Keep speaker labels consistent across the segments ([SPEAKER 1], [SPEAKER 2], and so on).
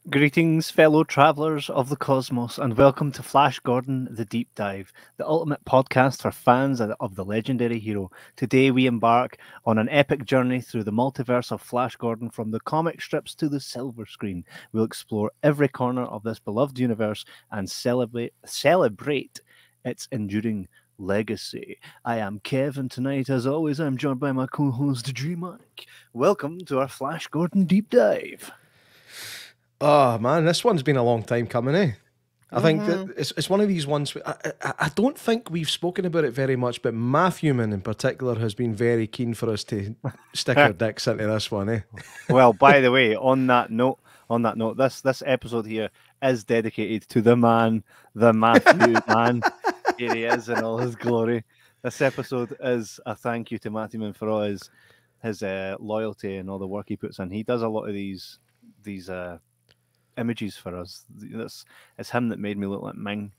[SPEAKER 1] Greetings, fellow travelers of the cosmos, and welcome to Flash Gordon The Deep Dive, the ultimate podcast for fans of the legendary hero. Today, we embark on an epic journey through the multiverse of Flash Gordon from the comic strips to the silver screen. We'll explore every corner of this beloved universe and celebrate its enduring legacy. I am Kev, and tonight, as always, I'm joined by my co host, Jay Mack. Welcome to our Flash Gordon Deep Dive.
[SPEAKER 2] Oh man, this one's been a long time coming, eh? I think that
[SPEAKER 1] Mhm.
[SPEAKER 2] it's one of these ones. I don't think we've spoken about it very much, but Matthewman in particular has been very keen for us to stick our dicks into this one, eh?
[SPEAKER 1] Well, by the way, on that note, this episode here is dedicated to the Matthew man. Here he is in all his glory. This episode is a thank you to Matthew Man for all his loyalty and all the work he puts in. He does a lot of these images for us. It's him that made me look like Ming.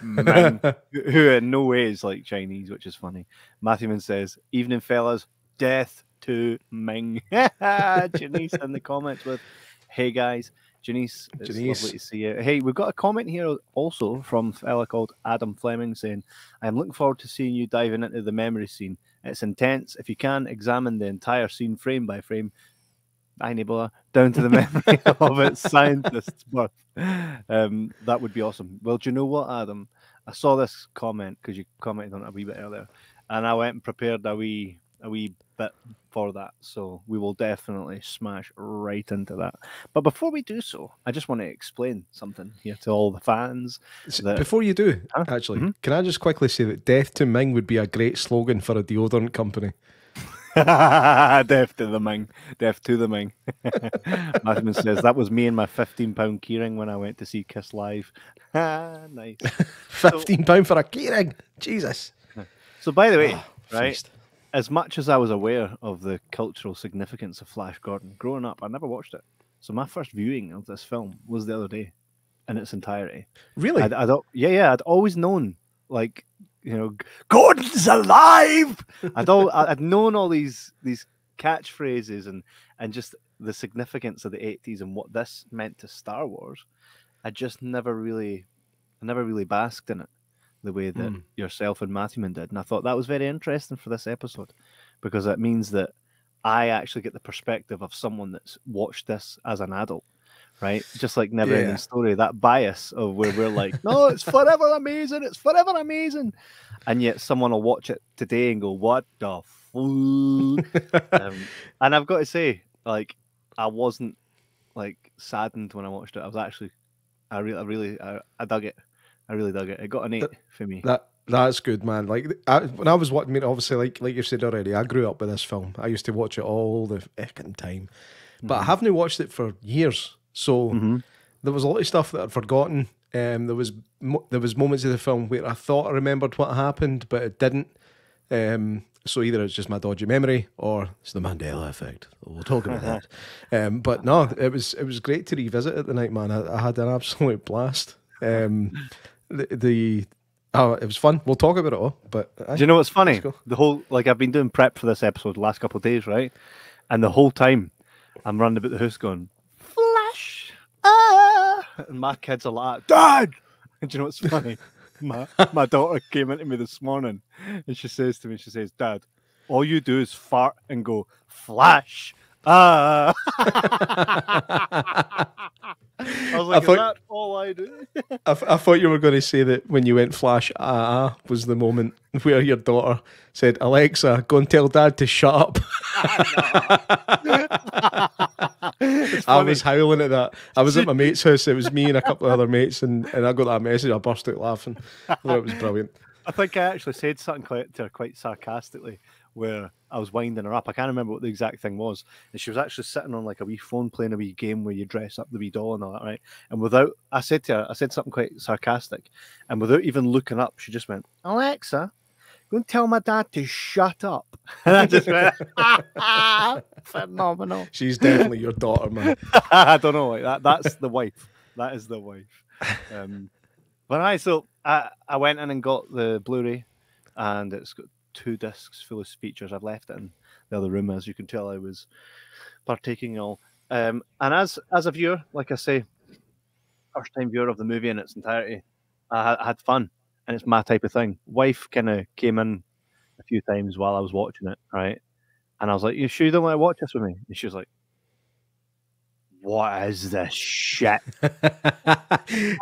[SPEAKER 1] Ming, who in no way is like Chinese, which is funny. Matthewman says, "Evening, fellas. Death to Ming." Janice in the comments with, "Hey guys, Janice, it's lovely
[SPEAKER 2] Janice.
[SPEAKER 1] to see you." Hey, we've got a comment here also from a fella called Adam Fleming saying, "I am looking forward to seeing you diving into the memory scene. It's intense. If you can, examine the entire scene frame by frame. Nebula down to the memory of its scientist's birth. That would be awesome." Well, do you know what, Adam? I saw this comment because you commented on it a wee bit earlier, and I went and prepared a wee bit for that. So we will definitely smash right into that. But before we do so, I just want to explain something here to all the fans. That
[SPEAKER 2] Before you do,
[SPEAKER 1] huh?
[SPEAKER 2] actually,
[SPEAKER 1] Mhm.
[SPEAKER 2] can I just quickly say that "Death to Ming" would be a great slogan for a deodorant company?
[SPEAKER 1] Death to the Ming. Death to the Ming. Matthew says that was me and my £15 keyring when I went to see Kiss live. Nice. So,
[SPEAKER 2] £15 for a keyring, Jesus!
[SPEAKER 1] so by the way,
[SPEAKER 2] Ah,
[SPEAKER 1] right?
[SPEAKER 2] feast.
[SPEAKER 1] As much as I was aware of the cultural significance of Flash Gordon, growing up, I never watched it. So my first viewing of this film was the other day in its entirety.
[SPEAKER 2] Really?
[SPEAKER 1] Yeah, I'd always known, like, Gordon's alive. I'd known all these catchphrases and just the significance of the 80s and what this meant to Star Wars. I never really basked in it the way that
[SPEAKER 2] Mm.
[SPEAKER 1] yourself and Matthewman did, and I thought that was very interesting for this episode because it means that I actually get the perspective of someone that's watched this as an adult, right? Just like Neverending
[SPEAKER 2] Yeah.
[SPEAKER 1] Story, that bias of where we're like, no, it's forever amazing, it's forever amazing, and yet someone will watch it today and go, what the fuck? And I've got to say, like, I wasn't like saddened when I watched it. I was actually, I dug it. I really dug it. It got an eight
[SPEAKER 2] That
[SPEAKER 1] for me.
[SPEAKER 2] that's good, man. Like when I was watching, obviously, like you said already, I grew up with this film. I used to watch it all the fucking time, but I
[SPEAKER 1] Hmm.
[SPEAKER 2] haven't watched it for years. So
[SPEAKER 1] Hmm.
[SPEAKER 2] there was a lot of stuff that I'd forgotten. There was moments of the film where I thought I remembered what happened, but it didn't. So either it's just my dodgy memory or it's the Mandela effect. We'll talk about that. But no, it was great to revisit it tonight, man. I had an absolute blast. The oh, it was fun. We'll talk about it all. But
[SPEAKER 1] Do
[SPEAKER 2] aye,
[SPEAKER 1] you know what's
[SPEAKER 2] let's
[SPEAKER 1] funny?
[SPEAKER 2] go.
[SPEAKER 1] The whole like I've been doing prep for this episode the last couple of days, right? And the whole time I'm running about the house going, Flash! Ah! And my kids are like, Dad! And do you know what's funny? My daughter came into me this morning and she says to me, she says, Dad, all you do is fart and go, Flash! Ah! I was
[SPEAKER 2] I
[SPEAKER 1] like, is
[SPEAKER 2] thought
[SPEAKER 1] that all I do?
[SPEAKER 2] I thought you were going to say that when you went flash was the moment where your daughter said, "Alexa, go and tell Dad to shut up."
[SPEAKER 1] No. It's
[SPEAKER 2] I was
[SPEAKER 1] funny.
[SPEAKER 2] howling at that. I was at
[SPEAKER 1] She,
[SPEAKER 2] my mate's house. It was me and a couple of other mates, and I got that message. I burst out laughing. I thought it was brilliant.
[SPEAKER 1] I think I actually said something to her quite sarcastically, where I was winding her up. I can't remember what the exact thing was, and she was actually sitting on like a wee phone playing a wee game where you dress up the wee doll and all that, right? And I said to her, I said something quite sarcastic, and without even looking up, she just went, "Alexa, go and tell my dad to shut up." And I just went, phenomenal.
[SPEAKER 2] She's definitely your daughter, man.
[SPEAKER 1] I don't know, like that. That's the wife. That is the wife. Um, But so I went in and got the Blu-ray, and it's got 2 discs full of features. I've left it in the other room, as you can tell. I was partaking in all. And as a viewer, like I say, first time viewer of the movie in its entirety, I had fun, and it's my type of thing. Wife kind of came in a few times while I was watching it, right? And I was like, "You sure you don't want to watch this with me?" And she was like, "What is this shit?"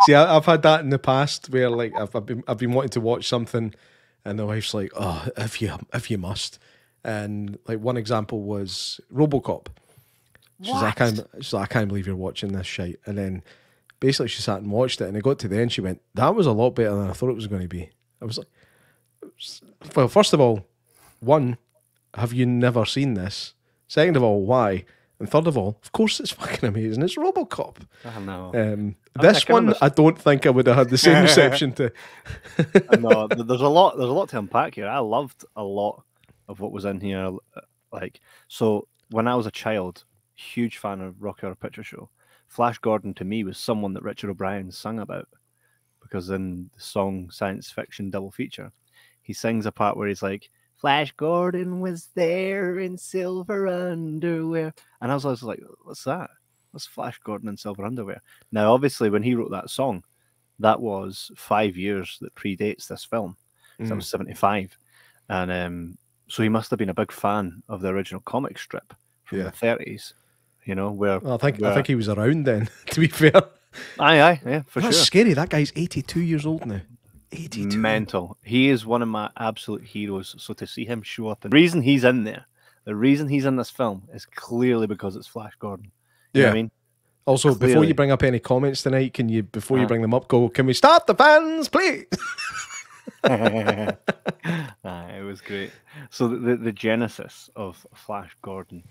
[SPEAKER 2] See, I've had that in the past where like I've been wanting to watch something, and the wife's like, "Oh, if you must," and like one example was RoboCop. She's like, I can't believe you're watching this shit. And then basically she sat and watched it, and it got to the end. She went, "That was a lot better than I thought it was going to be." I was like, "Well, first of all, one, have you never seen this? Second of all, why? And third of all, of course, it's fucking amazing. It's RoboCop."
[SPEAKER 1] I know.
[SPEAKER 2] This one, I don't think I would have had the same reception to.
[SPEAKER 1] No, there's a lot to unpack here. I loved a lot of what was in here. Like, so when I was a child, huge fan of Rocky Horror Picture Show. Flash Gordon to me was someone that Richard O'Brien sung about, because in the song Science Fiction Double Feature, he sings a part where he's like, "Flash Gordon was there in silver underwear," and I was always like, "What's that? What's Flash Gordon in silver underwear?" Now, obviously, when he wrote that song, that was 5 years that predates this film. So that was 75, and so he must have been a big fan of the original comic strip from the 30s. You know, where
[SPEAKER 2] I think he was around then. To be fair,
[SPEAKER 1] aye, yeah, for
[SPEAKER 2] that's
[SPEAKER 1] sure.
[SPEAKER 2] scary. That guy's 82 years old now. 82.
[SPEAKER 1] Mental. He is one of my absolute heroes. So to see him show up, and the reason he's in there, the reason he's in this film is clearly because it's Flash Gordon. You know what I mean?
[SPEAKER 2] Also, before you bring up any comments tonight, can you, before you bring them up, go, "Can we start the fans, please?"
[SPEAKER 1] It was great. So the genesis of Flash Gordon.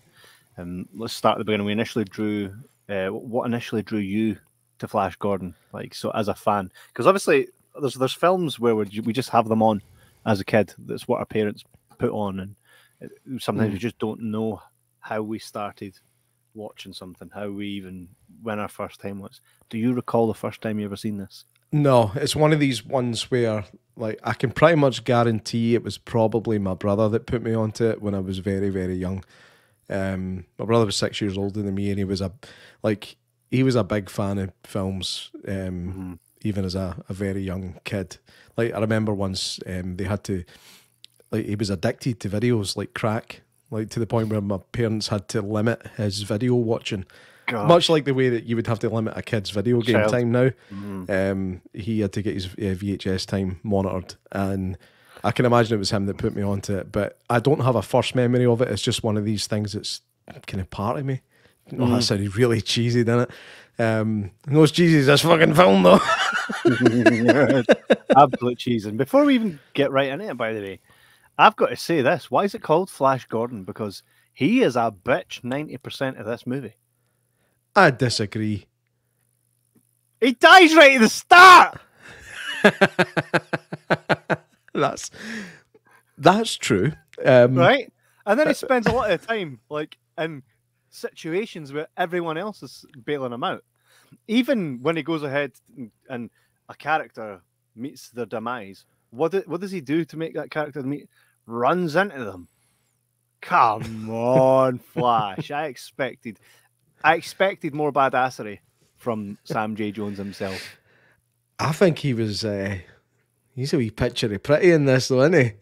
[SPEAKER 1] Let's start at the beginning. We initially drew. What initially drew you to Flash Gordon? Like, so as a fan, because obviously there's films where we just have them on as a kid. That's what our parents put on, and sometimes we just don't know how we started watching something, when our first time was. Do you recall the first time you ever seen this?
[SPEAKER 2] No, it's one of these ones where, like, I can pretty much guarantee it was probably my brother that put me onto it when I was very, very young. My brother was 6 years older than me, and he was a big fan of films, even as a very young kid. Like, I remember once they had to, like, he was addicted to videos like crack, like to the point where my parents had to limit his video watching.
[SPEAKER 1] Gosh.
[SPEAKER 2] Much like the way that you would have to limit a kid's video game time now. He had to get his VHS time monitored, and I can imagine it was him that put me onto it, but I don't have a first memory of it. It's just one of these things that's kind of part of me. Oh, that sounded really cheesy, didn't it? Not as cheesy as this fucking film, though.
[SPEAKER 1] Absolute cheese. And before we even get right into it, by the way, I've got to say this. Why is it called Flash Gordon? Because he is a bitch 90% of this movie.
[SPEAKER 2] I disagree.
[SPEAKER 1] He dies right at the start!
[SPEAKER 2] That's true.
[SPEAKER 1] Right? And then he spends a lot of time like in situations where everyone else is bailing him out. Even when he goes ahead and a character meets their demise, what does he do to make that character meet? Runs into them. Come on, Flash. I expected more badassery from Sam J. Jones himself.
[SPEAKER 2] I think he was he's a wee picture pretty in this, though, isn't he?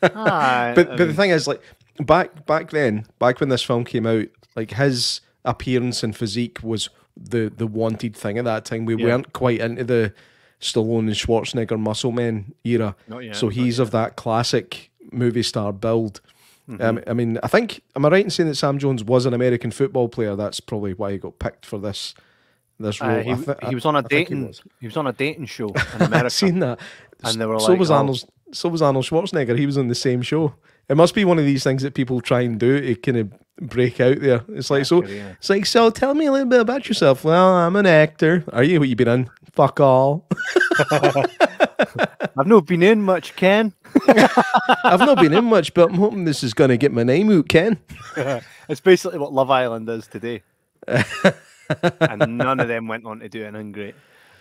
[SPEAKER 2] But the thing is, like, back then, when this film came out, like, his appearance and physique was the wanted thing at that time. We weren't quite into the Stallone and Schwarzenegger muscle men era.
[SPEAKER 1] Not yet,
[SPEAKER 2] so he's of that classic movie star build. I mean, am I right in saying that Sam Jones was an American football player? That's probably why he got picked for this role.
[SPEAKER 1] He was on a dating. He was on a dating show in America.
[SPEAKER 2] I've seen that.
[SPEAKER 1] And they were
[SPEAKER 2] so
[SPEAKER 1] like,
[SPEAKER 2] was Arnold Schwarzenegger. He was on the same show. It must be one of these things that people try and do to kind of break out there. It's like, so tell me a little bit about yourself. Well, I'm an actor. Are you? What you been in? Fuck all.
[SPEAKER 1] I've not been in much, Ken.
[SPEAKER 2] I've not been in much, but I'm hoping this is going to get my name out, Ken.
[SPEAKER 1] It's basically what Love Island is today. And none of them went on to do anything great.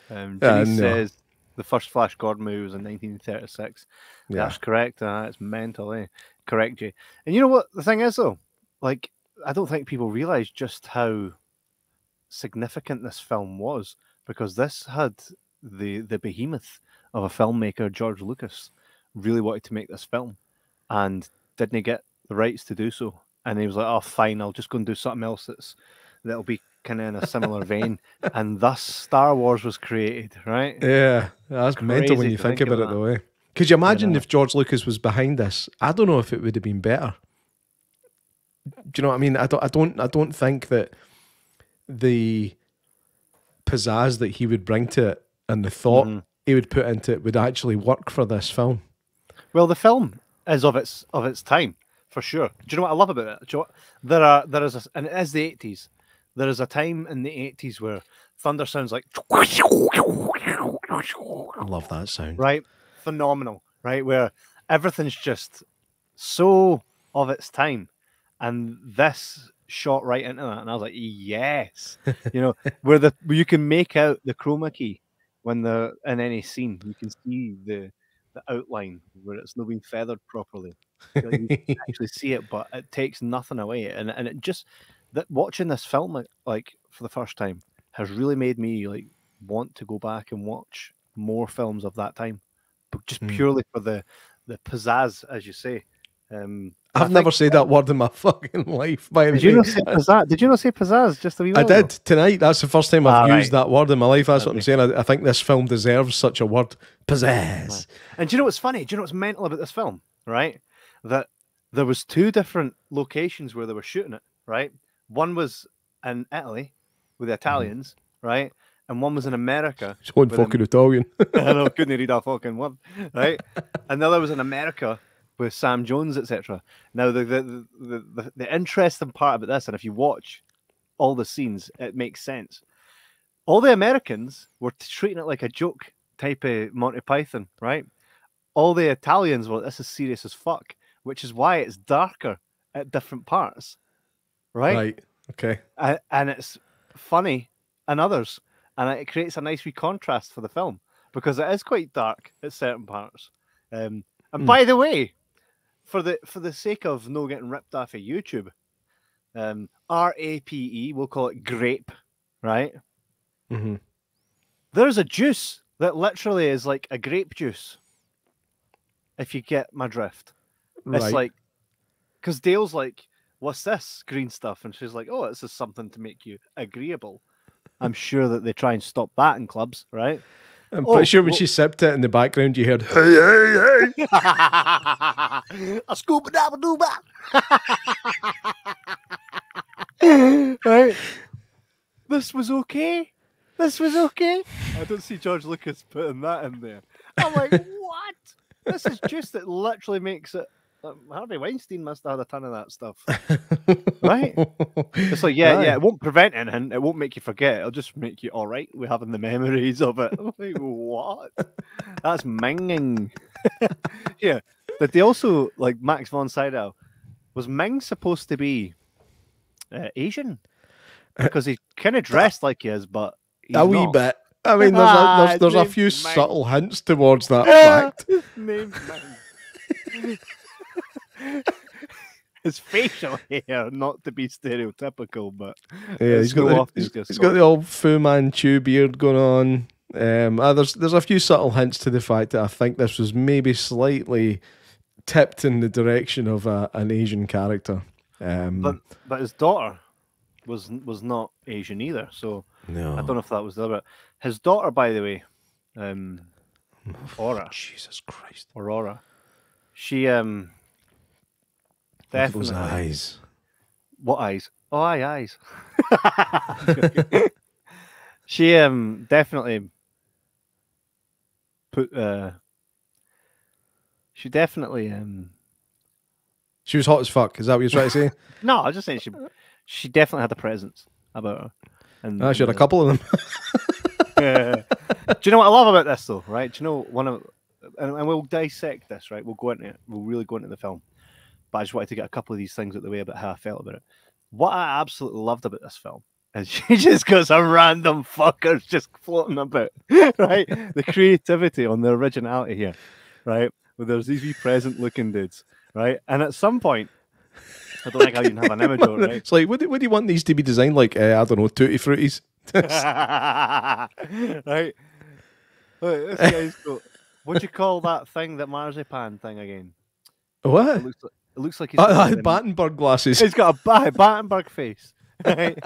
[SPEAKER 1] Denise says the first Flash Gordon movie was in 1936. That's correct. It's mental, eh? Correct, Jay. And you know what the thing is, though? Like, I don't think people realize just how significant this film was, because this had the behemoth of a filmmaker, George Lucas, really wanted to make this film and didn't get the rights to do so. And he was like, "Oh, fine, I'll just go and do something else that'll be kind of in a similar vein." And thus, Star Wars was created, right?
[SPEAKER 2] Yeah, that's mental when
[SPEAKER 1] Crazy
[SPEAKER 2] you
[SPEAKER 1] to
[SPEAKER 2] think
[SPEAKER 1] think
[SPEAKER 2] about it
[SPEAKER 1] of that.
[SPEAKER 2] the way. Could you imagine
[SPEAKER 1] know.
[SPEAKER 2] if George Lucas was behind this? I don't know if it would have been better. Do you know what I mean? I don't think that the pizzazz that he would bring to it and the thought he would put into it would actually work for this film.
[SPEAKER 1] Well, the film is of its time, for sure. Do you know what I love about it? Do you know what? There is and it is the 80s. There is a time in the 80s where thunder sounds like
[SPEAKER 2] I love that sound.
[SPEAKER 1] right, phenomenal, right, where everything's just so of its time, and this shot right into that, and I was like, yes, where you can make out the chroma key when they're in any scene. You can see the outline where it's not being feathered properly. You can actually see it, but it takes nothing away, and it just that watching this film like for the first time has really made me like want to go back and watch more films of that time, but just purely for the pizzazz, as you say.
[SPEAKER 2] I've never said that word in my fucking life. By the way,
[SPEAKER 1] did you not say pizzazz? Did you not say pizzazz just a wee while
[SPEAKER 2] I did
[SPEAKER 1] ago?
[SPEAKER 2] tonight. That's the first time I've used that word in my life. That's what I'm
[SPEAKER 1] Lovely.
[SPEAKER 2] saying. I think this film deserves such a word. Pizzazz.
[SPEAKER 1] And do you know what's funny? Do you know what's mental about this film? Right, that there was 2 different locations where they were shooting it. Right, one was in Italy with the Italians, right, and one was in America.
[SPEAKER 2] It's one fucking Italian.
[SPEAKER 1] I know, couldn't read a fucking word, right? And the other was in America with Sam Jones, etc. Now, the interesting part about this, and if you watch all the scenes, it makes sense. All the Americans were treating it like a joke type of Monty Python, right? All the Italians were, this is serious as fuck, which is why it's darker at different parts, right?
[SPEAKER 2] Right. Okay.
[SPEAKER 1] And it's funny in others, and it creates a nice wee contrast for the film because it is quite dark at certain parts. And by the way, for the sake of no getting ripped off of YouTube, RAPE, we'll call it grape, right?
[SPEAKER 2] Mm-hmm.
[SPEAKER 1] There's a juice that literally is like a grape juice. If you get my drift,
[SPEAKER 2] Right.
[SPEAKER 1] it's like, because Dale's like, "What's this green stuff?" And she's like, "Oh, this is something to make you agreeable." I'm sure that they try and stop that in clubs, right?
[SPEAKER 2] I'm pretty sure when she sipped it in the background, you heard, "Hey, hey, hey."
[SPEAKER 1] A scuba dabba dooba. Right? This was okay. This was okay. I don't see George Lucas putting that in there. I'm like, what? This is juice that literally makes it. Harvey Weinstein must have had a ton of that stuff, right? It's like, yeah, it won't prevent anything. It won't make you forget. It'll just make you all right with having the memories of it. I'm like, what? That's minging. Yeah. Did they also, like Max von Sydow, was Ming supposed to be Asian? Because he kind of dressed like he is, but he's
[SPEAKER 2] a wee
[SPEAKER 1] not.
[SPEAKER 2] bit. I mean, there's a few subtle hints towards that fact.
[SPEAKER 1] His name's Ming. His facial hair, not to be stereotypical, but
[SPEAKER 2] yeah, he's got the old Fu Manchu beard going on. There's a few subtle hints to the fact that I think this was maybe slightly tipped in the direction of an Asian character.
[SPEAKER 1] But his daughter was not Asian either, so
[SPEAKER 2] no.
[SPEAKER 1] I don't know if that was the other. His daughter, by the way, Aura.
[SPEAKER 2] Jesus Christ,
[SPEAKER 1] Aurora. She definitely.
[SPEAKER 2] Those eyes.
[SPEAKER 1] What eyes? Oh, eyes. She definitely put. She definitely.
[SPEAKER 2] She was hot as fuck. Is that what you're trying to say?
[SPEAKER 1] No, I was just saying she definitely had a presence about her. And
[SPEAKER 2] she had a couple of them.
[SPEAKER 1] Do you know what I love about this though? Right? Do you know one of, and we'll dissect this. Right? We'll go into it. We'll really go into the film. But I just wanted to get a couple of these things out the way about how I felt about it. What I absolutely loved about this film is she just got some random fuckers just floating about. Right? The creativity on the originality here. Right? Where there's these wee present looking dudes. Right? And at some point, I don't think I even have an image of it, right?
[SPEAKER 2] It's like, what do you want these to be designed like? I don't know, Tutti Fruities.
[SPEAKER 1] Right. Look, this guy's got, what do you call that thing, that marzipan thing again?
[SPEAKER 2] What?
[SPEAKER 1] It looks like he's got one of them-
[SPEAKER 2] Battenberg glasses.
[SPEAKER 1] He's got a Battenberg face. Right.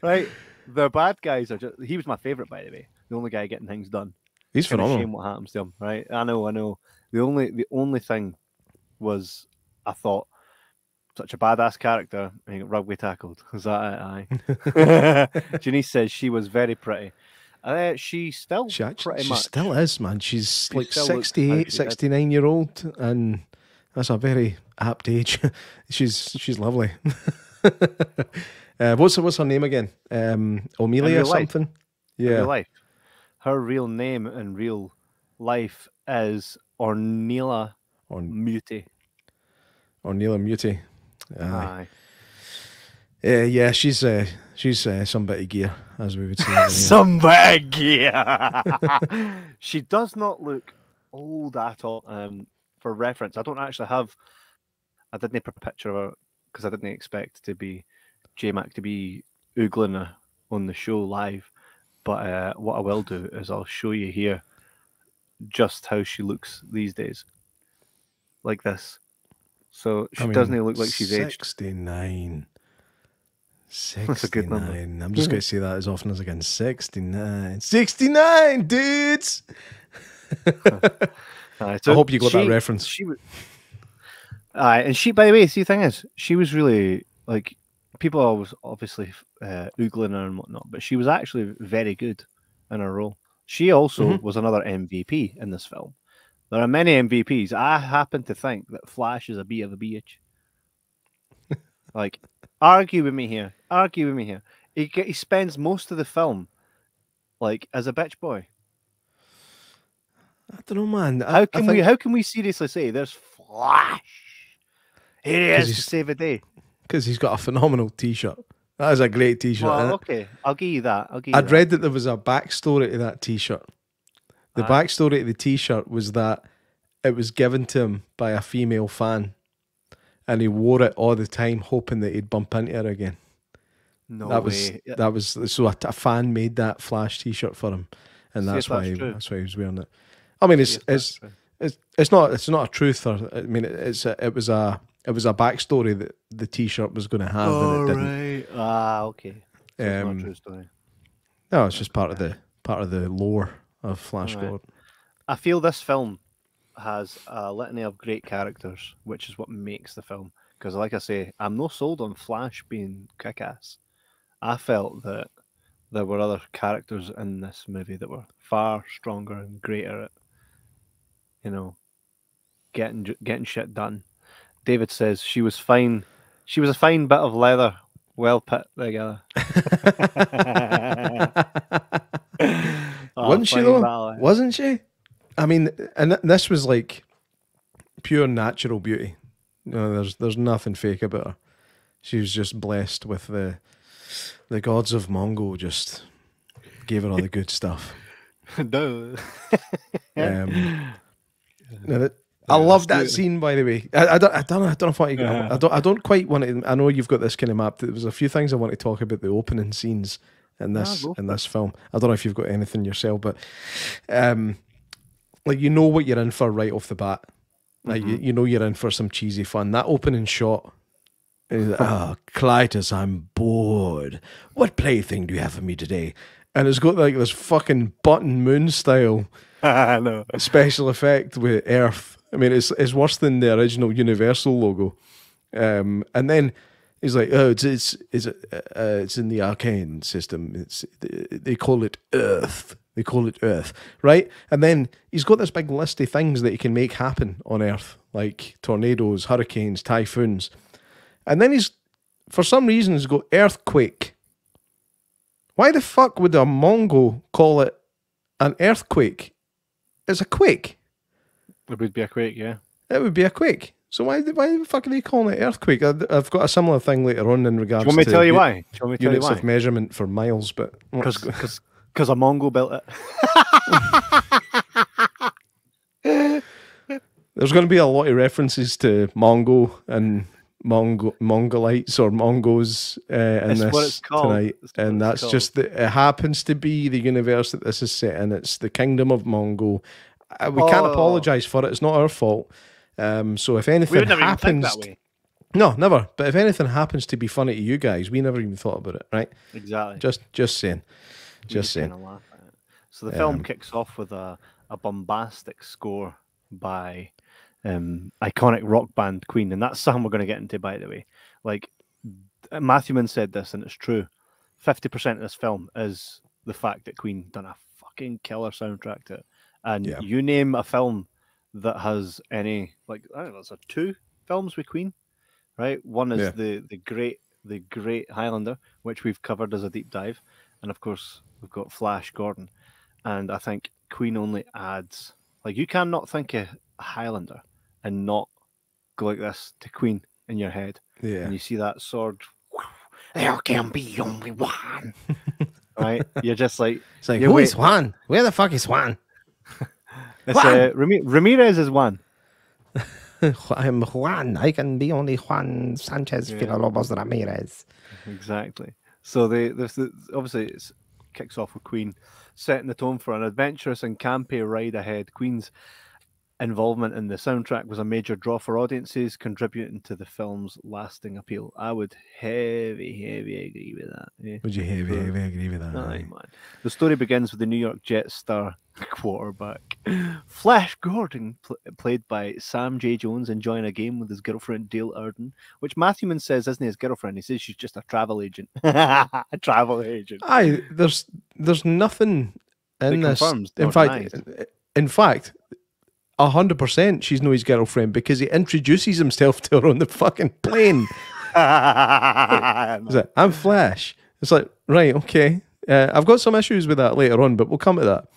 [SPEAKER 1] Right. The bad guys are just, he was my favourite, by the way. The only guy getting things done.
[SPEAKER 2] He's
[SPEAKER 1] Kind of
[SPEAKER 2] phenomenal.
[SPEAKER 1] shame what happens to him, right? I know. The only thing was, I thought, such a badass character, and he got rugby tackled. Is that it? Aye. Janice says she was very pretty. She still
[SPEAKER 2] She
[SPEAKER 1] pretty much.
[SPEAKER 2] still is, man. She's like
[SPEAKER 1] still looks how
[SPEAKER 2] 68,
[SPEAKER 1] she did.
[SPEAKER 2] 69-year-old, and that's a very apt age. she's lovely. What's her name again? Amelia
[SPEAKER 1] real life?
[SPEAKER 2] something?
[SPEAKER 1] In
[SPEAKER 2] Yeah.
[SPEAKER 1] real life. Her real name in real life is Ornella Muti.
[SPEAKER 2] Ornella Muti.
[SPEAKER 1] Aye.
[SPEAKER 2] Yeah, she's some bit of gear, as we would say. over here.
[SPEAKER 1] Some big gear. She does not look old at all. For reference, I don't actually have. I didn't put a picture of her because I didn't expect to be J Mac to be oogling her on the show live. But what I will do is I'll show you here just how she looks these days, like this. So she doesn't look like she's aged.
[SPEAKER 2] 69.
[SPEAKER 1] That's a good number.
[SPEAKER 2] 69. I'm just going to say that as often as I can. 69. 69, dudes!
[SPEAKER 1] Aye,
[SPEAKER 2] I hope you got that reference.
[SPEAKER 1] She was, and she, by the way, see, the thing is, she was really, like, people always obviously oogling her and whatnot, but she was actually very good in her role. She also was another MVP in this film. There are many MVPs. I happen to think that Flash is a bit of a bitch. Like, argue with me here. He spends most of the film, like, as a bitch boy.
[SPEAKER 2] I don't know, man.
[SPEAKER 1] How can we seriously say there's Flash? Here he is to save a day.
[SPEAKER 2] Because he's got a phenomenal T-shirt. That is a great T-shirt.
[SPEAKER 1] Well, okay, I'll give you that.
[SPEAKER 2] I'd read that there was a backstory to that T-shirt. The backstory to the T-shirt was that it was given to him by a female fan, and he wore it all the time, hoping that he'd bump into her again.
[SPEAKER 1] No
[SPEAKER 2] way. That was so a fan made that Flash T-shirt for him, and that's why he was wearing it. I mean, it's not a truth, or I mean, it was a backstory that the T-shirt was going to have, and it didn't.
[SPEAKER 1] Right. Okay. So it's not a true story.
[SPEAKER 2] No, it's just part of the lore of Flash Gordon.
[SPEAKER 1] I feel this film has a litany of great characters, which is what makes the film. Because, like I say, I'm not sold on Flash being kick-ass. I felt that there were other characters in this movie that were far stronger and greater at, getting shit done. David says she was fine. She was a fine bit of leather, well put together.
[SPEAKER 2] Wasn't she though? Wasn't she? I mean, and this was like pure natural beauty. There's nothing fake about her. She was just blessed with the gods of Mongo just gave her all the good stuff.
[SPEAKER 1] No.
[SPEAKER 2] I love that scene, by the way. I don't know if I don't quite want to. I know you've got this kind of map. There was a few things I want to talk about the opening scenes in this film. I don't know if you've got anything yourself, but like, you know what you're in for right off the bat. Like, you know you're in for some cheesy fun. That opening shot is, Clytus, I'm bored. What plaything do you have for me today? And it's got like this fucking Button Moon style special effect with Earth. I mean, it's worse than the original Universal logo. And then he's like, oh, it's in the arcane system. They call it Earth. They call it Earth, right? And then he's got this big list of things that he can make happen on Earth, like tornadoes, hurricanes, typhoons. And then for some reason, he's got earthquake. Why the fuck would a Mongo call it an earthquake? It's a quake.
[SPEAKER 1] It would be a quake, yeah.
[SPEAKER 2] It would be a quake. So why the fuck are they calling it earthquake? I've got a similar thing later on in regards to...
[SPEAKER 1] Do you want me to tell you why?
[SPEAKER 2] Units of measurement for miles, but...
[SPEAKER 1] Because a Mongo built it.
[SPEAKER 2] There's going to be a lot of references to Mongo and Mongolites or Mongos in
[SPEAKER 1] It's what it's
[SPEAKER 2] this
[SPEAKER 1] called.
[SPEAKER 2] tonight, and that's just that it happens to be the universe that this is set in. It's the Kingdom of Mongo. We can't apologise for it. It's not our fault. So if
[SPEAKER 1] We
[SPEAKER 2] anything
[SPEAKER 1] would never even think that
[SPEAKER 2] happens,
[SPEAKER 1] way.
[SPEAKER 2] no, never. But if anything happens to be funny to you guys, we never even thought about it, right?
[SPEAKER 1] Exactly.
[SPEAKER 2] Just saying.
[SPEAKER 1] We
[SPEAKER 2] Just saying.
[SPEAKER 1] kind of laugh at it. So the film kicks off with a bombastic score by iconic rock band Queen, and that's something we're going to get into, by the way. Like Matthewman said this, and it's true. 50% of this film is the fact that Queen done a fucking killer soundtrack to it. And
[SPEAKER 2] Yeah.
[SPEAKER 1] you name a film that has any, like, I don't know, there's 2 films with Queen, right? One is the great Highlander, which we've covered as a deep dive, and of course we've got Flash Gordon. And I think Queen only adds, like, you cannot think of a Highlander and not go like this to Queen in your head.
[SPEAKER 2] Yeah.
[SPEAKER 1] And you see that sword. There can be only one. Right? You're just like,
[SPEAKER 2] it's like, who is Juan? Where the fuck is Juan?
[SPEAKER 1] It's Ramirez is one.
[SPEAKER 2] I'm Juan. I can be only Juan Sanchez Villalobos Ramirez.
[SPEAKER 1] Exactly. So obviously it kicks off with Queen, setting the tone for an adventurous and campy ride ahead. Queen's involvement in the soundtrack was a major draw for audiences, contributing to the film's lasting appeal. I would heavy agree with that. Yeah.
[SPEAKER 2] Would you heavy agree with that?
[SPEAKER 1] Aye, man. The story begins with the New York Jets star quarterback Flash Gordon, played by Sam J. Jones, enjoying a game with his girlfriend Dale Arden, which Matthewman says isn't his girlfriend. He says she's just a travel agent. A travel agent.
[SPEAKER 2] Aye, there's nothing in this. In fact, 100% she's no his girlfriend, because he introduces himself to her on the fucking plane. I'm Flash. It's like, right, okay. I've got some issues with that later on, but we'll come to that.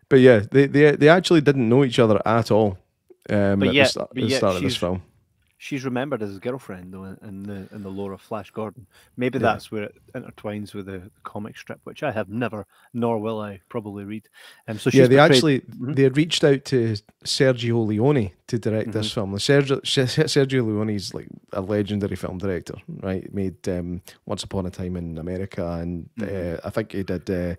[SPEAKER 2] But yeah, they actually didn't know each other at all at the start of this film.
[SPEAKER 1] She's remembered as his girlfriend, though, in the lore of Flash Gordon. Maybe that's where it intertwines with the comic strip, which I have never, nor will I probably read. So she's
[SPEAKER 2] they had reached out to Sergio Leone to direct this film. Sergio Leone is like a legendary film director, right? He made Once Upon a Time in America, and I think he did the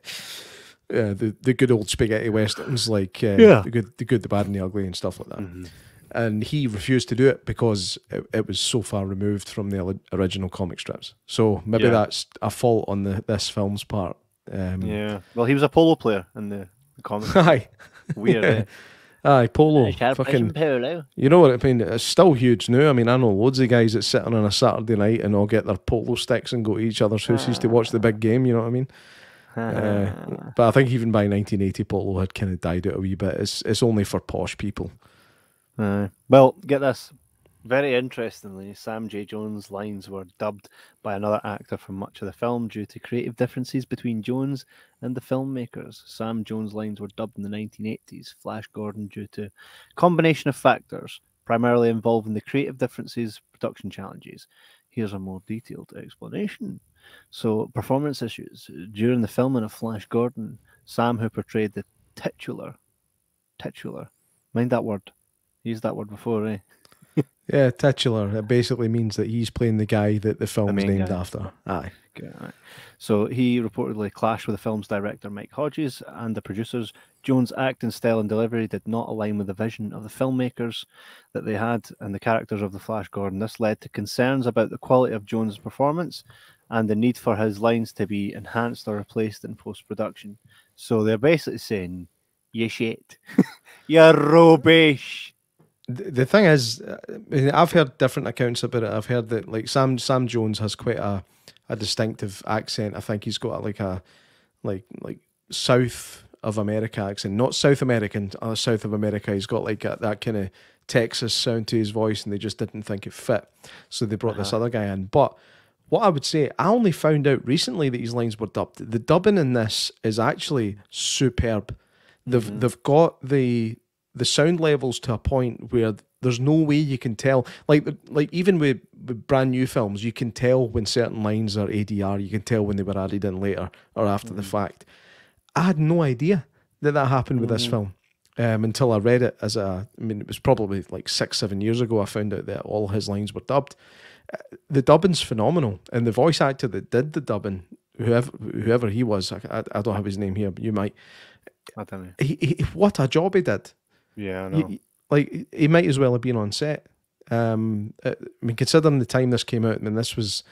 [SPEAKER 2] good old spaghetti westerns, like the good, the bad, and the ugly, and stuff like that. And he refused to do it because it was so far removed from the original comic strips. So maybe that's a fault on this film's part.
[SPEAKER 1] Well, he was a polo player in the comics.
[SPEAKER 2] Aye.
[SPEAKER 1] Weird.
[SPEAKER 2] Aye, polo. Fucking polo. You know what I mean? It's still huge now. I mean, I know loads of guys that sit on a Saturday night and all get their polo sticks and go to each other's houses to watch the big game. You know what I mean? But I think even by 1980, polo had kind of died out a wee bit. It's only for posh people.
[SPEAKER 1] Well, get this. Very interestingly, Sam J. Jones' lines were dubbed by another actor for much of the film due to creative differences between Jones and the filmmakers. Sam Jones' lines were dubbed in the 1980s, Flash Gordon, due to a combination of factors, primarily involving the creative differences, production challenges. Here's a more detailed explanation. So, performance issues. During the filming of Flash Gordon, Sam, who portrayed the titular, mind that word. Used that word before, eh?
[SPEAKER 2] Yeah, titular. It basically means that he's playing the guy that the film's named after. Aye.
[SPEAKER 1] Okay, aye. So he reportedly clashed with the film's director, Mike Hodges, and the producers. Jones' acting style and delivery did not align with the vision of the filmmakers that they had and the characters of the Flash Gordon. This led to concerns about the quality of Jones' performance and the need for his lines to be enhanced or replaced in post-production. So they're basically saying, you shit. You're rubbish.
[SPEAKER 2] The thing is, I've heard different accounts about it. I've heard that like Sam Jones has quite a distinctive accent. I think he's got a South of America accent, not South American, South of America. He's got like that kind of Texas sound to his voice, and they just didn't think it fit, so they brought this other guy in. But what I would say, I only found out recently that his lines were dubbed. The dubbing in this is actually superb. They've got the sound levels to a point where there's no way you can tell. Like even with brand new films, you can tell when certain lines are ADR. You can tell when they were added in later or after the fact. I had no idea that happened with this film. until I read it I mean, it was probably like 6, 7 years ago. I found out that all his lines were dubbed. The dubbing's phenomenal, and the voice actor that did the dubbing, whoever he was, I don't have his name here, but you might.
[SPEAKER 1] I don't know.
[SPEAKER 2] What a job he did.
[SPEAKER 1] Yeah, I know.
[SPEAKER 2] Like, he might as well have been on set. I mean, considering the time this came out, I mean, this was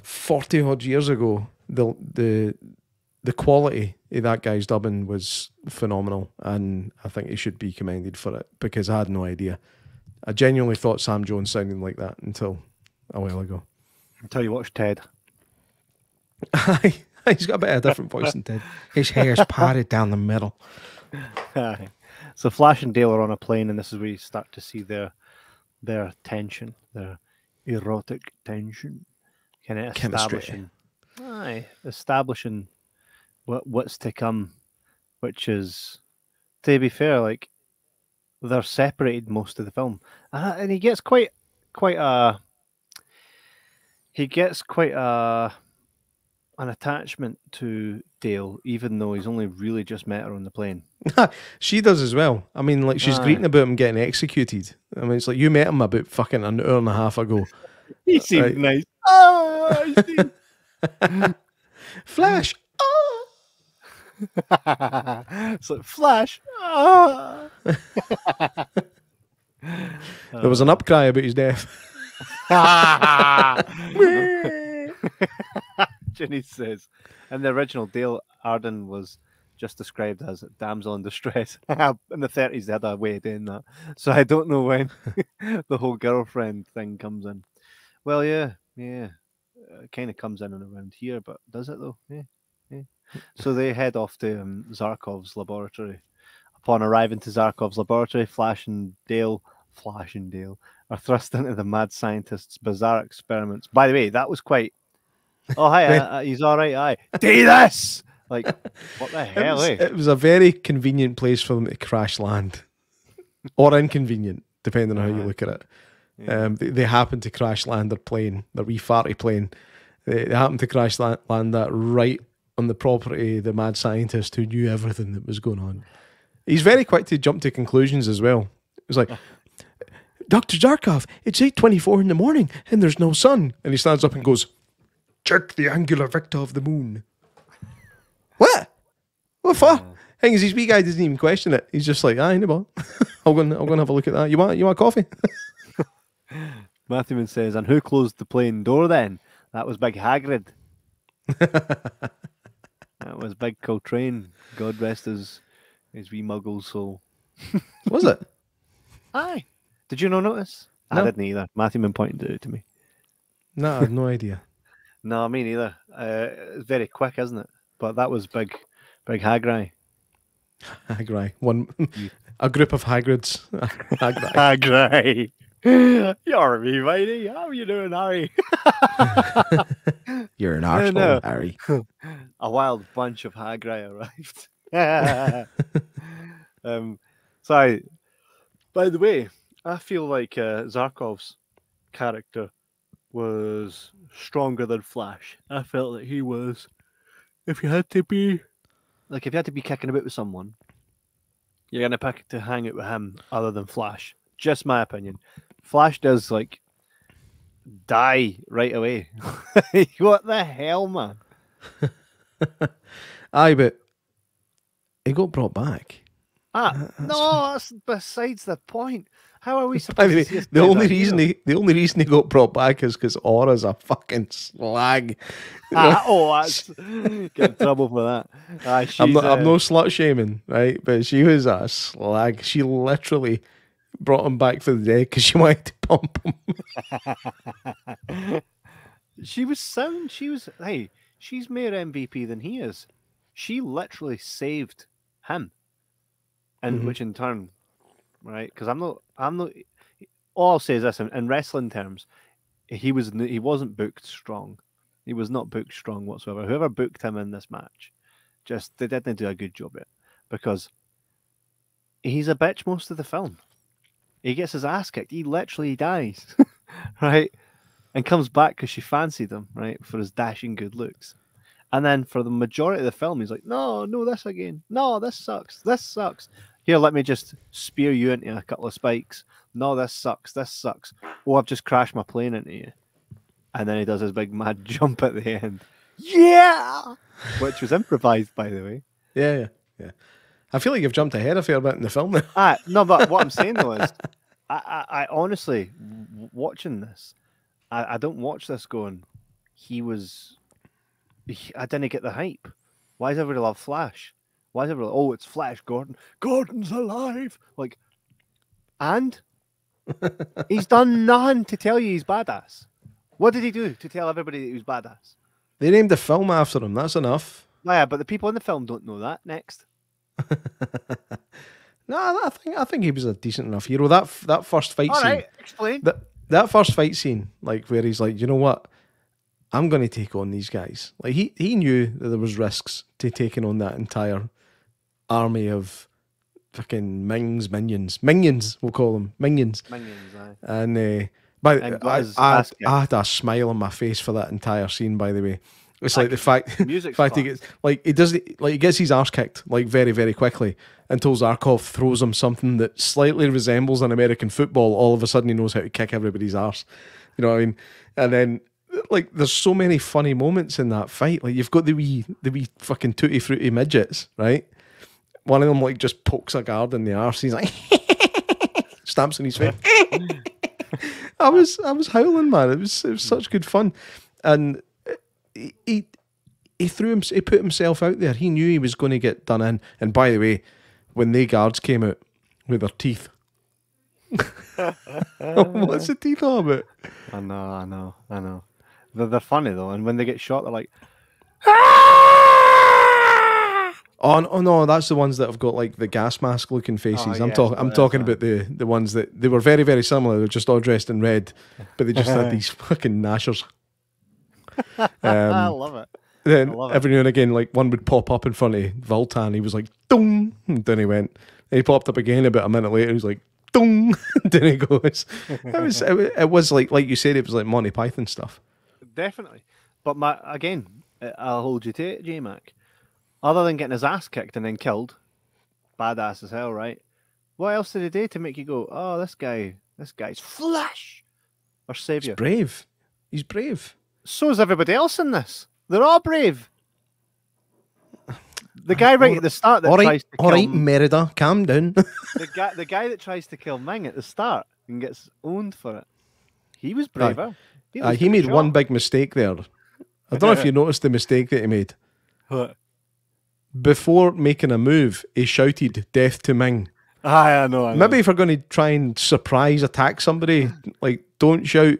[SPEAKER 2] 40 odd years ago. The quality of that guy's dubbing was phenomenal, and I think he should be commended for it, because I had no idea. I genuinely thought Sam Jones sounded like that until a while ago.
[SPEAKER 1] Until you watch Ted.
[SPEAKER 2] He's got a bit of a different voice than Ted. His hair's parted down the middle.
[SPEAKER 1] So Flash and Dale are on a plane, and this is where you start to see their tension, their erotic tension, kind of establishing what's to come, which is, to be fair, like, they're separated most of the film, and he gets quite an attachment to Dale, even though he's only really just met her on the plane.
[SPEAKER 2] She does as well. I mean, like, she's greeting about him getting executed. I mean, it's like, you met him about fucking an hour and a half ago.
[SPEAKER 1] He seemed nice. Oh,
[SPEAKER 2] Flash. Oh.
[SPEAKER 1] It's like, Flash. Oh.
[SPEAKER 2] There was an upcry about his death.
[SPEAKER 1] Ginny says, in the original, Dale Arden was just described as a damsel in distress. In the 30s, they had a way of doing that. So I don't know when the whole girlfriend thing comes in. Well, yeah. It kind of comes in and around here, but does it though? Yeah. So they head off to Zarkov's laboratory. Upon arriving to Zarkov's laboratory, Flash and Dale are thrust into the mad scientist's bizarre experiments. By the way, that was quite... Oh, hi, he's all right, aye. Do this! Like, what the hell,
[SPEAKER 2] It was a very convenient place for them to crash land. Or inconvenient, depending on how you look at it. Yeah. They happened to crash land their plane, their wee farty plane. They happened to crash land that right on the property of the mad scientist who knew everything that was going on. He's very quick to jump to conclusions as well. It was like, Dr. Zarkov, it's 8:24 in the morning and there's no sun. And he stands up and goes, check the angular vector of the moon. What? What for? Thing is, his wee guy doesn't even question it. He's just like, aye, no bother. I'm gonna have a look at that. You want coffee?
[SPEAKER 1] Matthewman says, and who closed the plane door then? That was Big Hagrid. That was Big Coltrane. God rest his wee muggle soul.
[SPEAKER 2] Was it?
[SPEAKER 1] Aye. Did you not notice?
[SPEAKER 2] No.
[SPEAKER 1] I didn't either. Matthewman pointed it out to me.
[SPEAKER 2] No, I had no idea.
[SPEAKER 1] No, me neither. It's very quick, isn't it? But that was Big Hagrid.
[SPEAKER 2] Hagrid. A group of Hagrids.
[SPEAKER 1] Hagrid. You're me, matey. How are you doing, Harry?
[SPEAKER 2] You're an arsehole, Harry.
[SPEAKER 1] A wild bunch of Hagrid arrived. Sorry. By the way, I feel like Zarkov's character was stronger than Flash. I felt that he was. If you had to be kicking about with someone, you're gonna pick to hang out with him other than Flash. Just my opinion. Flash does die right away. What the hell, man?
[SPEAKER 2] Aye, but he got brought back.
[SPEAKER 1] No, that's besides the point. How are we supposed to see
[SPEAKER 2] the only reason he got brought back is because Aura's a fucking slag.
[SPEAKER 1] That's get in trouble for that.
[SPEAKER 2] I'm no slut shaming, right? But she was a slag. She literally brought him back for the day because she wanted to pump him.
[SPEAKER 1] She was sound. She's more MVP than he is. She literally saved him, and which in turn, right? Because I'm not. All I'll say is this: in wrestling terms, he wasn't booked strong. He was not booked strong whatsoever. Whoever booked him in this match, they didn't do a good job at it, because he's a bitch most of the film. He gets his ass kicked. He literally dies, right? And comes back because she fancied him, right, for his dashing good looks. And then for the majority of the film, he's like, no, this again. No, this sucks. This sucks. Here, let me just spear you into a couple of spikes. No, this sucks. This sucks. Oh, I've just crashed my plane into you. And then he does his big mad jump at the end. Yeah! Which was improvised, by the way.
[SPEAKER 2] Yeah. I feel like you've jumped ahead a fair bit in the film now.
[SPEAKER 1] No, but what I'm saying though is, I honestly, watching this, I don't watch this going, I didn't get the hype. Why does everybody love Flash? Why is everybody, oh, it's Flash Gordon. Gordon's alive. Like, and he's done nothing to tell you he's badass. What did he do to tell everybody that he was badass?
[SPEAKER 2] They named the film after him. That's enough.
[SPEAKER 1] Yeah, but the people in the film don't know that. Next.
[SPEAKER 2] No, I think he was a decent enough hero. That first fight
[SPEAKER 1] All
[SPEAKER 2] scene.
[SPEAKER 1] right, explain.
[SPEAKER 2] That first fight scene, like where he's like, you know what, I'm going to take on these guys. Like he knew that there was risks to taking on that entire army of fucking minions. We'll call them minions.
[SPEAKER 1] Aye.
[SPEAKER 2] And I had a smile on my face for that entire scene. By the way, it's like the fact he gets he gets his arse kicked like very very quickly until Zarkov throws him something that slightly resembles an American football. All of a sudden, he knows how to kick everybody's arse. You know what I mean? And then like there's so many funny moments in that fight. Like you've got the wee fucking tutti frutti midgets, right? One of them like just pokes a guard in the arse. He's like stamps in his face. I was howling, man. It was such good fun, and he put himself out there. He knew he was going to get done in. And by the way, when the guards came out with their teeth, what's the teeth all about?
[SPEAKER 1] I know. They're funny though, and when they get shot, they're like,
[SPEAKER 2] oh no, that's the ones that have got like the gas mask looking faces. I'm talking about the ones that they were very very similar. They're just all dressed in red, but they just had these fucking gnashers.
[SPEAKER 1] I love it.
[SPEAKER 2] Then every now and again, like one would pop up in front of Voltan. He was like, "Dong!" And then he went. And he popped up again about a minute later. He was like, "Dong!" And then he goes. It was like you said. It was like Monty Python stuff.
[SPEAKER 1] Definitely, but I'll hold you to it, J Mac. Other than getting his ass kicked and then killed, badass as hell, right? What else did he do to make you go, "Oh, this guy's Flash," or savior?
[SPEAKER 2] He's brave.
[SPEAKER 1] So is everybody else in this. They're all brave. The guy right at the start that tries to kill...
[SPEAKER 2] All right, Merida, calm down.
[SPEAKER 1] the guy that tries to kill Ming at the start and gets owned for it. He was braver.
[SPEAKER 2] He made one big mistake there. I don't know if you noticed the mistake that he made.
[SPEAKER 1] What?
[SPEAKER 2] Before making a move, he shouted "Death to Ming."
[SPEAKER 1] I know.
[SPEAKER 2] Maybe if we're going to try and surprise attack somebody, like don't shout,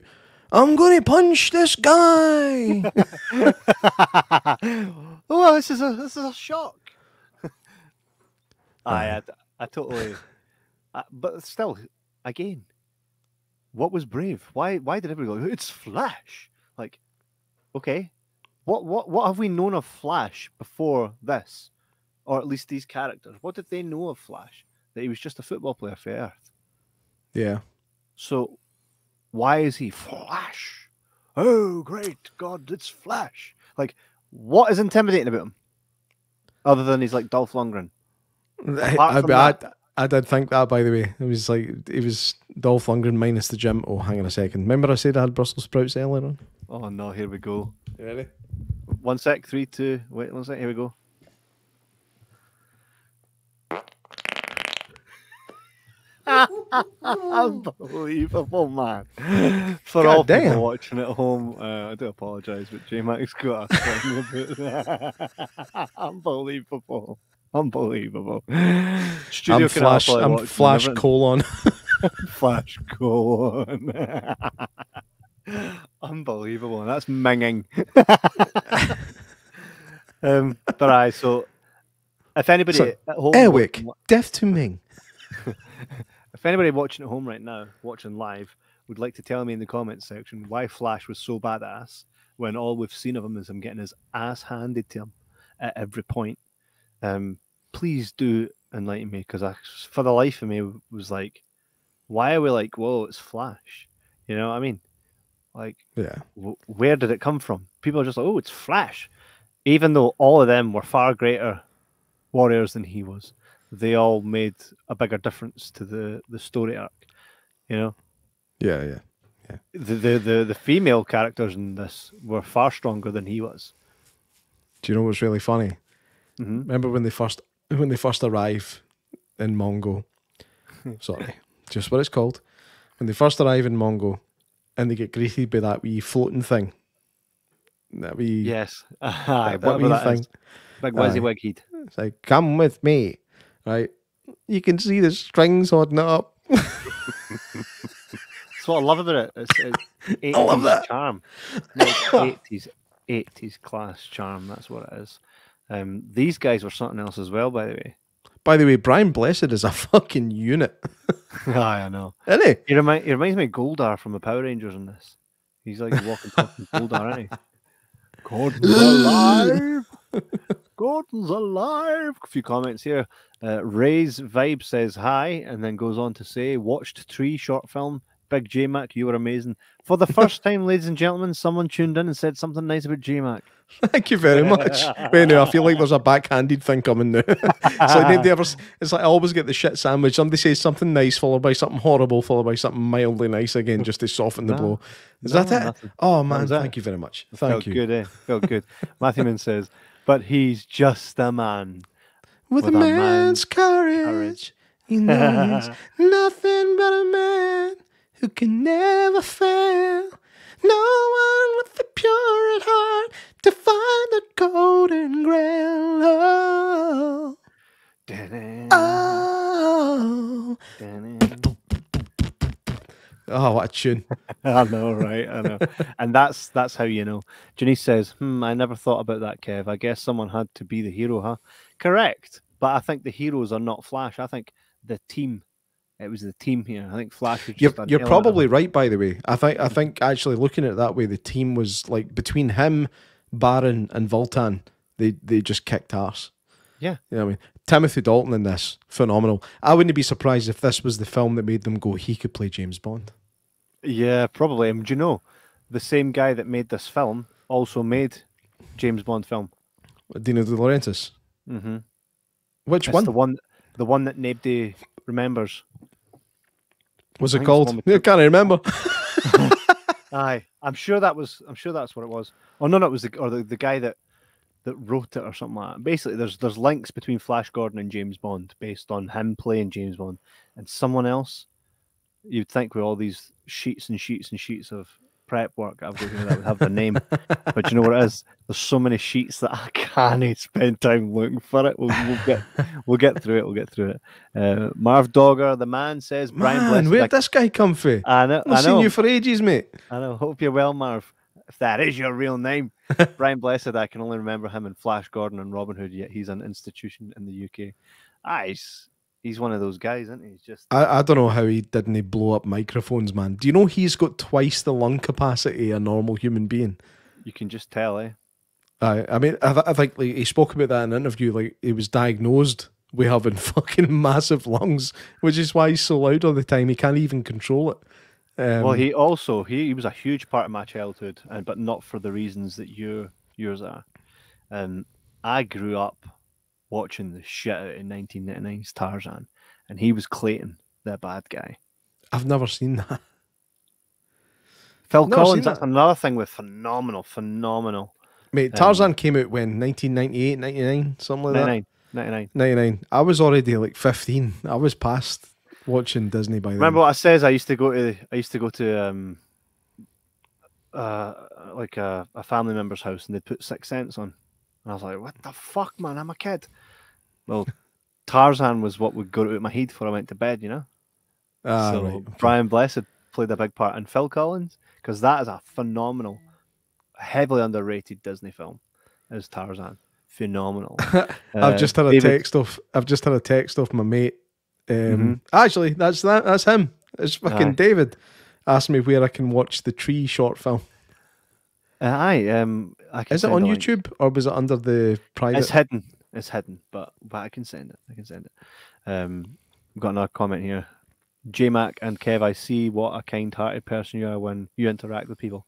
[SPEAKER 2] "I'm going to punch this guy."
[SPEAKER 1] Oh, this is a shock. I totally. But still, again, what was brave? Why did everybody go, "It's Flash"? Like, okay, what have we known of Flash before this, or at least these characters? What did they know of Flash? That he was just a football player for Earth.
[SPEAKER 2] Yeah.
[SPEAKER 1] So, why is he Flash? Oh, great God, it's Flash. Like, what is intimidating about him? Other than he's like Dolph Lundgren.
[SPEAKER 2] I did think that, by the way. It was like, it was Dolph Lundgren minus the gym. Oh, hang on a second. Remember I said I had Brussels sprouts earlier on?
[SPEAKER 1] Oh, no, here we go.
[SPEAKER 2] You ready?
[SPEAKER 1] 1 sec, 3, 2, wait 1 sec, here we go. Unbelievable, man. For all people watching at home, I do apologise, but J Mac's got a thing about Unbelievable. Studio
[SPEAKER 2] I'm Flash colon.
[SPEAKER 1] Flash colon. Unbelievable. That's minging. But so if anybody at home,
[SPEAKER 2] Airwick, death to Ming.
[SPEAKER 1] If anybody watching at home right now, watching live, would like to tell me in the comments section why Flash was so badass when all we've seen of him is him getting his ass handed to him at every point, please do enlighten me, because for the life of me was like, why are we like, whoa, it's Flash? You know what I mean? Like,
[SPEAKER 2] yeah,
[SPEAKER 1] where did it come from? People are just like, oh, it's Flash, even though all of them were far greater warriors than he was. they all made a bigger difference to the story arc. You know,
[SPEAKER 2] Yeah.
[SPEAKER 1] the female characters in this were far stronger than he was.
[SPEAKER 2] Do you know what's really funny?
[SPEAKER 1] Hmm.
[SPEAKER 2] Remember when they first arrive in Mongo? Sorry, just what it's called. When they first arrive in Mongo, and they get greeted by that wee floating thing. That wee
[SPEAKER 1] Yes, aye,
[SPEAKER 2] that
[SPEAKER 1] whatever
[SPEAKER 2] wee
[SPEAKER 1] that
[SPEAKER 2] thing.
[SPEAKER 1] is. Big
[SPEAKER 2] Aye.
[SPEAKER 1] WYSIWYG heat.
[SPEAKER 2] It's like, come with me. Right? You can see the strings holding it up.
[SPEAKER 1] That's what I love about it. It's
[SPEAKER 2] I love
[SPEAKER 1] 80s
[SPEAKER 2] that.
[SPEAKER 1] charm. No, it's 80s class charm. That's what it is. These guys were something else as well, by the way.
[SPEAKER 2] By the way, Brian Blessed is a fucking unit.
[SPEAKER 1] Aye, I know.
[SPEAKER 2] Isn't he?
[SPEAKER 1] He reminds me of Goldar from the Power Rangers in this. He's like a walking, talking Goldar, isn't he? Gordon's alive! Gordon's alive! A few comments here. Ray's Vibe says hi, and then goes on to say, watched Tree short film. Big J Mac, you were amazing. For the first time, ladies and gentlemen, someone tuned in and said something nice about J Mac.
[SPEAKER 2] Thank you very much. Wait, no, I feel like there's a backhanded thing coming now. It's like nobody ever. It's like I always get the shit sandwich. Somebody says something nice, followed by something horrible, followed by something mildly nice again, just to soften the blow. Is that it?
[SPEAKER 1] Nothing.
[SPEAKER 2] Oh man,
[SPEAKER 1] That was
[SPEAKER 2] thank you very much.
[SPEAKER 1] Felt
[SPEAKER 2] Thank you.
[SPEAKER 1] good, eh? Felt good. Matthew Min says, but he's just a man.
[SPEAKER 2] With a man's courage, he knows nothing but a man who can never fail. No one with the pure at heart to find the golden grail. Oh, oh, oh, what a tune!
[SPEAKER 1] I know, right? I know. And that's how you know. Janice says, I never thought about that, Kev. I guess someone had to be the hero, huh? Correct. But I think the heroes are not Flash. I think the team. It was the team here. I think Flash was just
[SPEAKER 2] You're probably right, by the way. I think actually looking at it that way, the team was like between him, Baron, and Voltan. They just kicked arse.
[SPEAKER 1] Yeah.
[SPEAKER 2] You know what I mean? Timothy Dalton in this, phenomenal. I wouldn't be surprised if this was the film that made them go, he could play James Bond.
[SPEAKER 1] Yeah, probably. Do you know, the same guy that made this film also made James Bond film.
[SPEAKER 2] Dino De Laurentiis.
[SPEAKER 1] Mm-hmm.
[SPEAKER 2] Which
[SPEAKER 1] It's
[SPEAKER 2] one?
[SPEAKER 1] The one that nobody remembers.
[SPEAKER 2] Was it called? I can't remember.
[SPEAKER 1] Aye, I'm sure that's what it was. Oh no, it was the guy that wrote it or something like that. Basically, there's links between Flash Gordon and James Bond based on him playing James Bond and someone else. You'd think with all these sheets and sheets and sheets of prep work I've got here that would have the name, but you know what it is? There's so many sheets that I can't spend time looking for it. We'll get through it. We'll get through it. Marv Dogger, the man says, Brian Blessed.
[SPEAKER 2] Where'd this guy come from?
[SPEAKER 1] I know.
[SPEAKER 2] I've seen you for ages, mate.
[SPEAKER 1] I know. Hope you're well, Marv. If that is your real name, Brian Blessed. I can only remember him in Flash Gordon and Robin Hood. Yet he's an institution in the UK. He's one of those guys, isn't he? He's just.
[SPEAKER 2] I don't know how he didn't blow up microphones, man. Do you know he's got twice the lung capacity of a normal human being?
[SPEAKER 1] You can just tell, eh?
[SPEAKER 2] I mean, I think like he spoke about that in an interview. Like he was diagnosed with having fucking massive lungs, which is why he's so loud all the time. He can't even control it.
[SPEAKER 1] Well, he also he was a huge part of my childhood, but not for the reasons that yours are. I grew up watching the shit out of 1999's Tarzan, and he was Clayton, the bad guy.
[SPEAKER 2] I've never seen that.
[SPEAKER 1] Phil Collins, that's another thing with phenomenal.
[SPEAKER 2] Mate, Tarzan came out when? 1998, 99, something like
[SPEAKER 1] 99.
[SPEAKER 2] 99. I was already like 15. I was past watching Disney by then.
[SPEAKER 1] Remember what I says? I used to go to like a family member's house, and they'd put 6 Cents on. And I was like, what the fuck, man? I'm a kid. Well, Tarzan was what would go out of my head before I went to bed, you know? So
[SPEAKER 2] right, okay.
[SPEAKER 1] Brian Blessed played a big part in Phil Collins, because that is a phenomenal, heavily underrated Disney film, is Tarzan. Phenomenal.
[SPEAKER 2] I've just had a text off my mate. Actually, that's him. It's fucking David. Asked me where I can watch the Tree short film.
[SPEAKER 1] I can.
[SPEAKER 2] Is it on YouTube or was it under the private?
[SPEAKER 1] It's hidden, but I can send it. We've got another comment here. J Mac and Kev, I see what a kind-hearted person you are when you interact with people.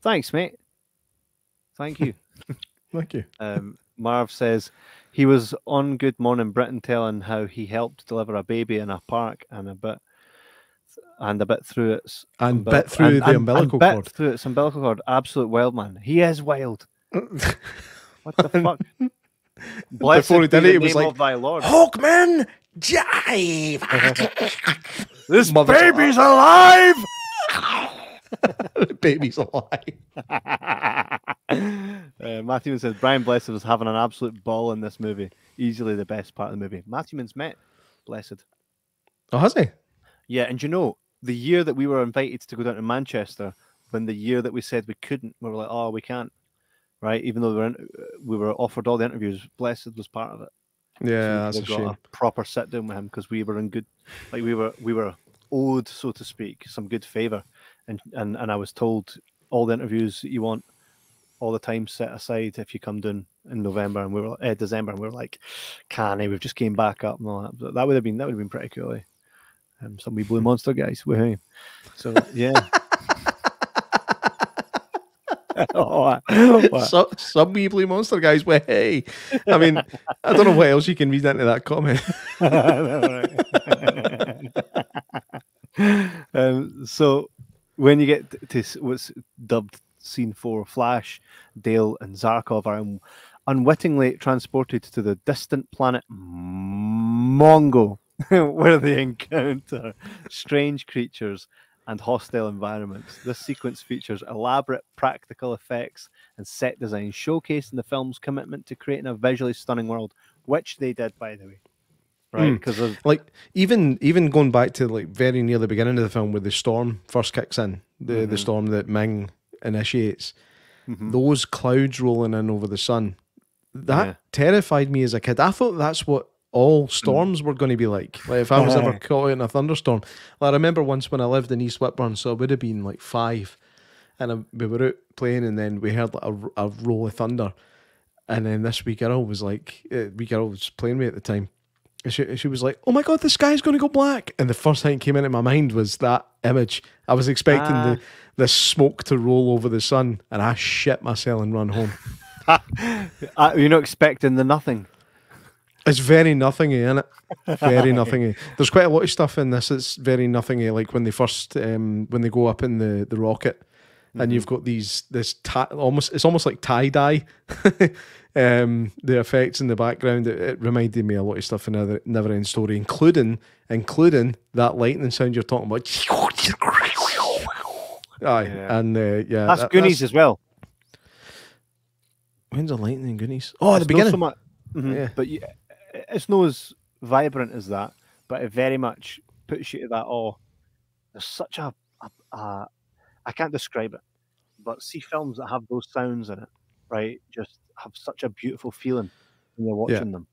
[SPEAKER 1] Thanks, mate. Thank you.
[SPEAKER 2] Thank you.
[SPEAKER 1] Marv says he was on Good Morning Britain telling how he helped deliver a baby in a park and a bit through its
[SPEAKER 2] And bit through the umbilical cord.
[SPEAKER 1] Bit through its umbilical cord. Absolute wild man. He is wild. What the fuck? Blessed
[SPEAKER 2] Before he did it, he was
[SPEAKER 1] name
[SPEAKER 2] like,
[SPEAKER 1] of thy Lord.
[SPEAKER 2] Hawkman, jive!
[SPEAKER 1] This baby's alive!
[SPEAKER 2] Baby's alive.
[SPEAKER 1] Matthew says Brian Blessed was having an absolute ball in this movie. Easily the best part of the movie. Matthew's met Blessed.
[SPEAKER 2] Oh, has he?
[SPEAKER 1] Yeah, and you know, the year that we were invited to go down to Manchester, when the year that we said we couldn't, we were like, oh, we can't, right? Even though we were offered all the interviews, Blessed was part of it.
[SPEAKER 2] Yeah,
[SPEAKER 1] so
[SPEAKER 2] that's a shame.
[SPEAKER 1] A proper sit down with him because we were in good, like we were owed, so to speak, some good favor, and I was told all the interviews that you want, all the time set aside if you come down in November, and we were December, and we were like, canny, we've just came back up and all that. But that would have been pretty cool. Eh? Some wee blue monster guys with him. So yeah.
[SPEAKER 2] Some wee blue monster guys with hey. I mean, I don't know what else you can read into that comment.
[SPEAKER 1] So when you get to what's dubbed Scene 4, Flash, Dale and Zarkov are unwittingly transported to the distant planet Mongo, where they encounter strange creatures and hostile environments. This sequence features elaborate practical effects and set design, showcasing the film's commitment to creating a visually stunning world, which they did, by the way. Right, because of
[SPEAKER 2] like even going back to like very near the beginning of the film, where the storm first kicks in, the storm that Ming initiates, those clouds rolling in over the sun, that terrified me as a kid. I thought that's what all storms were going to be like if I was ever caught in a thunderstorm. Well, I remember once when I lived in East Whitburn, so I would have been like 5, and we were out playing, and then we heard like a roll of thunder, and then this wee girl was like, wee girl was playing with me at the time. She was like, oh my God, the sky's going to go black. And the first thing that came into my mind was that image. I was expecting the smoke to roll over the sun, and I shit myself and run home.
[SPEAKER 1] You're not expecting the nothing.
[SPEAKER 2] It's very nothingy, isn't it? Very nothingy. There's quite a lot of stuff in this that's very nothingy, like when they first, when they go up in the rocket, and you've got it's almost like tie-dye. The effects in the background, it reminded me a lot of stuff in Neverending Story, including that lightning sound you're talking about. Aye, and
[SPEAKER 1] that's Goonies as well.
[SPEAKER 2] When's the lightning in Goonies? Oh, at the beginning.
[SPEAKER 1] Yeah, but it's not as vibrant as that, but it very much puts you to that. Oh, there's such a I can't describe it, but see films that have those sounds in it, right? Just have such a beautiful feeling when you're watching them.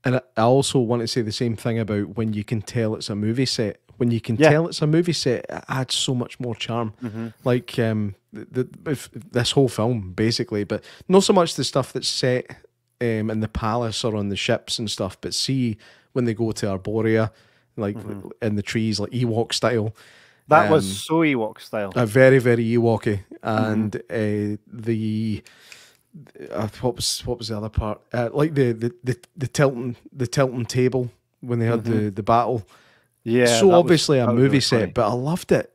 [SPEAKER 1] And
[SPEAKER 2] I also want to say the same thing about when you can tell it's a movie set. When you can tell it's a movie set, it adds so much more charm. Like this whole film, basically, but not so much the stuff that's set in the palace or on the ships and stuff, but see when they go to Arborea, like in the trees, like Ewok style.
[SPEAKER 1] That was so Ewok style.
[SPEAKER 2] Very, very Ewoky. And what was the other part? Like the tilting table when they had the battle.
[SPEAKER 1] Yeah,
[SPEAKER 2] so obviously a movie set, but I loved it.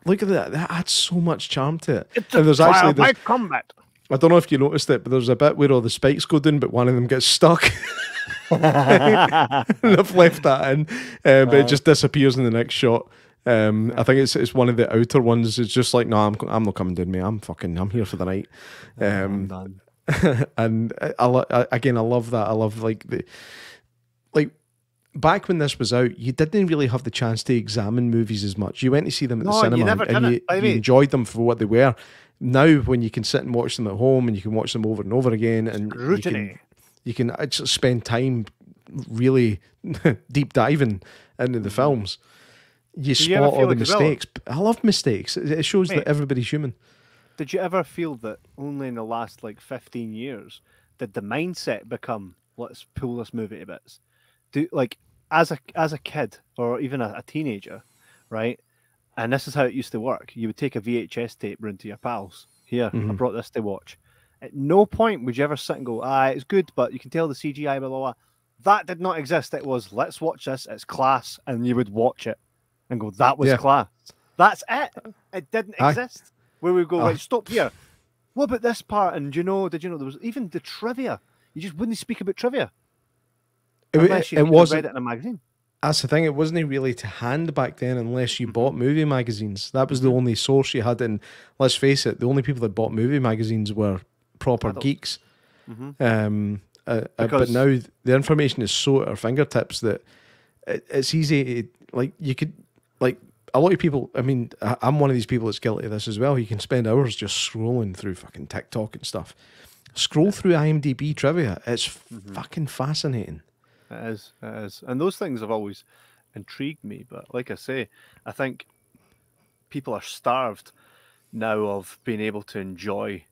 [SPEAKER 2] Look at that; that adds so much charm to it.
[SPEAKER 1] It's and there's actually by combat.
[SPEAKER 2] I don't know if you noticed it, but there's a bit where all the spikes go down, but one of them gets stuck. They've left that in, but it just disappears in the next shot. I think it's one of the outer ones. It's just like, no, I'm not coming down, mate. I'm here for the night. And I love that. I love like back when this was out, you didn't really have the chance to examine movies as much. You went to see them at the cinema and you enjoyed them for what they were. Now, when you can sit and watch them at home and you can watch them over and over again, and you can actually spend time really deep diving into the films. You spot all the mistakes. I love mistakes. It shows that everybody's human.
[SPEAKER 1] Did you ever feel that only in the last 15 years did the mindset become, let's pull this movie to bits? As a kid or even a teenager, right? And this is how it used to work. You would take a VHS tape round to your pals. Here, I brought this to watch. At no point would you ever sit and go, it's good, but you can tell the CGI, blah, blah, blah. That did not exist. It was, let's watch this, it's class, and you would watch it and go, that was class. That's it. It didn't exist. Where we go, right, stop here. What about this part? And did you know there was even the trivia? You just wouldn't speak about trivia. Unless you read it in a magazine.
[SPEAKER 2] That's the thing. It wasn't really to hand back then unless you bought movie magazines. That was the only source you had. And let's face it, the only people that bought movie magazines were proper geeks. But now the information is so at our fingertips that it's easy. You could, a lot of people, I mean, I'm one of these people that's guilty of this as well. You can spend hours just scrolling through fucking TikTok and stuff. Scroll through IMDb trivia. It's fucking fascinating.
[SPEAKER 1] It is. And those things have always intrigued me. But like I say, I think people are starved now of being able to enjoy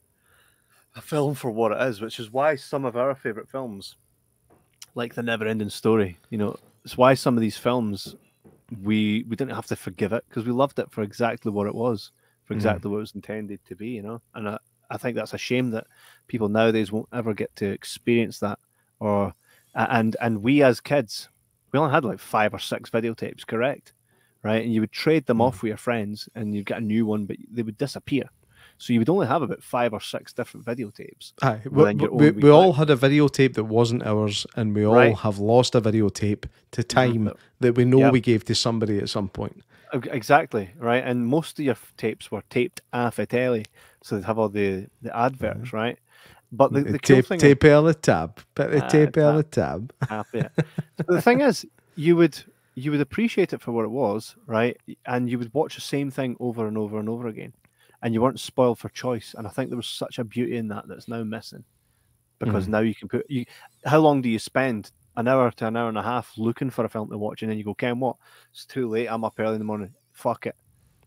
[SPEAKER 1] a film for what it is, which is why some of our favourite films, like The Never Ending Story, it's why some of these films, we didn't have to forgive it because we loved it for exactly what it was, for exactly what it was intended to be, And I think that's a shame that people nowadays won't ever get to experience that. And we as kids, we only had like 5 or 6 videotapes, correct? Right? And you would trade them off with your friends and you'd get a new one, but they would disappear. So you would only have about 5 or 6 different videotapes.
[SPEAKER 2] We all had a videotape that wasn't ours, and we all have lost a videotape to time that we know we gave to somebody at some point.
[SPEAKER 1] Exactly, right? And most of your tapes were taped off a telly, so they'd have all the adverts, right? But the cool thing
[SPEAKER 2] tape on the tab, put the tape on the tab.
[SPEAKER 1] So the thing is, you would appreciate it for what it was, right? And you would watch the same thing over and over and over again, and you weren't spoiled for choice. And I think there was such a beauty in that that's now missing, because now you can how long do you spend? An hour to an hour and a half looking for a film to watch, and then you go, Ken, what? It's too late. I'm up early in the morning. Fuck it,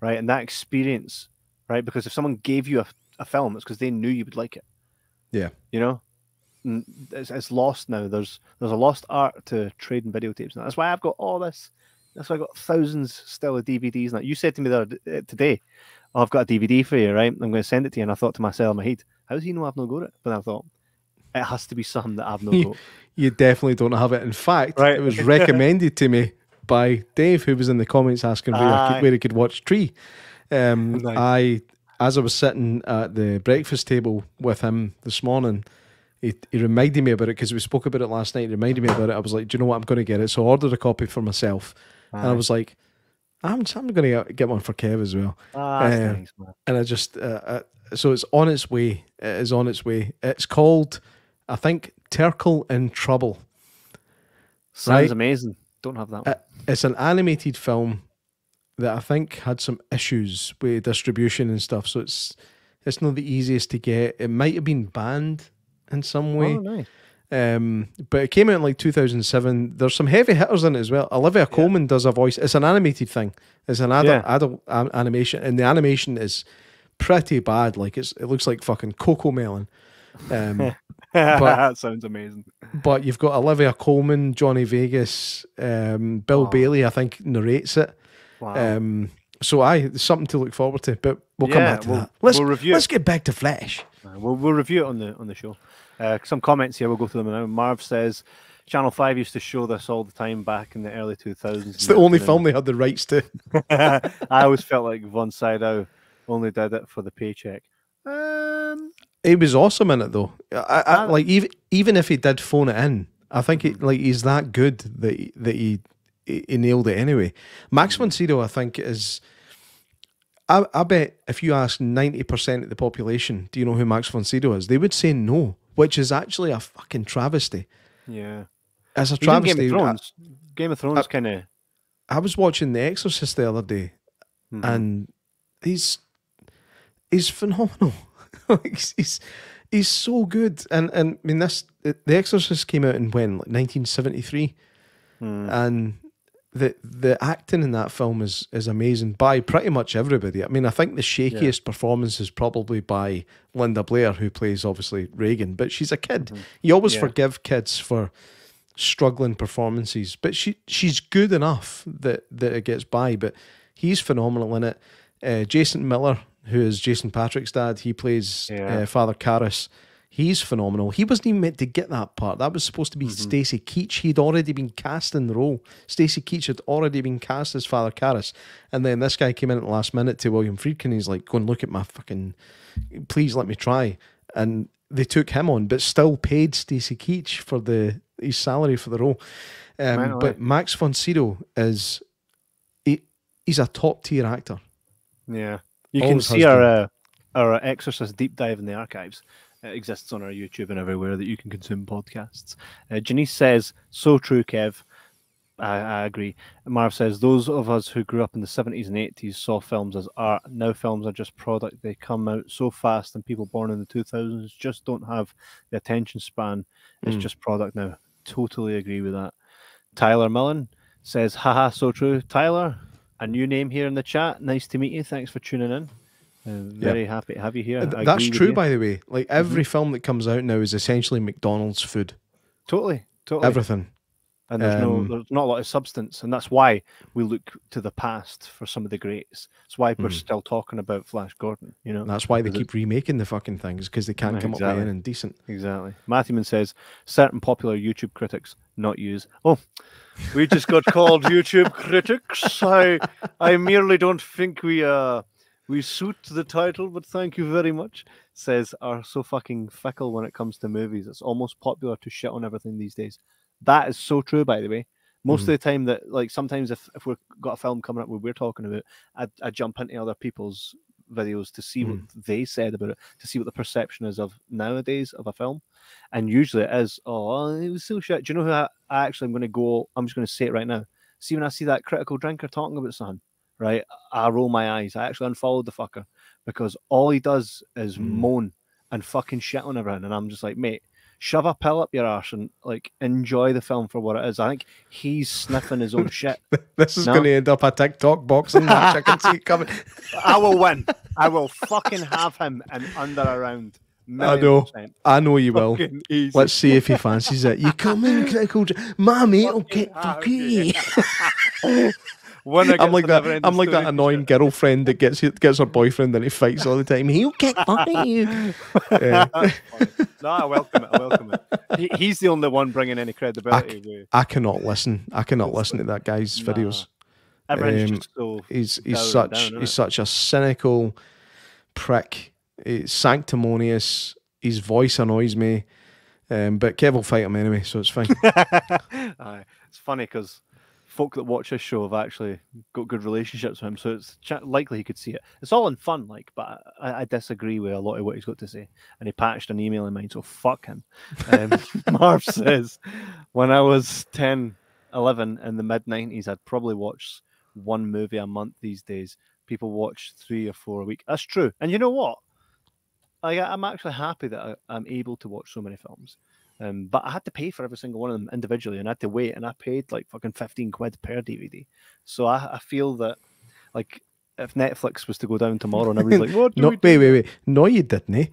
[SPEAKER 1] right? And that experience, right? Because if someone gave you a film, it's because they knew you would like it.
[SPEAKER 2] Yeah,
[SPEAKER 1] it's lost now. There's a lost art to trading videotapes. Now that's why I've got all this. That's why I got thousands still of DVDs. Now you said to me today, I've got a DVD for you, right? I'm going to send it to you. And I thought to myself in my head, how does he know I've not got it? But I thought it has to be something that I've not got.
[SPEAKER 2] You definitely don't have it. In fact, it was recommended to me by Dave, who was in the comments asking where he could watch Tree. Nice. As I was sitting at the breakfast table with him this morning, he reminded me about it because we spoke about it last night. He reminded me about it. I was like, do you know what? I'm going to get it. So I ordered a copy for myself. And I was like, I'm going to get one for Kev as well.
[SPEAKER 1] Thanks, man.
[SPEAKER 2] And I just, so it's on its way. It is on its way. It's called, I think, Terkel in Trouble.
[SPEAKER 1] Sounds amazing. Don't have that one.
[SPEAKER 2] It's an animated film that I think had some issues with distribution and stuff. So it's not the easiest to get. It might have been banned in some way.
[SPEAKER 1] Oh, nice.
[SPEAKER 2] But it came out in like 2007. There's some heavy hitters in it as well. Olivia Colman does a voice. It's an animated thing. It's an adult animation, and the animation is pretty bad. Like it looks like fucking Coco Melon. But
[SPEAKER 1] that sounds amazing.
[SPEAKER 2] But you've got Olivia Colman, Johnny Vegas, Bill Bailey, I think, narrates it.
[SPEAKER 1] Wow.
[SPEAKER 2] So there's something to look forward to. But we'll come back to that. Let's get back to Flash.
[SPEAKER 1] We'll review it on the show. Some comments here, we'll go through them now. Marv says, Channel 5 used to show this all the time back in the early 2000s.
[SPEAKER 2] It's the only film they had the rights to.
[SPEAKER 1] I always felt like Von Sydow only did it for the paycheck.
[SPEAKER 2] He was awesome in it though. I like even if he did phone it in, I think he's that good that he nailed it anyway. Max von Sydow, I think, is. I bet if you ask 90% of the population, do you know who Max von Sydow is? They would say no, which is actually a fucking travesty.
[SPEAKER 1] Yeah,
[SPEAKER 2] it's a travesty.
[SPEAKER 1] Game of Thrones kind of.
[SPEAKER 2] I was watching The Exorcist the other day, and he's phenomenal. he's so good, and I mean The Exorcist came out in when, like 1973, and the acting in that film is amazing by pretty much everybody. I mean, I think the shakiest performance is probably by Linda Blair, who plays obviously Reagan, but she's a kid. You always forgive kids for struggling performances, but she's good enough that it gets by. But he's phenomenal in it. Jason Miller, who is Jason Patrick's dad, he plays Father Karras. He's phenomenal. He wasn't even meant to get that part. That was supposed to be Stacey Keach. He'd already been cast in the role. Stacey Keach had already been cast as Father Karras. And then this guy came in at the last minute to William Friedkin. He's like, go and look at my fucking... Please let me try. And they took him on, but still paid Stacey Keach for his salary for the role. But Max von Sydow is... He's a top-tier actor.
[SPEAKER 1] Yeah. You can see our Exorcist deep dive in the archives. It exists on our YouTube and everywhere that you can consume podcasts. Janice says, so true, Kev. I agree. Marv says, those of us who grew up in the 70s and 80s saw films as art. Now films are just product. They come out so fast, and people born in the 2000s just don't have the attention span. It's just product now. Totally agree with that. Tyler Millen says, haha, so true. Tyler, a new name here in the chat. Nice to meet you. Thanks for tuning in. Very happy to have you here.
[SPEAKER 2] That's true, by the way. Like every film that comes out now is essentially McDonald's food.
[SPEAKER 1] Totally.
[SPEAKER 2] Everything.
[SPEAKER 1] And there's not a lot of substance, and that's why we look to the past for some of the greats. That's why we're still talking about Flash Gordon. You know,
[SPEAKER 2] that's why they keep remaking the fucking things, because they can't come up with anything decent.
[SPEAKER 1] Exactly. Matthewman says certain popular YouTube critics not use. Oh, we just got called YouTube critics. I merely don't think we suit the title, but thank you very much. Says are so fucking fickle when it comes to movies. It's almost popular to shit on everything these days. That is so true, by the way. Most of the time that, like, sometimes if we've got a film coming up where we're talking about, I jump into other people's videos to see what they said about it, to see what the perception is of nowadays of a film. And usually it is, oh, it was so shit. Do you know who I actually am going to go, I'm just going to say it right now. See, when I see that critical drinker talking about something, right, I roll my eyes. I actually unfollowed the fucker because all he does is moan and fucking shit on everything. And I'm just like, mate, shove a pill up your arse and like enjoy the film for what it is. I think he's sniffing his own shit.
[SPEAKER 2] This is going to end up a TikTok boxing match. I can see it coming.
[SPEAKER 1] I will win. I will fucking have him in under a round.
[SPEAKER 2] I know you will.
[SPEAKER 1] Easy.
[SPEAKER 2] Let's see if he fancies it. You come in, critical. My mate will get fucky. I'm like that annoying girlfriend that gets her boyfriend and he fights all the time. He'll kick fucking you.
[SPEAKER 1] No, I welcome it. He's the only one bringing any credibility.
[SPEAKER 2] I cannot listen. To that guy's videos.
[SPEAKER 1] Everyone's just so
[SPEAKER 2] he's such a cynical prick. He's sanctimonious. His voice annoys me. But Kev will fight him anyway, so it's fine.
[SPEAKER 1] It's funny because folk that watch this show have actually got good relationships with him, so it's likely he could see it. It's all in fun, like, but I disagree with a lot of what he's got to say, and he patched an email in mine, so fuck him. Marv says, when I was 10, 11 in the mid-90s, I'd probably watch one movie a month. These days, people watch 3 or 4 a week. That's true. And you know what? I'm actually happy that I'm able to watch so many films. But I had to pay for every single one of them individually, and I had to wait, and I paid like fucking 15 quid per DVD. So I feel that, like, if Netflix was to go down tomorrow and everybody's like, what do we do?
[SPEAKER 2] Wait. No, you didn't, eh?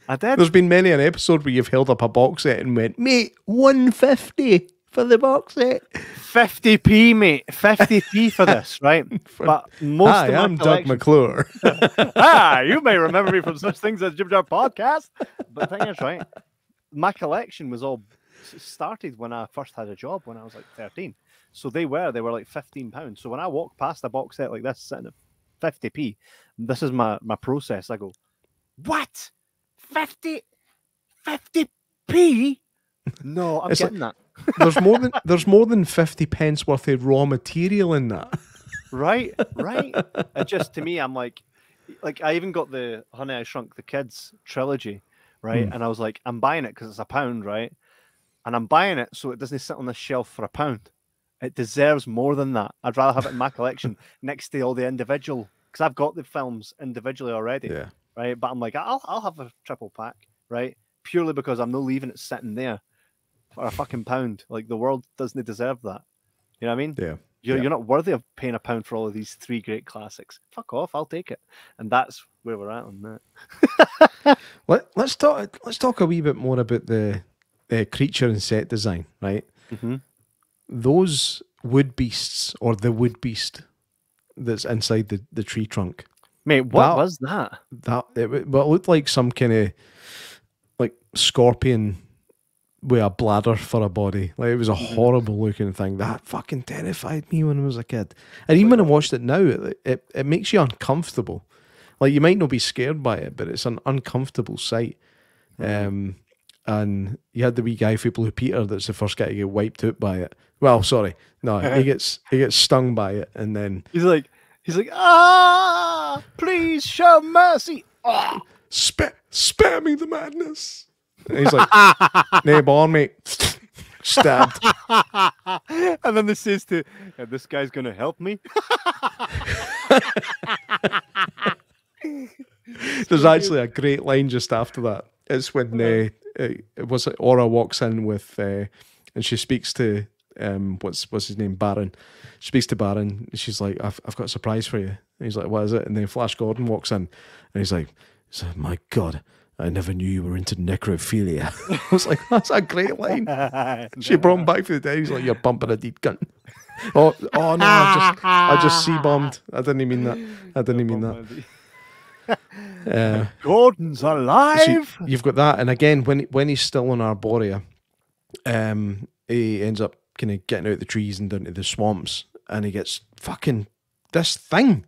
[SPEAKER 1] I did.
[SPEAKER 2] There's been many an episode where you've held up a box set and went, mate, 150 for the box set.
[SPEAKER 1] 50p, mate. 50p for this, right? But most
[SPEAKER 2] Hi, I'm Doug McClure.
[SPEAKER 1] You may remember me from such things as Jibber podcast. But the thing is, right, my collection was all started when I first had a job when I was like 13. So they were like £15. So when I walk past a box set like this sitting at 50p, this is my process. I go, what? 50p? No, I'm getting that.
[SPEAKER 2] There's more than 50 pence worth of raw material in that.
[SPEAKER 1] Right. And just to me, I'm like I even got the Honey I Shrunk the Kids trilogy, right? And I was like, I'm buying it because it's £1, right? And I'm buying it so it doesn't sit on the shelf for £1. It deserves more than that. I'd rather have it in my collection next to all the individual, because I've got the films individually already, right? But I'm like, I'll have a triple pack, right? Purely because I'm not leaving it sitting there for a fucking £1. Like, the world doesn't deserve that. You know what I mean?
[SPEAKER 2] Yeah.
[SPEAKER 1] You're not worthy of paying £1 for all of these 3 great classics. Fuck off, I'll take it. And that's where we're at on that.
[SPEAKER 2] Let's talk a wee bit more about the creature and set design, right? Those wood beasts, or the wood beast that's inside the tree trunk.
[SPEAKER 1] Mate, what was that?
[SPEAKER 2] It looked like some kind of like scorpion with a bladder for a body. Like, it was a horrible looking thing. That fucking terrified me when I was a kid. And even when I watched it now, it makes you uncomfortable. Like, you might not be scared by it, but it's an uncomfortable sight. And you had the wee guy for Blue Peter that's the first guy to get wiped out by it. Well, sorry, no, he gets stung by it, and then
[SPEAKER 1] he's like, ah, please show mercy. Ah.
[SPEAKER 2] Spare me the madness. And he's like, name on, mate. Stabbed.
[SPEAKER 1] And then this says to, this guy's going to help me.
[SPEAKER 2] There's actually a great line just after that. It's when Aura walks in with, and she speaks to, what's his name, Baron. She speaks to Baron. And she's like, I've got a surprise for you. And he's like, what is it? And then Flash Gordon walks in, and he's like, my God, I never knew you were into necrophilia. I was like, that's a great line. She brought him back for the day. He's like, you're bumping a deed cunt. Oh no, I just C-bombed. I didn't mean that.
[SPEAKER 1] Gordon's alive.
[SPEAKER 2] So you've got that, and again, when he's still on Arborea, he ends up kind of getting out the trees and down to the swamps, and he gets fucking this thing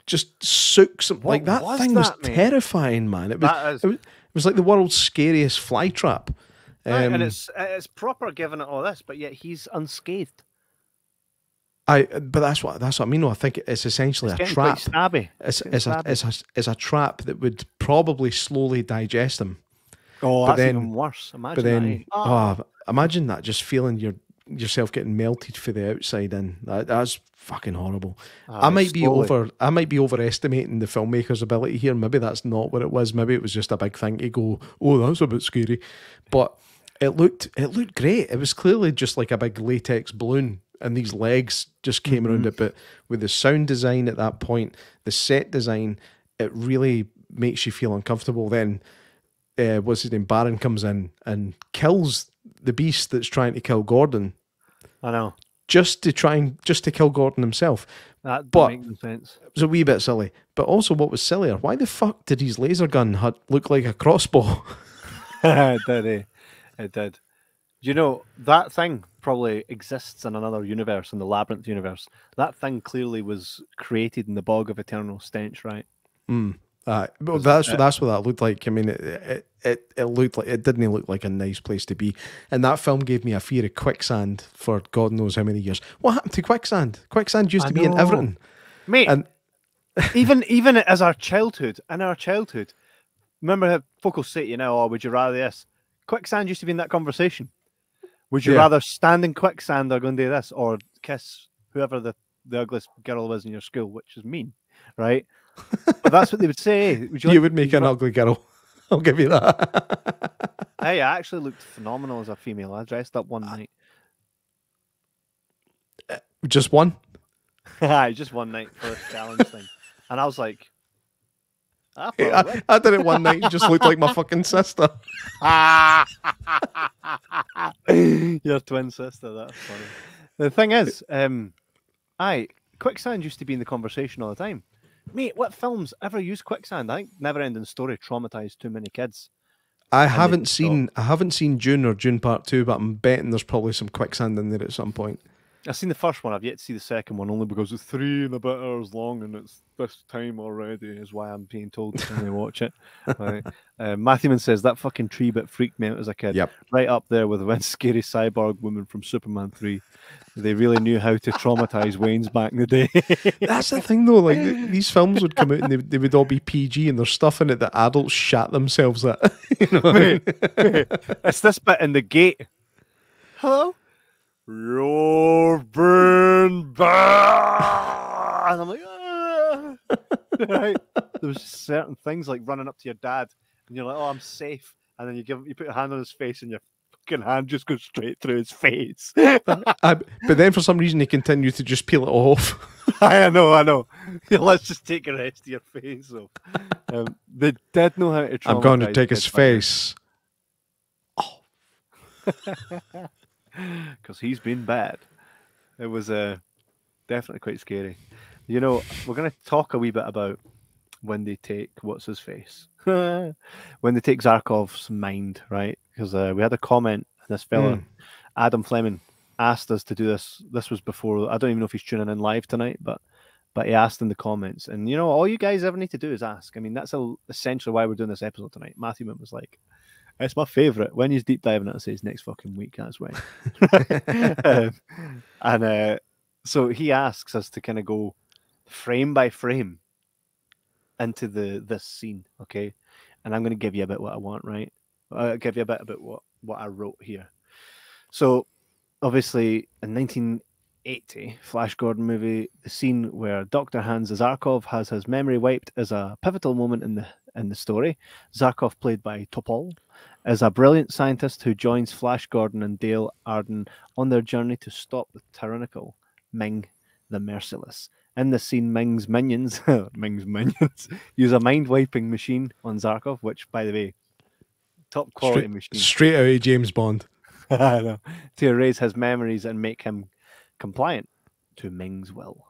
[SPEAKER 2] just sooks him. Like, that thing was terrifying, man. It was like the world's scariest fly trap.
[SPEAKER 1] Right, and it's proper giving it all this, but yet he's unscathed.
[SPEAKER 2] But that's what I mean. I think it's essentially a trap.
[SPEAKER 1] Stabby.
[SPEAKER 2] It's a trap that would probably slowly digest him.
[SPEAKER 1] Oh, that's even worse. Imagine
[SPEAKER 2] imagine that, just feeling yourself getting melted for the outside in. That's fucking horrible. I might be overestimating the filmmaker's ability here. Maybe that's not what it was. Maybe it was just a big thing to go, oh, that's a bit scary. But it looked great. It was clearly just like a big latex balloon, and these legs just came around it. But with the sound design at that point, the set design, it really makes you feel uncomfortable. Then what's his name, Baron, comes in and kills the beast that's trying to kill Gordon.
[SPEAKER 1] I know.
[SPEAKER 2] Just to kill Gordon himself.
[SPEAKER 1] That doesn't make sense.
[SPEAKER 2] It was a wee bit silly. But also, what was sillier, why the fuck did his laser gun look like a crossbow?
[SPEAKER 1] It did. Do you know, that thing probably exists in another universe, in the Labyrinth universe. That thing clearly was created in the Bog of Eternal Stench, right?
[SPEAKER 2] Well, that's what that looked like. I mean, it looked like, it didn't look like a nice place to be. And that film gave me a fear of quicksand for God knows how many years. What happened to quicksand? Quicksand used to be in everything,
[SPEAKER 1] mate. And even as in our childhood, remember how folk will say to you now, "Oh, would you rather this?" Quicksand used to be in that conversation. Would you rather stand in quicksand or go and do this, or kiss whoever the ugliest girl was in your school, which is mean, right? But that's what they would say.
[SPEAKER 2] Would make an ugly girl. I'll give you that.
[SPEAKER 1] Hey, I actually looked phenomenal as a female. I dressed up one night.
[SPEAKER 2] Just one?
[SPEAKER 1] Just one night for this challenge thing. And I was like,
[SPEAKER 2] I did it one night and just looked like my fucking sister.
[SPEAKER 1] Your twin sister, that's funny. The thing is, quicksand used to be in the conversation all the time. Mate, what films ever use quicksand? I think Never Ending Story traumatized too many kids.
[SPEAKER 2] I haven't seen Dune or Dune Part 2, but I'm betting there's probably some quicksand in there at some point.
[SPEAKER 1] I've seen the first one. I've yet to see the second one, only because it's 3 and a bit hours long, and it's this time already is why I'm being told to finally watch it. Right. Matthewman says that fucking tree bit freaked me out as a kid.
[SPEAKER 2] Yep.
[SPEAKER 1] Right up there with the scary cyborg woman from Superman 3. They really knew how to traumatize Wayne's back in the day.
[SPEAKER 2] That's the thing, though. Like, these films would come out and they would all be PG, and there's stuff in it that adults shat themselves at. You know what I mean?
[SPEAKER 1] It's this bit in the gate. Hello? You've been bad. And I'm like, right. There was certain things like running up to your dad, and you're like, "Oh, I'm safe," and then you put a hand on his face, and your fucking hand just goes straight through his face.
[SPEAKER 2] But then for some reason he continued to just peel it off.
[SPEAKER 1] I know. Yeah, let's just take the rest of your face off. They did know how to.
[SPEAKER 2] I'm going to take his face. Oh.
[SPEAKER 1] Because he's been bad. It was definitely quite scary. You know, we're going to talk a wee bit about when they take what's his face, when they take Zarkov's mind, right? Because we had a comment, and this fella Adam Fleming asked us to do this. This was before. I don't even know if he's tuning in live tonight, but he asked in the comments, and all you guys ever need to do is ask. I mean, that's essentially why we're doing this episode tonight. Matthew Mint was like, "It's my favorite." When he's deep diving it, I says next fucking week. That's when. And so he asks us to kind of go frame by frame into this scene, okay? And I'm going to give you a bit what I want, right? I'll give you a bit about what I wrote here. So, obviously, in 1980, Flash Gordon movie, the scene where Dr. Hans Zarkov has his memory wiped is a pivotal moment in the story. Zarkov, played by Topol, is a brilliant scientist who joins Flash Gordon and Dale Arden on their journey to stop the tyrannical Ming the Merciless. In the scene, Ming's minions use a mind-wiping machine on Zarkov, which, by the way, top quality machine.
[SPEAKER 2] Straight out of James Bond.
[SPEAKER 1] I know. To erase his memories and make him compliant to Ming's will.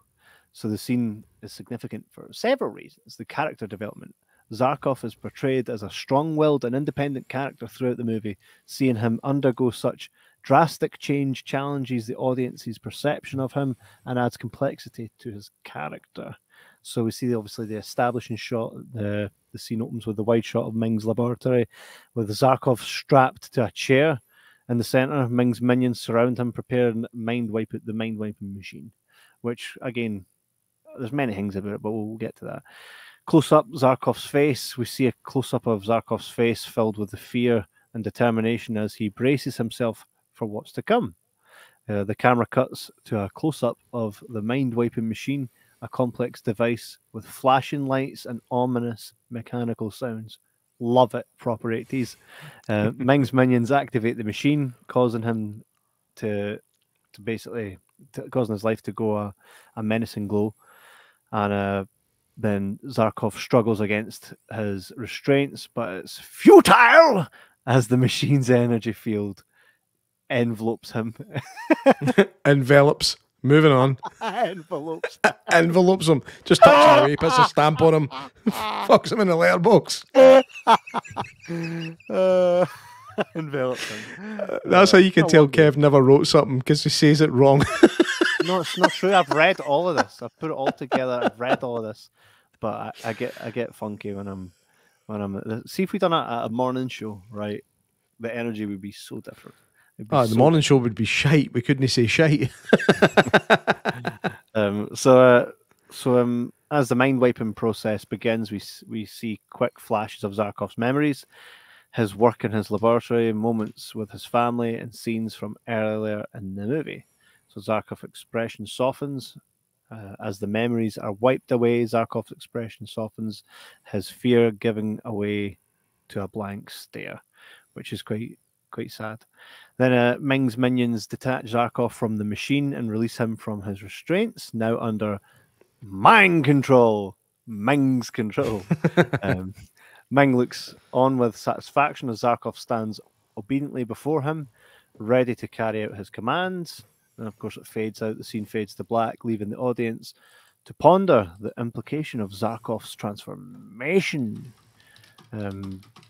[SPEAKER 1] So the scene is significant for several reasons. The character development. Zarkov is portrayed as a strong-willed and independent character throughout the movie. Seeing him undergo such drastic change challenges the audience's perception of him and adds complexity to his character. So we see obviously the establishing shot. The scene opens with the wide shot of Ming's laboratory, with Zarkov strapped to a chair in the center. Ming's minions surround him, preparing the mind wiping machine. Which again, there's many things about it, but we'll get to that. Close up Zarkov's face. We see a close up of Zarkov's face filled with the fear and determination as he braces himself for what's to come. The camera cuts to a close up of the mind wiping machine, a complex device with flashing lights and ominous mechanical sounds. Love it, proper 80s. Ming's minions activate the machine, causing him to basically causing his life to go a menacing glow. And then Zarkov struggles against his restraints, but it's futile as the machine's energy field envelopes him.
[SPEAKER 2] Envelops. Moving on.
[SPEAKER 1] Envelopes.
[SPEAKER 2] Envelopes him. Just touching away, puts a stamp on him. Fucks him in the letterbox.
[SPEAKER 1] Envelops him.
[SPEAKER 2] That's how you can tell Kev never wrote something, because he says it wrong.
[SPEAKER 1] No, it's not true. I've read all of this. I've put it all together. I've read all of this. But I get funky when I'm see if we done a morning show, right? The energy would be so different.
[SPEAKER 2] The morning show would be shite. We couldn't say shite.
[SPEAKER 1] As the mind wiping process begins, we see quick flashes of Zarkov's memories, his work in his laboratory, moments with his family, and scenes from earlier in the movie. So Zarkov's expression softens. As the memories are wiped away, Zarkov's expression softens, his fear giving away to a blank stare, which is quite sad. Then Ming's minions detach Zarkov from the machine and release him from his restraints, now under mind control. Ming's control. Ming looks on with satisfaction as Zarkov stands obediently before him, ready to carry out his commands. And of course, it fades out. The scene fades to black, leaving the audience to ponder the implication of Zarkov's transformation.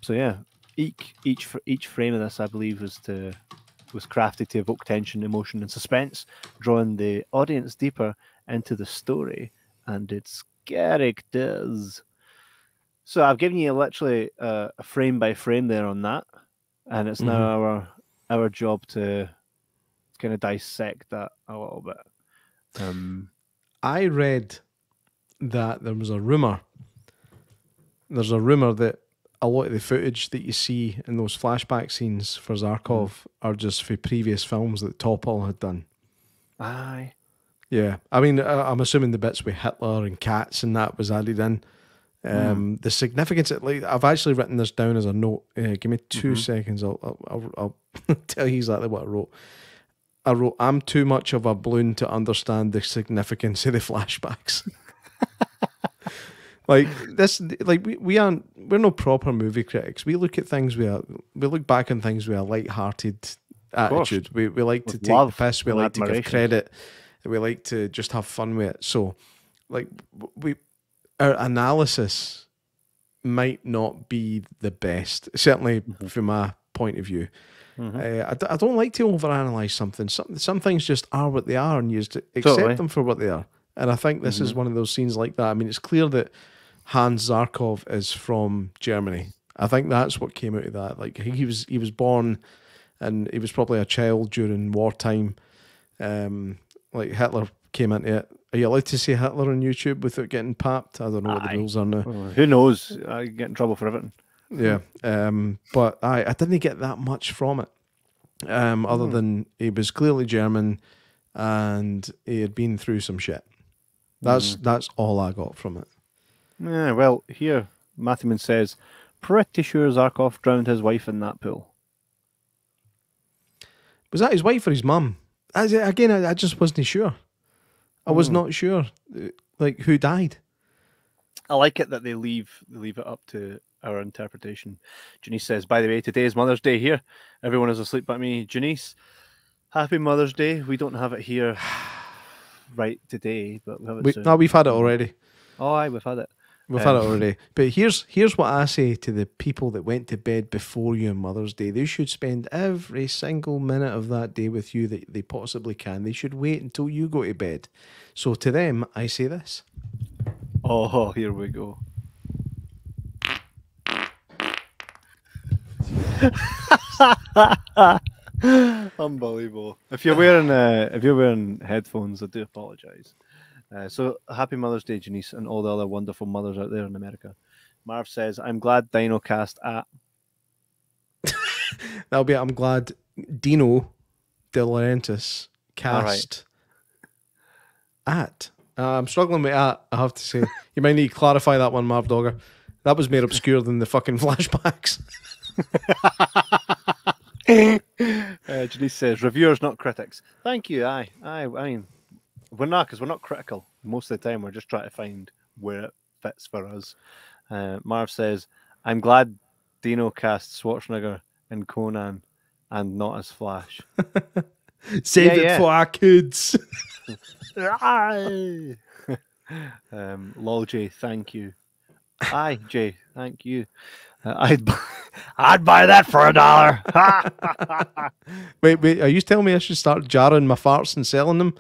[SPEAKER 1] So yeah, each frame of this, I believe, was crafted to evoke tension, emotion, and suspense, drawing the audience deeper into the story and its characters. So I've given you literally a frame by frame there on that, and it's now our job to kind of dissect that a little bit.
[SPEAKER 2] I read that there was a rumor. There's a rumor that a lot of the footage that you see in those flashback scenes for Zarkov are just for previous films that Topol had done.
[SPEAKER 1] Aye.
[SPEAKER 2] Yeah, I mean, I'm assuming the bits with Hitler and cats and that was added in. The significance, I've actually written this down as a note. Give me 2 seconds. I'll tell you exactly what I wrote. I wrote, I'm too much of a balloon to understand the significance of the flashbacks. Like this, like we're no proper movie critics. We look at things we look back on things with a light-hearted attitude. We like to take the piss. We like to give credit. We like to just have fun with it. So, like our analysis might not be the best, certainly from my point of view. I don't like to overanalyze something. Some things just are what they are, and you just accept them for what they are. And I think this is one of those scenes like that. I mean, it's clear that Hans Zarkov is from Germany. I think that's what came out of that. Like he was born, and he was probably a child during wartime. Like Hitler came into it. Are you allowed to say Hitler on YouTube without getting papped? I don't know what the rules are now.
[SPEAKER 1] Well, who knows? I get in trouble for everything.
[SPEAKER 2] Yeah. But I didn't get that much from it. Other than he was clearly German and he had been through some shit. That's all I got from it.
[SPEAKER 1] Yeah, well, here, Matthewman says, pretty sure Zarkov drowned his wife in that pool.
[SPEAKER 2] Was that his wife or his mum? Again, I just wasn't sure. I was not sure, like, who died.
[SPEAKER 1] I like it that they leave it up to our interpretation. Janice says, by the way, today is Mother's Day here. Everyone is asleep but me. Janice, happy Mother's Day. We don't have it here right today, but we'll have it soon.
[SPEAKER 2] No, we've had it already.
[SPEAKER 1] Oh, aye, we've had it.
[SPEAKER 2] We've had it already. But here's what I say to the people that went to bed before you on Mother's Day. They should spend every single minute of that day with you that they possibly can. They should wait until you go to bed. So to them, I say this.
[SPEAKER 1] Oh, here we go. Unbelievable. If you're wearing headphones, I do apologize. So happy Mother's Day, Janice, and all the other wonderful mothers out there in America. Marv says, I'm glad Dino cast at.
[SPEAKER 2] That'll be it. I'm glad Dino De Laurentiis cast at. I'm struggling with at, I have to say. You might need to clarify that one, Marv Dogger. That was more obscure than the fucking flashbacks.
[SPEAKER 1] Janice says, reviewers, not critics. Thank you. I mean, we're not, because we're not critical. Most of the time, we're just trying to find where it fits for us. Marv says, I'm glad Dino cast Schwarzenegger in Conan and not as Flash.
[SPEAKER 2] Save it for our kids.
[SPEAKER 1] Lol J, thank you. Aye, Jay, thank you. I'd buy that for $1.
[SPEAKER 2] Wait, are you telling me I should start jarring my farts and selling them?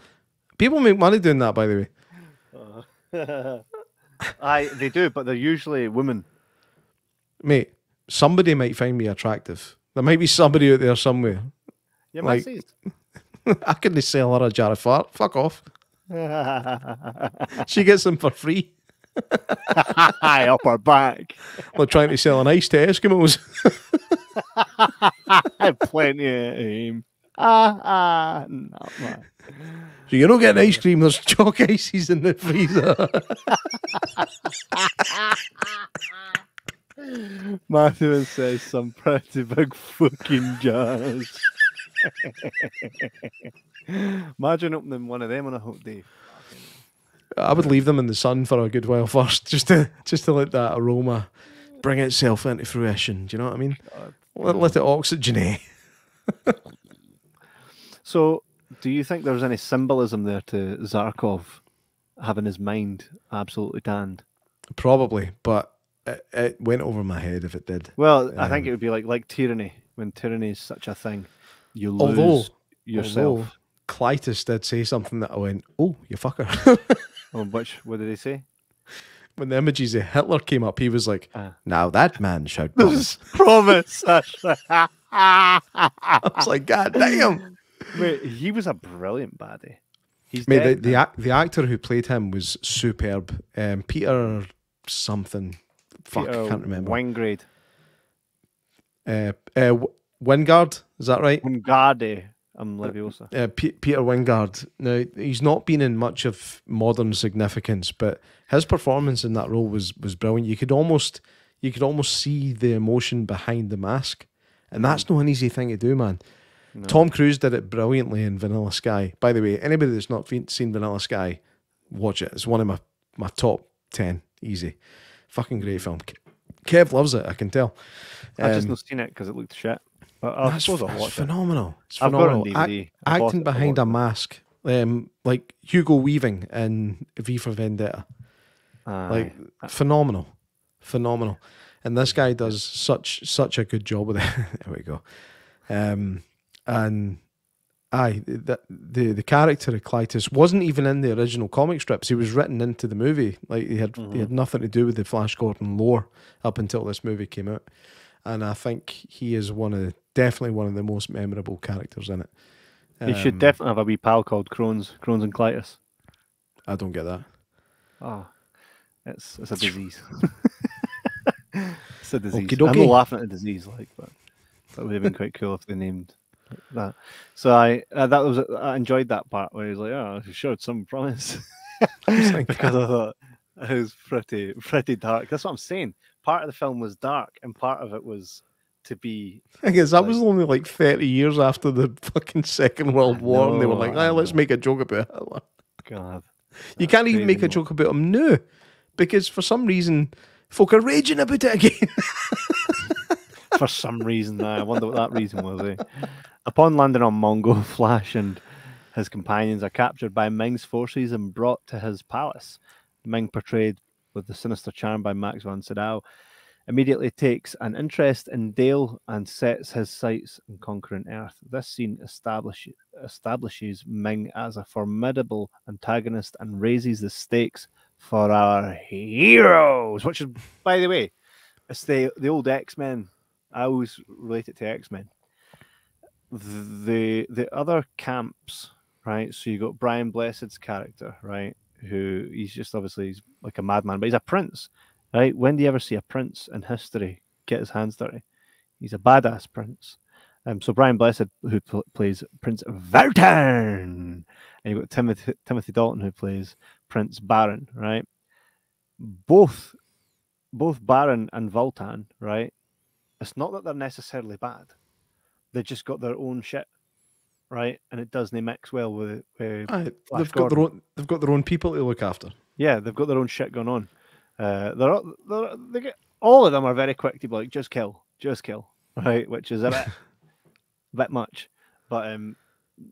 [SPEAKER 2] People make money doing that, by the way.
[SPEAKER 1] Aye, they do, but they're usually women.
[SPEAKER 2] Mate, somebody might find me attractive. There might be somebody out there somewhere.
[SPEAKER 1] You might see
[SPEAKER 2] I couldn't sell her a jar of fart. Fuck off. She gets them for free.
[SPEAKER 1] Up her back.
[SPEAKER 2] We're trying to sell an ice to Eskimos.
[SPEAKER 1] Plenty of aim. No, man.
[SPEAKER 2] So you're not getting ice cream, there's chalk ices in the freezer.
[SPEAKER 1] Matthew says some pretty big fucking jars. Imagine opening one of them on a hot day.
[SPEAKER 2] I would leave them in the sun for a good while first, just to let that aroma bring itself into fruition. Do you know what I mean? Let it oxygenate.
[SPEAKER 1] So, do you think there's any symbolism there to Zarkov having his mind absolutely tanned?
[SPEAKER 2] Probably, but it went over my head if it did.
[SPEAKER 1] Well, I think it would be like tyranny. When tyranny is such a thing, you lose yourself.
[SPEAKER 2] Although Clytus did say something that I went, oh, you fucker.
[SPEAKER 1] What did he say?
[SPEAKER 2] When the images of Hitler came up, he was like, now that man showed promise.
[SPEAKER 1] Promise.
[SPEAKER 2] I was like, God damn.
[SPEAKER 1] Wait, he was a brilliant baddie. He's
[SPEAKER 2] dead. The actor who played him was superb. Peter something. Fuck, I can't remember.
[SPEAKER 1] Wingard.
[SPEAKER 2] Wingard, is that right?
[SPEAKER 1] Wingard. I'm Leviosa.
[SPEAKER 2] Peter Wingard. Now, he's not been in much of modern significance, but his performance in that role was brilliant. You could almost see the emotion behind the mask, and that's not an easy thing to do, man. No. Tom Cruise did it brilliantly in Vanilla Sky. By the way, anybody that's not seen Vanilla Sky, watch it. It's one of my top 10. Easy. Fucking great film. Kev loves it, I can tell.
[SPEAKER 1] I've just not seen it because it looked shit.
[SPEAKER 2] It's phenomenal. It's
[SPEAKER 1] phenomenal.
[SPEAKER 2] I've got it on DVD. Acting behind a mask, like Hugo Weaving in V for Vendetta. Like phenomenal. And this guy does such a good job with it. There we go. And the character of Clytus wasn't even in the original comic strips. He was written into the movie. Like he had nothing to do with the Flash Gordon lore up until this movie came out. And I think he is definitely one of the most memorable characters in it.
[SPEAKER 1] He should definitely have a wee pal called Crohn's and Clytus.
[SPEAKER 2] I don't get that.
[SPEAKER 1] Oh, it's a disease. It's a disease.
[SPEAKER 2] Okey-dokey.
[SPEAKER 1] I'm not laughing at a disease, but that would have been quite cool if they named that. So I enjoyed that part where he's like, "Oh, he showed some promise," because I thought it was pretty dark. That's what I'm saying. Part of the film was dark, and part of it was to be.
[SPEAKER 2] I guess that was only like 30 years after the fucking Second World War, and they were like, let's make a joke about Hitler.
[SPEAKER 1] God,
[SPEAKER 2] you can't even make a joke about him now, because for some reason, folk are raging about it again.
[SPEAKER 1] For some reason, I wonder what that reason was. Upon landing on Mongo, Flash and his companions are captured by Ming's forces and brought to his palace. Ming, portrayed with the sinister charm by Max von Sydow, immediately takes an interest in Dale and sets his sights on conquering Earth. This scene establishes Ming as a formidable antagonist and raises the stakes for our heroes, which is, by the way, it's the old X-Men. I always relate it to X-Men. The other camps, right? So you got Brian Blessed's character, right? Who he's like a madman, but he's a prince, right? When do you ever see a prince in history get his hands dirty? He's a badass prince. So Brian Blessed, who plays Prince Valtan, and you've got Timothy Dalton, who plays Prince Baron, right? Both Baron and Valtan, right? It's not that they're necessarily bad. They just got their own shit, right? And it doesn't mix well with
[SPEAKER 2] they've got their own people to look after.
[SPEAKER 1] Yeah, they've got their own shit going on. All of them are very quick to be like, just kill, right? Which is a bit much. But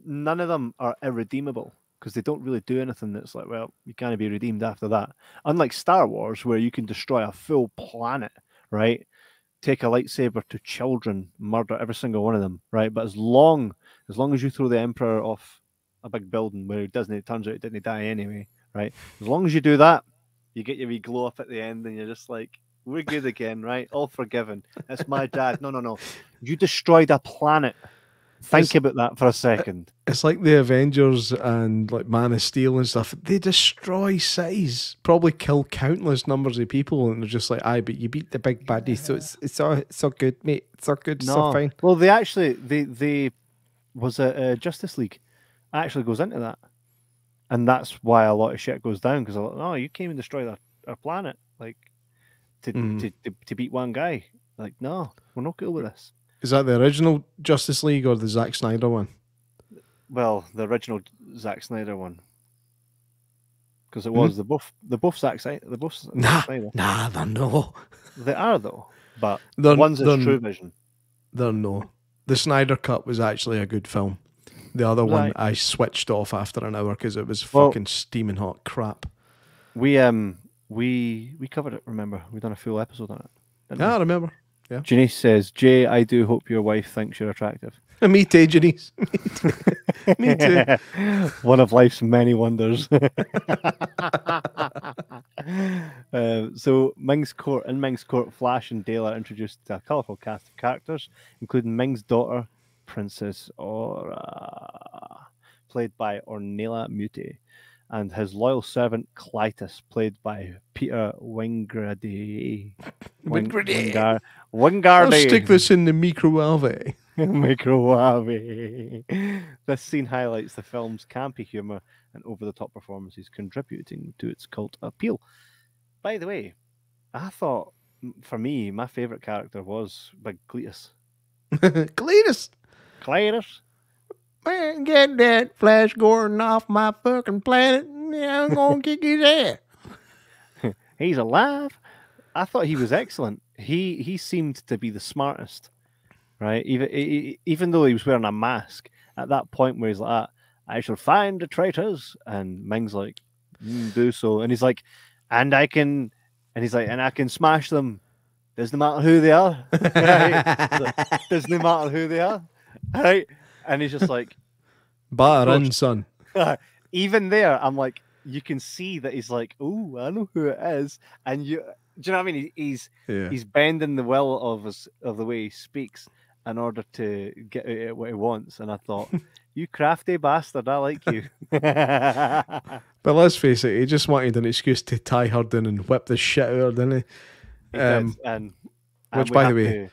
[SPEAKER 1] none of them are irredeemable because they don't really do anything that's like, well, you can't be redeemed after that. Unlike Star Wars, where you can destroy a full planet, right? Take a lightsaber to children, murder every single one of them, right? But as long as you throw the Emperor off a big building where it turns out he didn't die anyway, right? As long as you do that, you get your wee glow up at the end and you're just like, we're good again, right? All forgiven. It's my dad. No. You destroyed a planet. Think about that for a second.
[SPEAKER 2] It's like the Avengers and like Man of Steel and stuff. They destroy cities, probably kill countless numbers of people, and they're just like, "Aye, but you beat the big baddie, so it's all good, mate. It's all good, it's all fine."
[SPEAKER 1] Well, they was a Justice League actually goes into that, and that's why a lot of shit goes down because they're like, "Oh, you came and destroyed our planet, like to beat one guy." Like, no, we're not cool with this.
[SPEAKER 2] Is that the original Justice League or the Zack Snyder one?
[SPEAKER 1] Well, the original Zack Snyder one, because it was the both Zack Snyder.
[SPEAKER 2] Nah, they're no.
[SPEAKER 1] They are though, but one's is True Vision.
[SPEAKER 2] They're no. The Snyder Cut was actually a good film. The other one I switched off after an hour because it was fucking steaming hot crap.
[SPEAKER 1] We covered it. Remember, we done a full episode on it.
[SPEAKER 2] I remember. Yeah.
[SPEAKER 1] Janice says, "Jay, I do hope your wife thinks you're attractive."
[SPEAKER 2] Me too, Janice. Me too.
[SPEAKER 1] One of life's many wonders. So Ming's Court, Flash and Dale are introduced to a colourful cast of characters, including Ming's daughter, Princess Aura, played by Ornella Muti, and his loyal servant Clytus, played by Peter Wingardy.
[SPEAKER 2] I'll stick this in the microwave.
[SPEAKER 1] This scene highlights the film's campy humour and over-the-top performances, contributing to its cult appeal. By the way, I thought, for me, my favourite character was Big Cletus.
[SPEAKER 2] Cletus? Man, get that Flash Gordon off my fucking planet. Yeah, I'm going to kick his ass.
[SPEAKER 1] He's alive. I thought he was excellent. He seemed to be the smartest, right? Even though he was wearing a mask, at that point where he's like, I shall find the traitors, and Ming's like, do so. And he's like, and I can, and he's like, and I can smash them. Doesn't matter who they are, right? Doesn't matter who they are, right? And he's just like,
[SPEAKER 2] Batter
[SPEAKER 1] gosh,
[SPEAKER 2] in, son.
[SPEAKER 1] even there, I'm like, you can see that he's like, oh, I know who it is, and do you know what I mean? He's bending the will of the way he speaks in order to get out at what he wants. And I thought, you crafty bastard, I like you.
[SPEAKER 2] But let's face it, he just wanted an excuse to tie her down and whip the shit out of her, didn't he?
[SPEAKER 1] He did, and
[SPEAKER 2] which,
[SPEAKER 1] we
[SPEAKER 2] by the
[SPEAKER 1] have
[SPEAKER 2] way,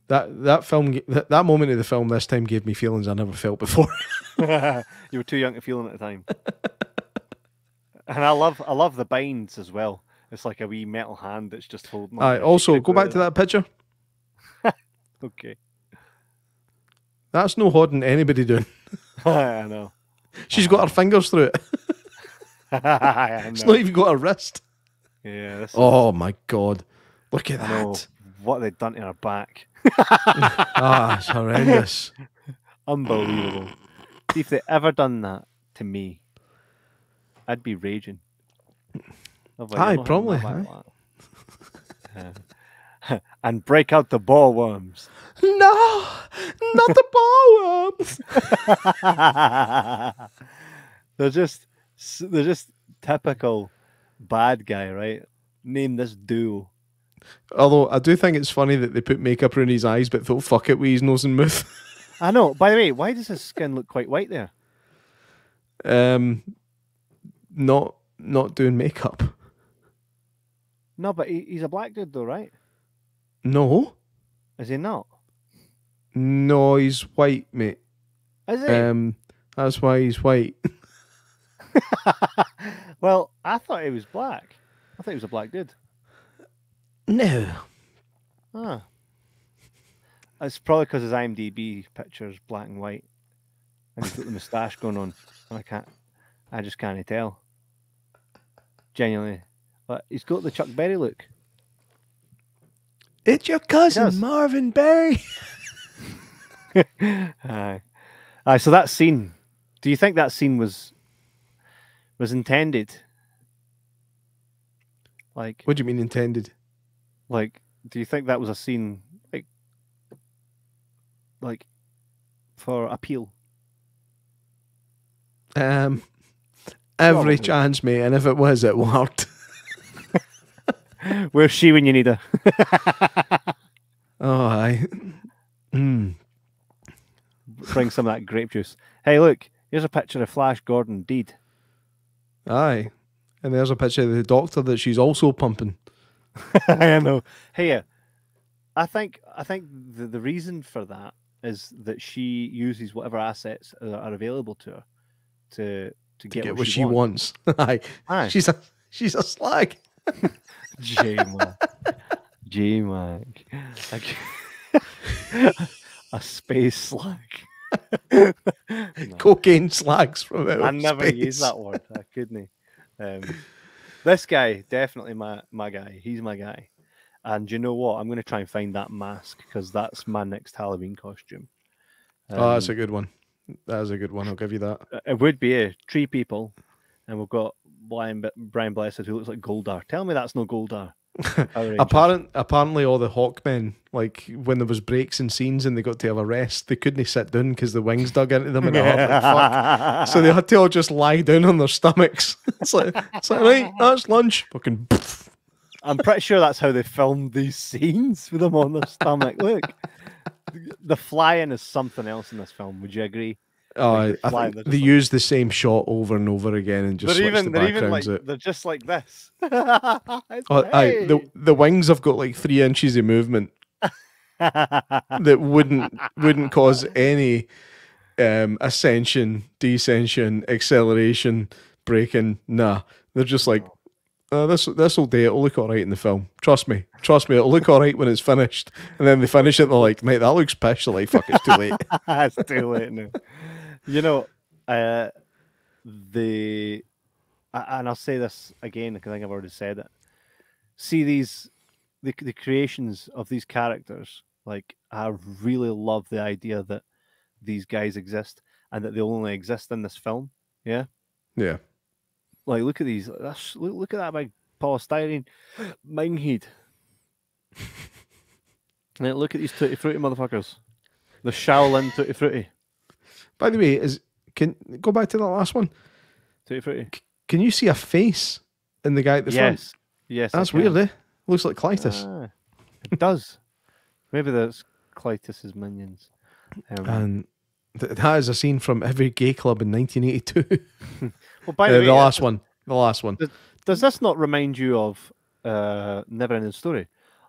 [SPEAKER 2] that moment of the film this time gave me feelings I never felt before.
[SPEAKER 1] You were too young to feel them at the time. And I love the binds as well. It's like a wee metal hand that's just holding.
[SPEAKER 2] Also, go back to that picture.
[SPEAKER 1] Okay.
[SPEAKER 2] That's no holding anybody doing.
[SPEAKER 1] I know.
[SPEAKER 2] She's got her fingers through it. It's not even got a wrist.
[SPEAKER 1] Yeah.
[SPEAKER 2] Oh my god. Look at that.
[SPEAKER 1] What they've done to her back.
[SPEAKER 2] It's horrendous.
[SPEAKER 1] Unbelievable. See, if they ever done that to me, I'd be raging.
[SPEAKER 2] Probably.
[SPEAKER 1] And break out the ball worms.
[SPEAKER 2] No, not the ball worms.
[SPEAKER 1] They're just typical bad guy, right? Name this duo.
[SPEAKER 2] Although I do think it's funny that they put makeup around his eyes, but thought fuck it with his nose and mouth.
[SPEAKER 1] I know. By the way, why does his skin look quite white there?
[SPEAKER 2] Not doing makeup.
[SPEAKER 1] No, but he's a black dude though, right?
[SPEAKER 2] No.
[SPEAKER 1] Is he not?
[SPEAKER 2] No, he's white, mate.
[SPEAKER 1] Is he?
[SPEAKER 2] That's why he's white.
[SPEAKER 1] Well, I thought he was black. I thought he was a black dude.
[SPEAKER 2] No.
[SPEAKER 1] It's probably because his IMDb picture is black and white, and he's got the moustache going on, and I just can't tell. Genuinely, but he's got the Chuck Berry look.
[SPEAKER 2] It's your cousin Marvin Berry.
[SPEAKER 1] Aye. So that scene. Do you think that scene was intended? Like,
[SPEAKER 2] what do you mean intended?
[SPEAKER 1] Like, do you think that was a scene like for appeal?
[SPEAKER 2] Every chance, mate, and if it was, it worked.
[SPEAKER 1] Where's she when you need her?
[SPEAKER 2] Oh, aye.
[SPEAKER 1] Bring some of that grape juice. Hey, look, here's a picture of Flash Gordon deed.
[SPEAKER 2] Aye. And there's a picture of the doctor that she's also pumping.
[SPEAKER 1] I know. Hey, I think the reason for that is that she uses whatever assets are available to her to get what she wants.
[SPEAKER 2] Aye. She's a slag.
[SPEAKER 1] J-Mac. A space slag.
[SPEAKER 2] No. Cocaine slags from outer
[SPEAKER 1] I never
[SPEAKER 2] space.
[SPEAKER 1] used that word. I couldn't. This guy, definitely my guy. He's my guy. And you know what? I'm going to try and find that mask because that's my next Halloween costume.
[SPEAKER 2] That's a good one. That is a good one. I'll give you that.
[SPEAKER 1] It would be three people, and we've got Brian Blessed who looks like Goldar. Tell me that's no Goldar.
[SPEAKER 2] Apparently, all the Hawkmen, like when there was breaks in scenes and they got to have a rest, they couldn't sit down because the wings dug into them and they hurt like fuck. So they had to all just lie down on their stomachs. It's like right, that's lunch. Fucking.
[SPEAKER 1] I'm pretty sure that's how they filmed these scenes with them on their stomach. Look, the flying is something else in this film. Would you agree?
[SPEAKER 2] I think they use the same shot over and over again and just switch the backgrounds out.
[SPEAKER 1] They're just like this.
[SPEAKER 2] The wings have got like 3 inches of movement that wouldn't cause any ascension, descension, acceleration, braking. Nah, they're just like this will do. It'll look all right in the film. Trust me, it'll look all right when it's finished. And then they finish it, they're like, mate, that looks pish. They're like, fuck, it's too late.
[SPEAKER 1] It's too late now. You know, and I'll say this again because I think I've already said it. See the creations of these characters. Like, I really love the idea that these guys exist and that they only exist in this film. Yeah.
[SPEAKER 2] Yeah.
[SPEAKER 1] Like, look at these. Look at that big polystyrene. Ming head. Now look at these tutti frutti motherfuckers. The Shaolin tutti frutti.
[SPEAKER 2] By the way, can go back to that last one.
[SPEAKER 1] Tutti frutti.
[SPEAKER 2] Can you see a face in the guy at the front?
[SPEAKER 1] Yes.
[SPEAKER 2] That's weird, eh? Looks like Clytus.
[SPEAKER 1] It does. Maybe that's Clytus's minions.
[SPEAKER 2] And that is a scene from every gay club in 1982.
[SPEAKER 1] Well, by the way,
[SPEAKER 2] the last one.
[SPEAKER 1] Does this not remind you of Never-Ending Story?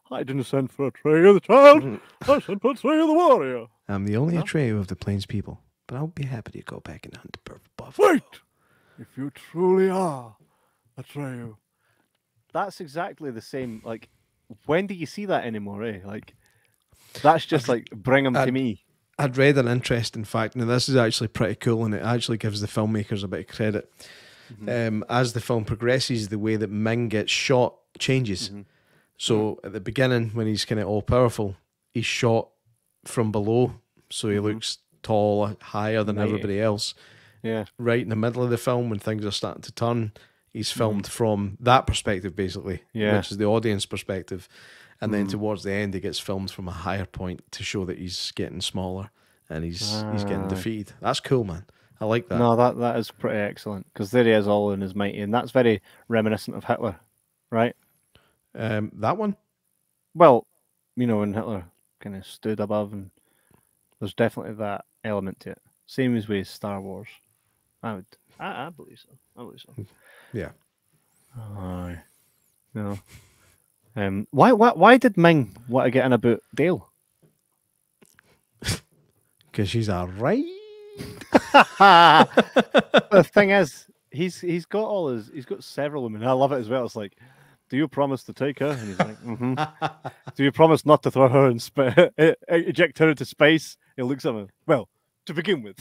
[SPEAKER 1] I didn't send for a tray of the child. I sent for a tray of the warrior.
[SPEAKER 2] I'm the only Atreyu of the Plains people, but I'll be happy to go back and hunt buff.
[SPEAKER 1] Wait! If you truly are Atreyu. That's exactly the same. Like, when do you see that anymore, eh? Like, that's just like, bring them to me.
[SPEAKER 2] I'd read an interesting fact. Now, this is actually pretty cool, and it actually gives the filmmakers a bit of credit. As the film progresses, the way that Ming gets shot changes. So at the beginning, when he's kind of all powerful, he's shot from below, so he looks taller, higher than everybody else.
[SPEAKER 1] Yeah.
[SPEAKER 2] Right in the middle of the film, when things are starting to turn, he's filmed from that perspective, basically, which is the audience perspective. And then towards the end, he gets filmed from a higher point to show that he's getting smaller and he's getting defeated. That's cool, man. I like that.
[SPEAKER 1] No, that is pretty excellent, because there he is, all in his mighty, and that's very reminiscent of Hitler, right?
[SPEAKER 2] That one?
[SPEAKER 1] Well, you know, when Hitler kind of stood above, and there's definitely that element to it. Same as with Star Wars. I believe so. I believe so.
[SPEAKER 2] Yeah.
[SPEAKER 1] Aye. No. Why did Ming want to get in about Dale?
[SPEAKER 2] Because she's a right.
[SPEAKER 1] The thing is, he's got several women. I love it as well. It's like, do you promise to take her? And he's like, Do you promise not to throw her and eject her into space? He looks at her. Well, to begin with.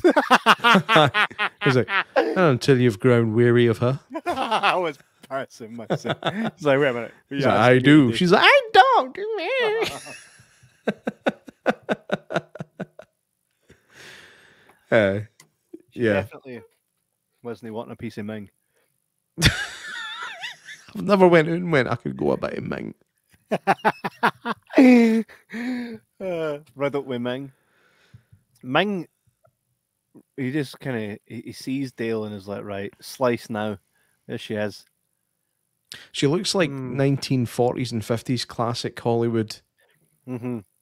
[SPEAKER 2] He's like, until you've grown weary of her.
[SPEAKER 1] I was passing myself. He's like, wait a minute.
[SPEAKER 2] Like, I do. She's like, I don't.
[SPEAKER 1] Definitely wasn't he wanting a piece of Ming.
[SPEAKER 2] I've never went out and went, I could go a bit of Ming.
[SPEAKER 1] Right up with Ming. Ming, he just kind of, he sees Dale and is like, right, slice now. There she is.
[SPEAKER 2] She looks like 1940s and 50s classic Hollywood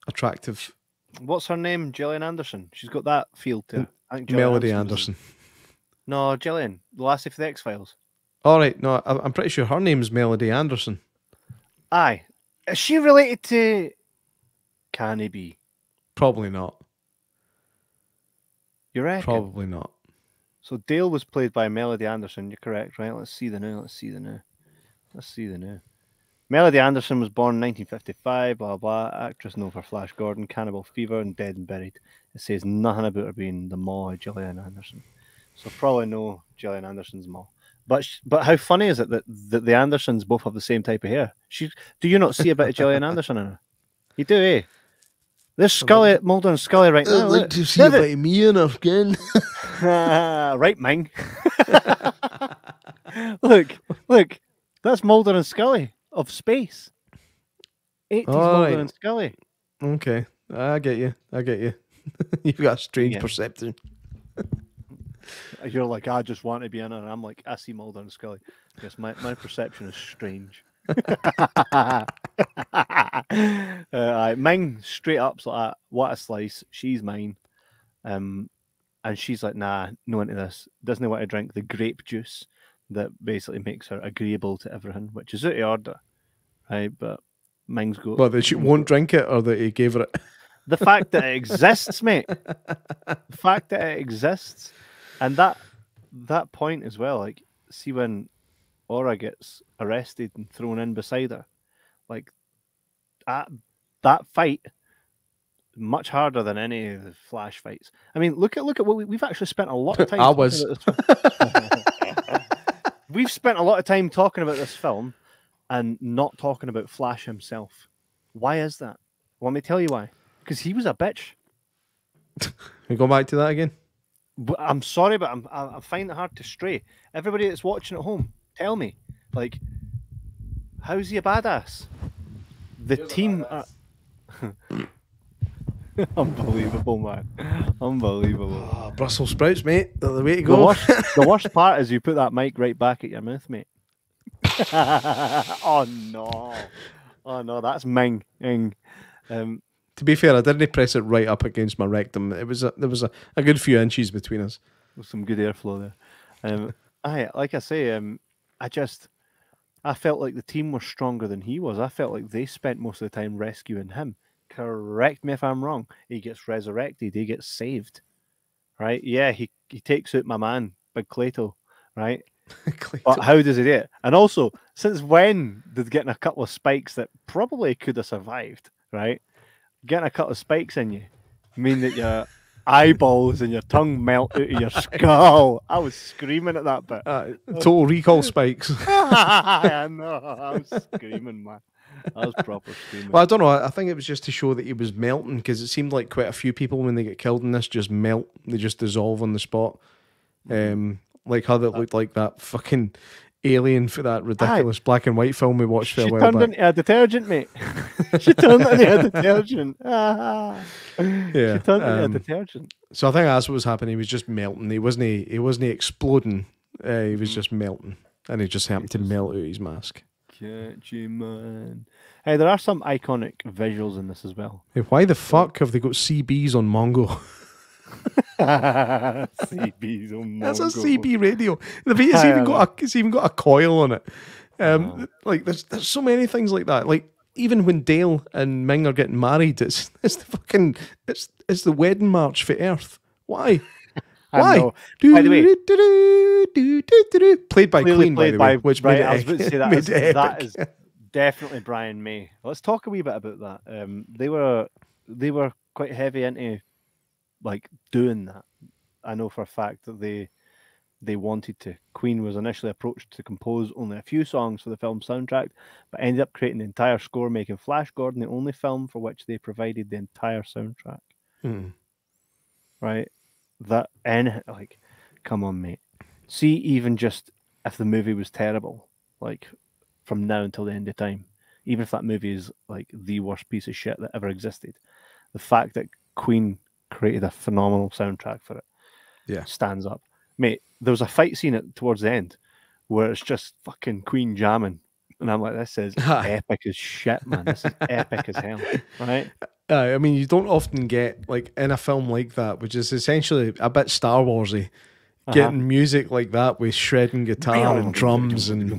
[SPEAKER 2] attractive.
[SPEAKER 1] What's her name? Gillian Anderson. She's got that feel to her. I think
[SPEAKER 2] Melody Anderson.
[SPEAKER 1] No, Gillian, the lassie for the X-Files.
[SPEAKER 2] All right, no, I'm pretty sure her name's Melody Anderson.
[SPEAKER 1] Aye. Is she related to... Can he be?
[SPEAKER 2] Probably not.
[SPEAKER 1] You reckon?
[SPEAKER 2] Probably not.
[SPEAKER 1] So Dale was played by Melody Anderson. You're correct, right? Let's see the new. Melody Anderson was born in 1955, blah, blah. Actress known for Flash Gordon, Cannibal Fever, and Dead and Buried. It says nothing about her being the ma of Gillian Anderson. So probably no Gillian Anderson's ma. But how funny is it that the Andersons both have the same type of hair? Do you not see a bit of Gillian Anderson in her? You do, eh? There's Scully, Mulder and Scully right now.
[SPEAKER 2] I'd like to see a bit of me in her skin.
[SPEAKER 1] Right, Ming. Look. That's Mulder and Scully of space. 80s Mulder and Scully.
[SPEAKER 2] Okay, I get you. You've got a strange perception.
[SPEAKER 1] You're like, I just want to be in it, and I'm like, I see Mulder and Scully. Yes, my perception is strange. Ming straight up's like, what a slice. She's mine. And she's like, nah, no into this. Doesn't want to drink the grape juice that basically makes her agreeable to everything, which is out of order, right? But Ming's got...
[SPEAKER 2] Well, that she won't drink it, or that he gave her it?
[SPEAKER 1] The fact that it exists, mate. The fact that it exists. And that point as well, like, see when Aura gets arrested and thrown in beside her, like, that fight, much harder than any of the Flash fights. I mean, look at what we've actually spent a lot of time We've spent a lot of time talking about this film and not talking about Flash himself. Why is that? Want me to tell you why? Because he was a bitch.
[SPEAKER 2] We go back to that again?
[SPEAKER 1] But I'm sorry, but I find it hard to stray. Everybody that's watching at home, tell me. Like, How's he a badass? The team are unbelievable, man. Unbelievable.
[SPEAKER 2] Oh, Brussels sprouts, mate. They're the way to
[SPEAKER 1] The
[SPEAKER 2] go.
[SPEAKER 1] the worst part is you put that mic right back at your mouth, mate. Oh no. Oh no, that's Ming.
[SPEAKER 2] To be fair, I didn't press it right up against my rectum. There was a good few inches between us.
[SPEAKER 1] With some good airflow there. Like I say, I felt like the team was stronger than he was. I felt like they spent most of the time rescuing him. Correct me if I'm wrong. He gets resurrected. He gets saved. Right? Yeah, he takes out my man, Big Cleto. Right? But how does he do it? And also, since when did getting a couple of spikes that probably could have survived, right? Getting a couple of spikes in you mean that your eyeballs and your tongue melt out of your skull. I was screaming at that bit.
[SPEAKER 2] Total Recall spikes.
[SPEAKER 1] I know. I was screaming, man. I was proper screaming.
[SPEAKER 2] Well, I don't know. I think it was just to show that he was melting, because it seemed like quite a few people, when they get killed in this, just melt. They just dissolve on the spot. Like how that looked like that fucking alien for that ridiculous black and white film we watched for a while back.
[SPEAKER 1] She turned into a detergent, mate. She turned into a detergent.
[SPEAKER 2] Yeah,
[SPEAKER 1] she turned into a detergent.
[SPEAKER 2] So I think that's what was happening. He was just melting. He wasn't exploding. He was just melting, and he just happened to melt out his mask.
[SPEAKER 1] Catchy, man. Hey, there are some iconic visuals in this as well.
[SPEAKER 2] Hey, why the fuck have they got CBs on Mongo?
[SPEAKER 1] CBs on Mongo.
[SPEAKER 2] That's a CB radio. It's even got a coil on it. Like there's so many things like that. Like even when Dale and Ming are getting married, it's the wedding march for Earth. Why? Why?
[SPEAKER 1] By the way,
[SPEAKER 2] played by Queen, by the way, which made it,
[SPEAKER 1] I was about to say
[SPEAKER 2] made it
[SPEAKER 1] that
[SPEAKER 2] epic.
[SPEAKER 1] is definitely Brian May. Let's talk a wee bit about that. They were quite heavy into like doing that. I know for a fact that they wanted to. Queen was initially approached to compose only a few songs for the film soundtrack, but ended up creating the entire score, making Flash Gordon the only film for which they provided the entire soundtrack. Right? Like, come on, mate. See, even just if the movie was terrible, like from now until the end of time, even if that movie is like the worst piece of shit that ever existed, the fact that Queen created a phenomenal soundtrack for it, stands up, mate. There was a fight scene towards the end where it's just fucking Queen jamming, and I'm like, this is epic as shit, man. This is epic as hell, right?
[SPEAKER 2] I mean, you don't often get, like, in a film like that, which is essentially a bit Star Warsy, getting music like that with shredding guitar and drums and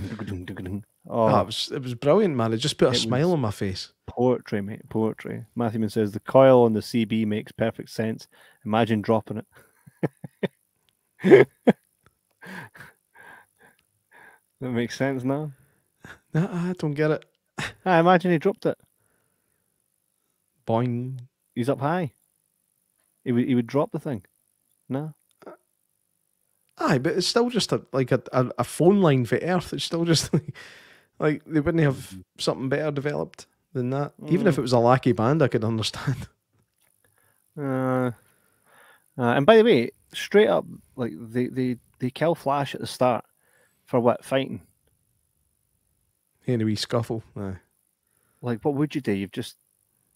[SPEAKER 2] it was brilliant, man. It just put a smile on my face.
[SPEAKER 1] Poetry, mate, poetry. Matthewman says the coil on the CB makes perfect sense. Imagine dropping it. That makes sense now.
[SPEAKER 2] No, I don't get it.
[SPEAKER 1] I imagine he dropped it.
[SPEAKER 2] Boing.
[SPEAKER 1] He's up high. He would drop the thing. No.
[SPEAKER 2] Aye, but it's still just a phone line for Earth. It's still just like they wouldn't have something better developed than that. Even if it was a lackey band, I could understand.
[SPEAKER 1] And by the way, straight up, like they kill Flash at the start for what, fighting?
[SPEAKER 2] In a wee scuffle. Aye.
[SPEAKER 1] Like, what would you do? You've just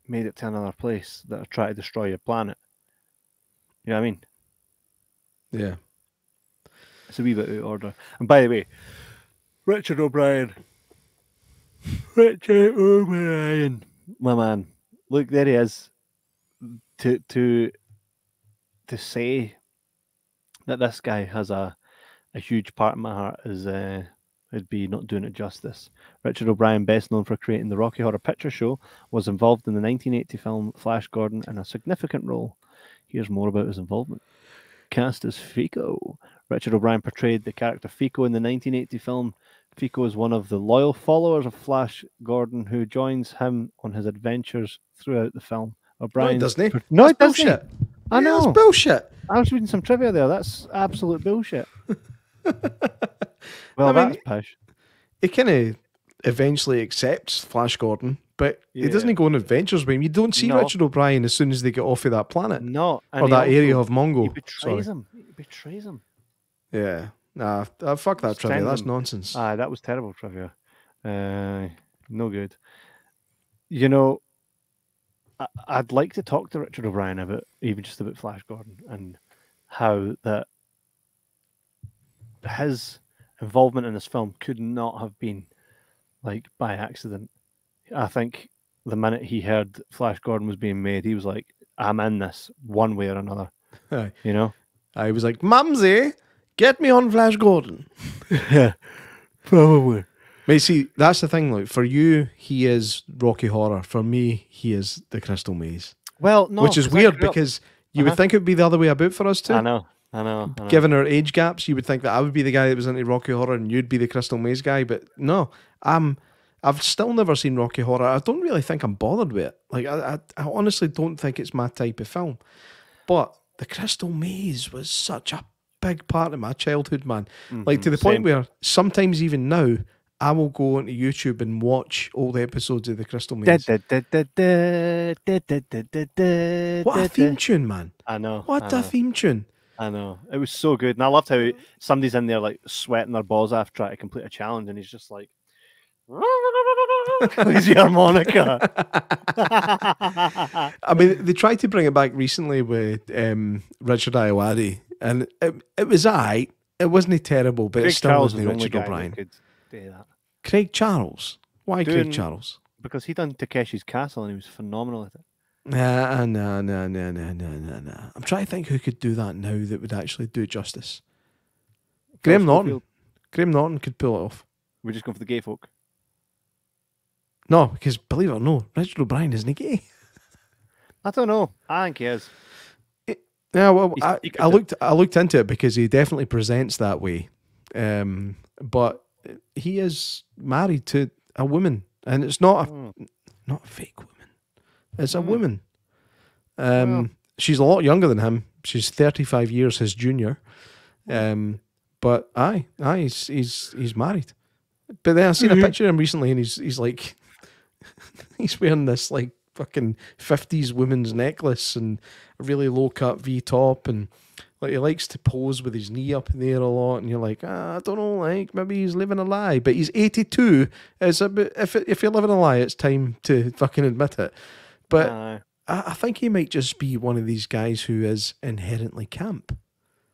[SPEAKER 1] made it to another place that are trying to destroy your planet. You know what I mean?
[SPEAKER 2] Yeah.
[SPEAKER 1] It's a wee bit out of order. And by the way, Richard O'Brien. Richard O'Brien. My man. Look, there he is. To say that this guy has a huge part in my heart is would be not doing it justice. Richard O'Brien, best known for creating the Rocky Horror Picture Show, was involved in the 1980 film Flash Gordon in a significant role. Here's more about his involvement. Cast as Fico. Richard O'Brien portrayed the character Fico in the 1980 film. Fico is one of the loyal followers of Flash Gordon who joins him on his adventures throughout the film. O'Brien
[SPEAKER 2] doesn't he?
[SPEAKER 1] No,
[SPEAKER 2] that's bullshit.
[SPEAKER 1] I know.
[SPEAKER 2] That's bullshit.
[SPEAKER 1] I was reading some trivia there. That's absolute bullshit. Well,
[SPEAKER 2] I mean,
[SPEAKER 1] that's pish.
[SPEAKER 2] He kind of eventually accepts Flash Gordon, but he doesn't go on adventures with him. You don't see Richard O'Brien as soon as they get off of that planet.
[SPEAKER 1] No.
[SPEAKER 2] Or that area of Mongo.
[SPEAKER 1] He betrays him. He betrays him.
[SPEAKER 2] Yeah. Nah, fuck that trivia. That's nonsense.
[SPEAKER 1] That was terrible trivia. No good. You know, I'd like to talk to Richard O'Brien about even just about Flash Gordon and how that his involvement in this film could not have been like by accident. I think the minute he heard Flash Gordon was being made, he was like, "I'm in this one way or another."
[SPEAKER 2] Aye.
[SPEAKER 1] You know?
[SPEAKER 2] I was like, Mumsy, get me on Flash Gordon.
[SPEAKER 1] Yeah, probably.
[SPEAKER 2] Mate, see, that's the thing. Like, for you, he is Rocky Horror. For me, he is the Crystal Maze.
[SPEAKER 1] Well, no,
[SPEAKER 2] Which is
[SPEAKER 1] 'cause I
[SPEAKER 2] weird
[SPEAKER 1] grew up-
[SPEAKER 2] because you would think it would be the other way about for us
[SPEAKER 1] I
[SPEAKER 2] too.
[SPEAKER 1] know, I know, I know.
[SPEAKER 2] Given our age gaps, you would think that I would be the guy that was into Rocky Horror and you'd be the Crystal Maze guy. But no, I've still never seen Rocky Horror. I don't really think I'm bothered with it. Like, I honestly don't think it's my type of film. But the Crystal Maze was such a big part of my childhood, man. Like, to the point
[SPEAKER 1] Same.
[SPEAKER 2] where sometimes even now, I will go onto YouTube and watch old episodes of the Crystal Maze. What a theme tune, man.
[SPEAKER 1] I know.
[SPEAKER 2] What
[SPEAKER 1] I
[SPEAKER 2] a
[SPEAKER 1] know.
[SPEAKER 2] theme tune.
[SPEAKER 1] I know. It was so good. And I loved how somebody's in there like sweating their balls off trying to complete a challenge and he's just like plays the harmonica.
[SPEAKER 2] I mean, they tried to bring it back recently with Richard Ayoade, and it was alright. It wasn't terrible, but
[SPEAKER 1] Craig
[SPEAKER 2] it still
[SPEAKER 1] Charles was
[SPEAKER 2] wasn't
[SPEAKER 1] the only
[SPEAKER 2] Richard
[SPEAKER 1] guy that
[SPEAKER 2] O'Brien.
[SPEAKER 1] could do that.
[SPEAKER 2] Craig Charles. Why Craig
[SPEAKER 1] Doing-
[SPEAKER 2] Charles?
[SPEAKER 1] Because he done Takeshi's Castle and he was phenomenal at it.
[SPEAKER 2] No. I'm trying to think who could do that now that would actually do it justice. Graham Norton.
[SPEAKER 1] Schofield.
[SPEAKER 2] Graham Norton could pull it off.
[SPEAKER 1] We're just going for the gay folk.
[SPEAKER 2] No, because believe it or not, Richard O'Brien isn't gay.
[SPEAKER 1] I don't know. I think he is.
[SPEAKER 2] Yeah, well,
[SPEAKER 1] He could
[SPEAKER 2] I
[SPEAKER 1] do-
[SPEAKER 2] looked into it because he definitely presents that way. But he is married to a woman, and it's not a fake woman. It's a woman. She's a lot younger than him. She's 35 years his junior. But he's married. But then I seen a picture of him recently, and he's like, he's wearing this like fucking 50s woman's necklace and a really low cut V top, and like he likes to pose with his knee up in the air a lot, and you're like, I don't know, like maybe he's living a lie. But he's 82. It's a bit, if you're living a lie, it's time to fucking admit it. But I think he might just be one of these guys who is inherently camp.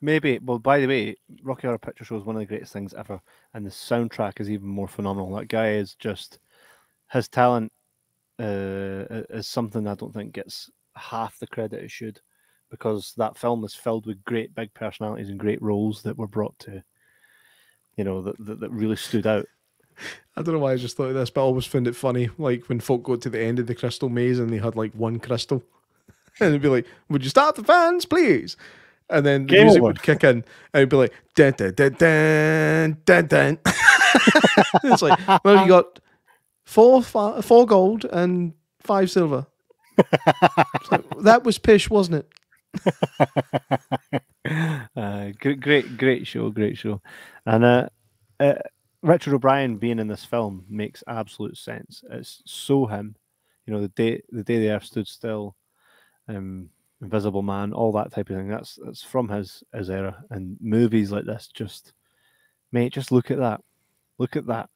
[SPEAKER 1] Maybe. Well, by the way, Rocky Horror Picture Show is one of the greatest things ever, and the soundtrack is even more phenomenal. That guy is just his talent is something I don't think gets half the credit it should, because that film is filled with great big personalities and great roles that were brought to, that really stood out.
[SPEAKER 2] I don't know why I just thought of this, but I always found it funny, like when folk got to the end of the crystal maze and they had like one crystal, and it'd be like, "Would you start the fans, please?" And then the
[SPEAKER 1] Game
[SPEAKER 2] music
[SPEAKER 1] over.
[SPEAKER 2] would kick in, and it'd be like, dun, dun, dun, dun, dun, dun. It's like, well, you got four gold and 5 silver. It's like, that was pish, wasn't
[SPEAKER 1] it? Great show, and Richard O'Brien being in this film makes absolute sense. It's so him, the day the earth stood still, Invisible Man, all that type of thing. That's from his era, and movies like this just look at that. Look at that.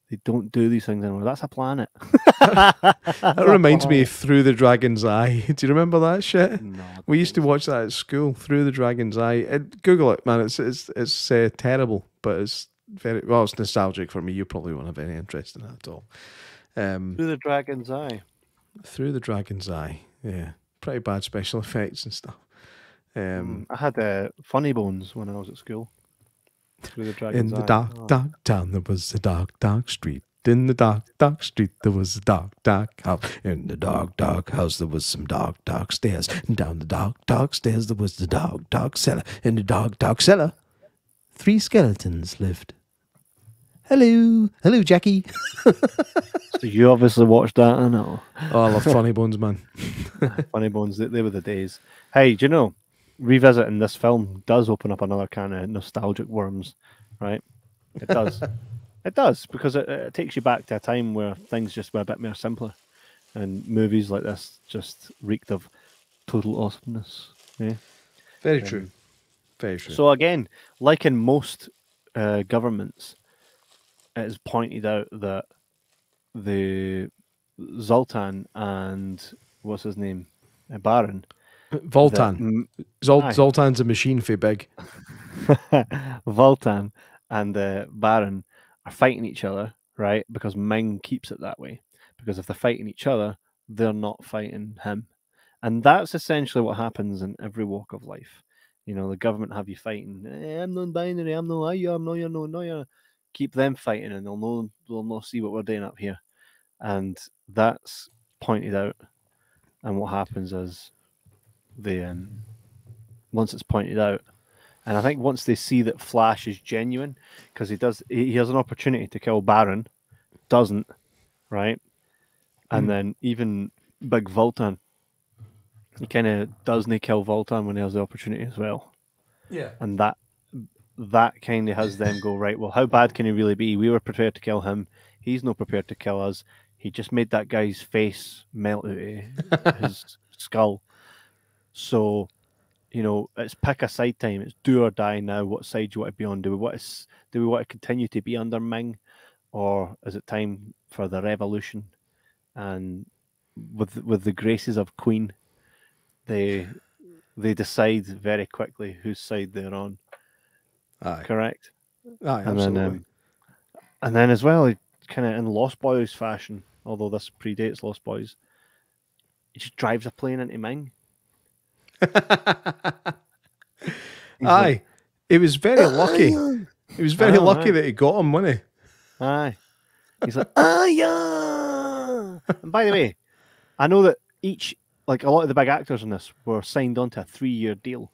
[SPEAKER 1] They don't do these things anymore. That's a planet.
[SPEAKER 2] That reminds me of Through the Dragon's Eye. Do you remember that shit?
[SPEAKER 1] No,
[SPEAKER 2] We used to watch that at school, Through the Dragon's Eye. Google it, man. It's terrible, but it's it's nostalgic for me. You probably won't have any interest in that at all.
[SPEAKER 1] Through the Dragon's Eye.
[SPEAKER 2] Through the Dragon's Eye. Yeah, pretty bad special effects and stuff.
[SPEAKER 1] I had funny bones when I was at school. Through the Dragon's
[SPEAKER 2] In the
[SPEAKER 1] Eye.
[SPEAKER 2] dark, dark town, there was a dark, dark street. In the dark, dark street, there was a dark, dark house. In the dark, dark house, there was some dark, dark stairs. And down the dark, dark stairs, there was the dark, dark cellar. In the dark, dark cellar, 3 skeletons lived. Hello, Jackie.
[SPEAKER 1] So you obviously watched that, I know.
[SPEAKER 2] Oh, I love Funny Bones, man.
[SPEAKER 1] Funny Bones, they were the days. Hey, do you know, revisiting this film does open up another kind of nostalgic worms, right? It does. It does, because it takes you back to a time where things just were a bit more simpler, and movies like this just reeked of total awesomeness. Yeah.
[SPEAKER 2] Very true. Very true.
[SPEAKER 1] So again, like in most governments, it is pointed out that the Zoltan and what's his name, Baron, that
[SPEAKER 2] Voltan.
[SPEAKER 1] aye,
[SPEAKER 2] Zoltan's a machine for big.
[SPEAKER 1] Voltan and Baron are fighting each other, right? Because Ming keeps it that way. Because if they're fighting each other, they're not fighting him. And that's essentially what happens in every walk of life. You know, the government have you fighting. I'm non-binary. I'm no you. I'm no you. No you. Keep them fighting, and they'll not see what we're doing up here. And that's pointed out. And what happens is the once it's pointed out, and I think once they see that Flash is genuine, because he has an opportunity to kill Baron, doesn't, right? And then even Big Voltan, he kind of doesn't kill Voltan when he has the opportunity as well.
[SPEAKER 2] Yeah.
[SPEAKER 1] And that kind of has them go, right, well, how bad can he really be? We were prepared to kill him. He's not prepared to kill us. He just made that guy's face melt out of his skull. So, you know, it's pick a side time. It's do or die now. What side do you want to be on? Do we want to continue to be under Ming, or is it time for the revolution? And with the graces of Queen, they decide very quickly whose side they're on.
[SPEAKER 2] Aye.
[SPEAKER 1] Correct.
[SPEAKER 2] Aye, absolutely.
[SPEAKER 1] And then as well, kind of in Lost Boys fashion, although this predates Lost Boys, he just drives a plane into Ming.
[SPEAKER 2] Aye. He was very lucky. He was very lucky that he got him, wasn't he?
[SPEAKER 1] Aye. He's like, yeah. And by the way, I know that a lot of the big actors in this were signed onto a 3-year deal.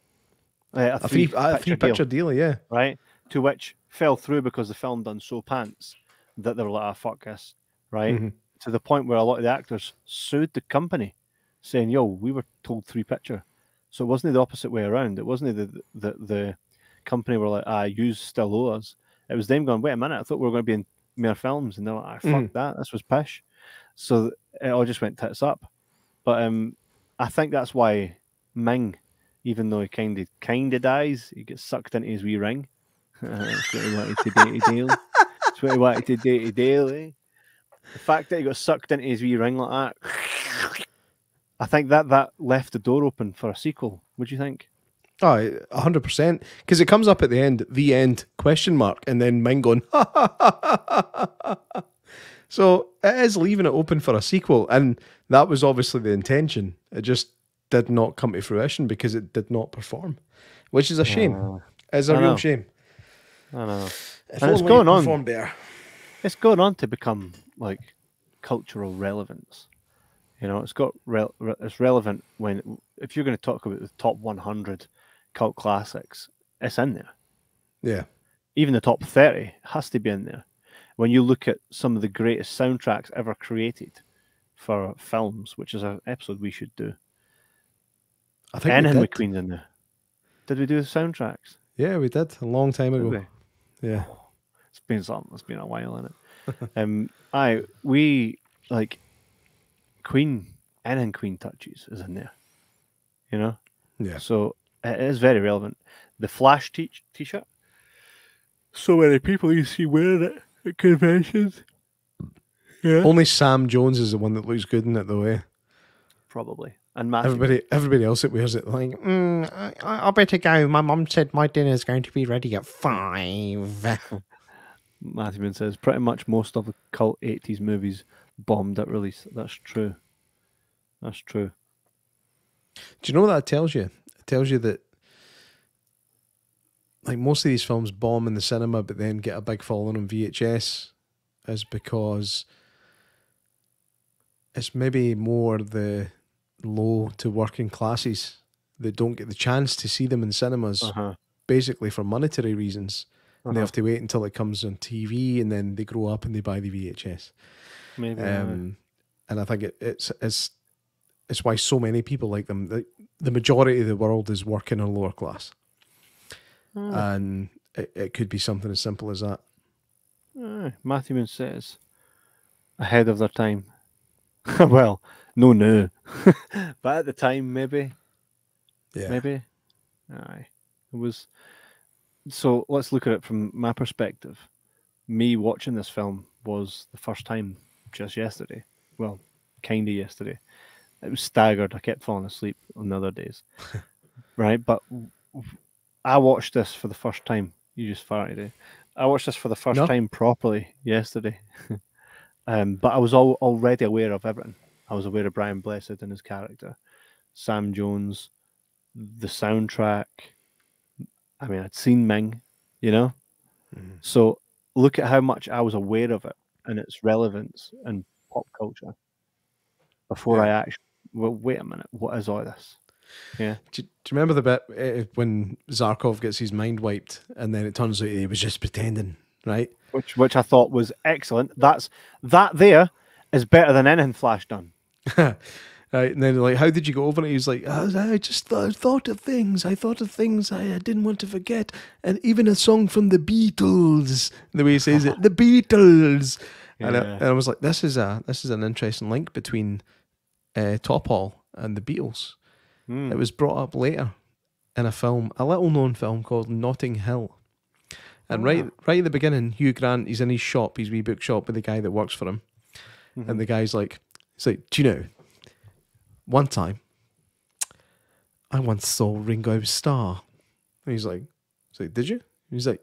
[SPEAKER 1] A
[SPEAKER 2] three-picture deal, yeah.
[SPEAKER 1] Right? To which fell through because the film done so pants that they were like, fuck this. Right?
[SPEAKER 2] Mm-hmm.
[SPEAKER 1] To the point where a lot of the actors sued the company saying, yo, we were told 3-picture. So it wasn't the opposite way around. It wasn't the company were like, you still owe us. It was them going, wait a minute, I thought we were going to be in more films. And they're like, fuck that. This was pish. So it all just went tits up. But I think that's why Ming, even though he kind of dies, he gets sucked into his wee ring. That's what he wanted to do to deal. That's what he wanted to do to deal, eh? The fact that he got sucked into his wee ring like that, I think that left the door open for a sequel. What do you think?
[SPEAKER 2] Oh, 100%. Because it comes up at the end, question mark, and then Ming going, ha, ha, ha, ha, ha, ha. So it is leaving it open for a sequel, and that was obviously the intention. It just did not come to fruition because it did not perform, which is a shame. It's a real shame.
[SPEAKER 1] I know.
[SPEAKER 2] And it's going on better.
[SPEAKER 1] It's going on to become like cultural relevance. You know, it's relevant if you're going to talk about the top 100 cult classics, it's in there.
[SPEAKER 2] Yeah.
[SPEAKER 1] Even the top 30 has to be in there. When you look at some of the greatest soundtracks ever created for films, which is an episode we should do.
[SPEAKER 2] I think
[SPEAKER 1] Henry McQueen's in there. Did we do the soundtracks?
[SPEAKER 2] Yeah, we did a long time ago. Yeah.
[SPEAKER 1] Oh, it's been something. It's been a while, isn't it? We like Queen and Queen touches is in there. You know?
[SPEAKER 2] Yeah.
[SPEAKER 1] So it is very relevant. The Flash t-shirt. So many people you see wearing it at conventions. Yeah.
[SPEAKER 2] Only Sam Jones is the one that looks good in it, though, eh?
[SPEAKER 1] Probably. And Matthew.
[SPEAKER 2] Everybody else that wears it, like, I better go. My mum said my dinner's going to be ready at 5.
[SPEAKER 1] Matthew says pretty much most of the cult 80s movies bombed at release. That's true. That's true.
[SPEAKER 2] Do you know what that tells you? It tells you that like most of these films bomb in the cinema but then get a big following on VHS is because it's maybe more the low to working classes that don't get the chance to see them in cinemas basically for monetary reasons. And they have to wait until it comes on TV and then they grow up and they buy the VHS.
[SPEAKER 1] Maybe.
[SPEAKER 2] And I think it's why so many people like them. The majority of the world is working or lower class. And it could be something as simple as that.
[SPEAKER 1] Matthew says ahead of their time. Well, no. But at the time, maybe.
[SPEAKER 2] Yeah.
[SPEAKER 1] Maybe. Aye. It was. So let's look at it from my perspective. me watching this film was the first time just yesterday. Well, kind of yesterday. It was staggered. I kept falling asleep on the other days. Right? But I watched this for the first time. You just farted. Eh? I watched this for the first
[SPEAKER 2] No.
[SPEAKER 1] time properly yesterday. But I was already aware of everything. I was aware of Brian Blessed and his character, Sam Jones, the soundtrack. I mean, I'd seen Ming, you know? So look at how much I was aware of it and its relevance in pop culture before I actually, well, wait a minute, what is all this? Yeah.
[SPEAKER 2] Do you remember the bit when Zarkov gets his mind wiped and then it turns out he was just pretending, right?
[SPEAKER 1] Which I thought was excellent. That there is better than anything Flash done.
[SPEAKER 2] Right, and then like, how did you go over it? He's like, I just thought of things. I thought of things I didn't want to forget, and even a song from the Beatles. The way he says it, the Beatles.
[SPEAKER 1] Yeah.
[SPEAKER 2] And I was like, this is an interesting link between Top Hall and the Beatles. It was brought up later in a film, a little known film called Notting Hill. And right at the beginning, Hugh Grant, he's in his shop, his wee bookshop with the guy that works for him, and the guy's like, he's like, do you know? One time, I once saw Ringo Starr. And he's like, did you? He's like,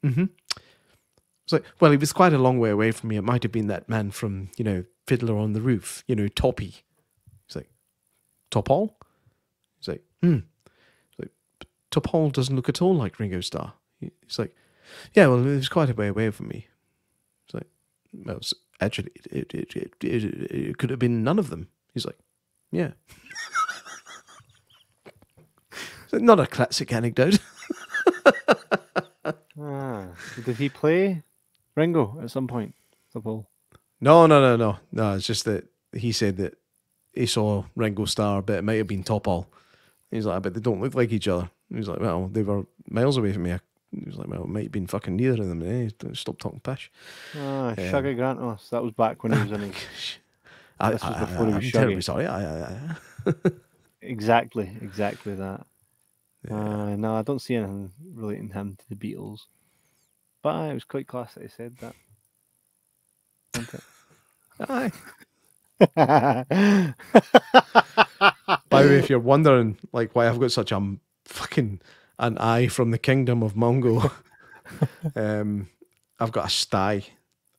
[SPEAKER 2] mm-hmm. It's like, well, he was quite a long way away from me. It might have been that man from, Fiddler on the Roof, Toppy. He's like, Top Hall? He's like, He's like, Top Hall doesn't look at all like Ringo Starr. He's like, yeah, well, it was quite a way away from me. It's like, well, actually, it could have been none of them. He's like, yeah. Not a classic anecdote.
[SPEAKER 1] Did he play Ringo at some point?
[SPEAKER 2] No. It's just that he said that he saw Ringo Starr, but it might have been Top Hall. He's like, but they don't look like each other. He's like, well, they were miles away from me. He was like, well, it might have been fucking neither of them. Stop talking pish.
[SPEAKER 1] Shuggy Grantos. That was back when he was in his... This was before he was
[SPEAKER 2] I'm
[SPEAKER 1] Shuggy.
[SPEAKER 2] terribly sorry.
[SPEAKER 1] Exactly that. No, I don't see anything relating him to the Beatles. But it was quite class that he said that.
[SPEAKER 2] Aye. By the way, if you're wondering like why I've got such a fucking an eye from the kingdom of Mongo, I've got a sty,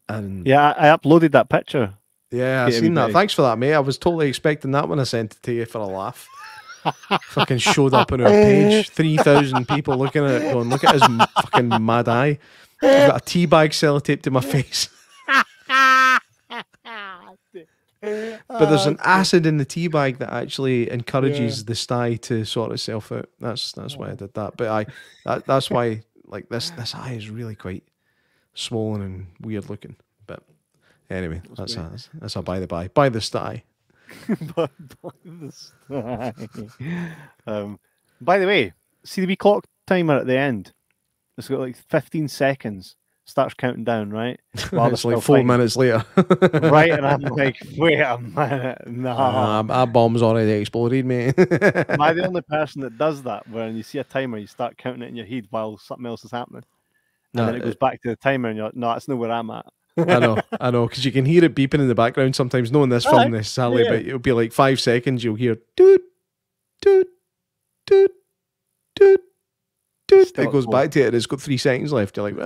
[SPEAKER 2] and
[SPEAKER 1] yeah, I uploaded that picture.
[SPEAKER 2] Yeah, I've seen that. Thanks for that, mate. I was totally expecting that when I sent it to you for a laugh. Fucking showed up on our page. 3,000 people looking at it going, look at his fucking mad eye. I've got a tea bag sellotape to my face. But there's an acid in the tea bag that actually encourages the sty to sort itself out. That's why I did that. But that's why like this eye is really quite swollen and weird looking. But anyway, that's a by the by. By the sty.
[SPEAKER 1] by the sty. By the way, see the wee clock timer at the end? It's got like 15 seconds. Starts counting down, right?
[SPEAKER 2] While it's like 4 minutes later.
[SPEAKER 1] Right, and I'm like, wait a minute. No.
[SPEAKER 2] Our bomb's already exploded, mate.
[SPEAKER 1] Am I the only person that does that? When you see a timer, you start counting it in your head while something else is happening. And then it goes back to the timer, and you're like, no, that's not where I'm at.
[SPEAKER 2] I know, because you can hear it beeping in the background sometimes. Not in this film necessarily, but it'll be like 5 seconds. You'll hear doot, doot, doot, doot, doot. It goes back to it, and it's got 3 seconds left. You're like,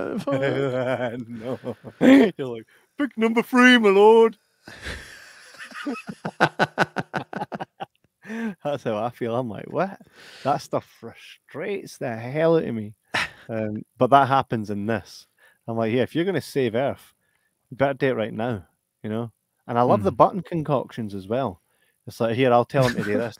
[SPEAKER 1] no. You're like, pick number 3, my lord. That's how I feel. I'm like, what? That stuff frustrates the hell out of me. But that happens in this. I'm like, yeah, if you're going to save Earth, you better do it right now, you know? And I love the button concoctions as well. It's like, here, I'll tell him to do this.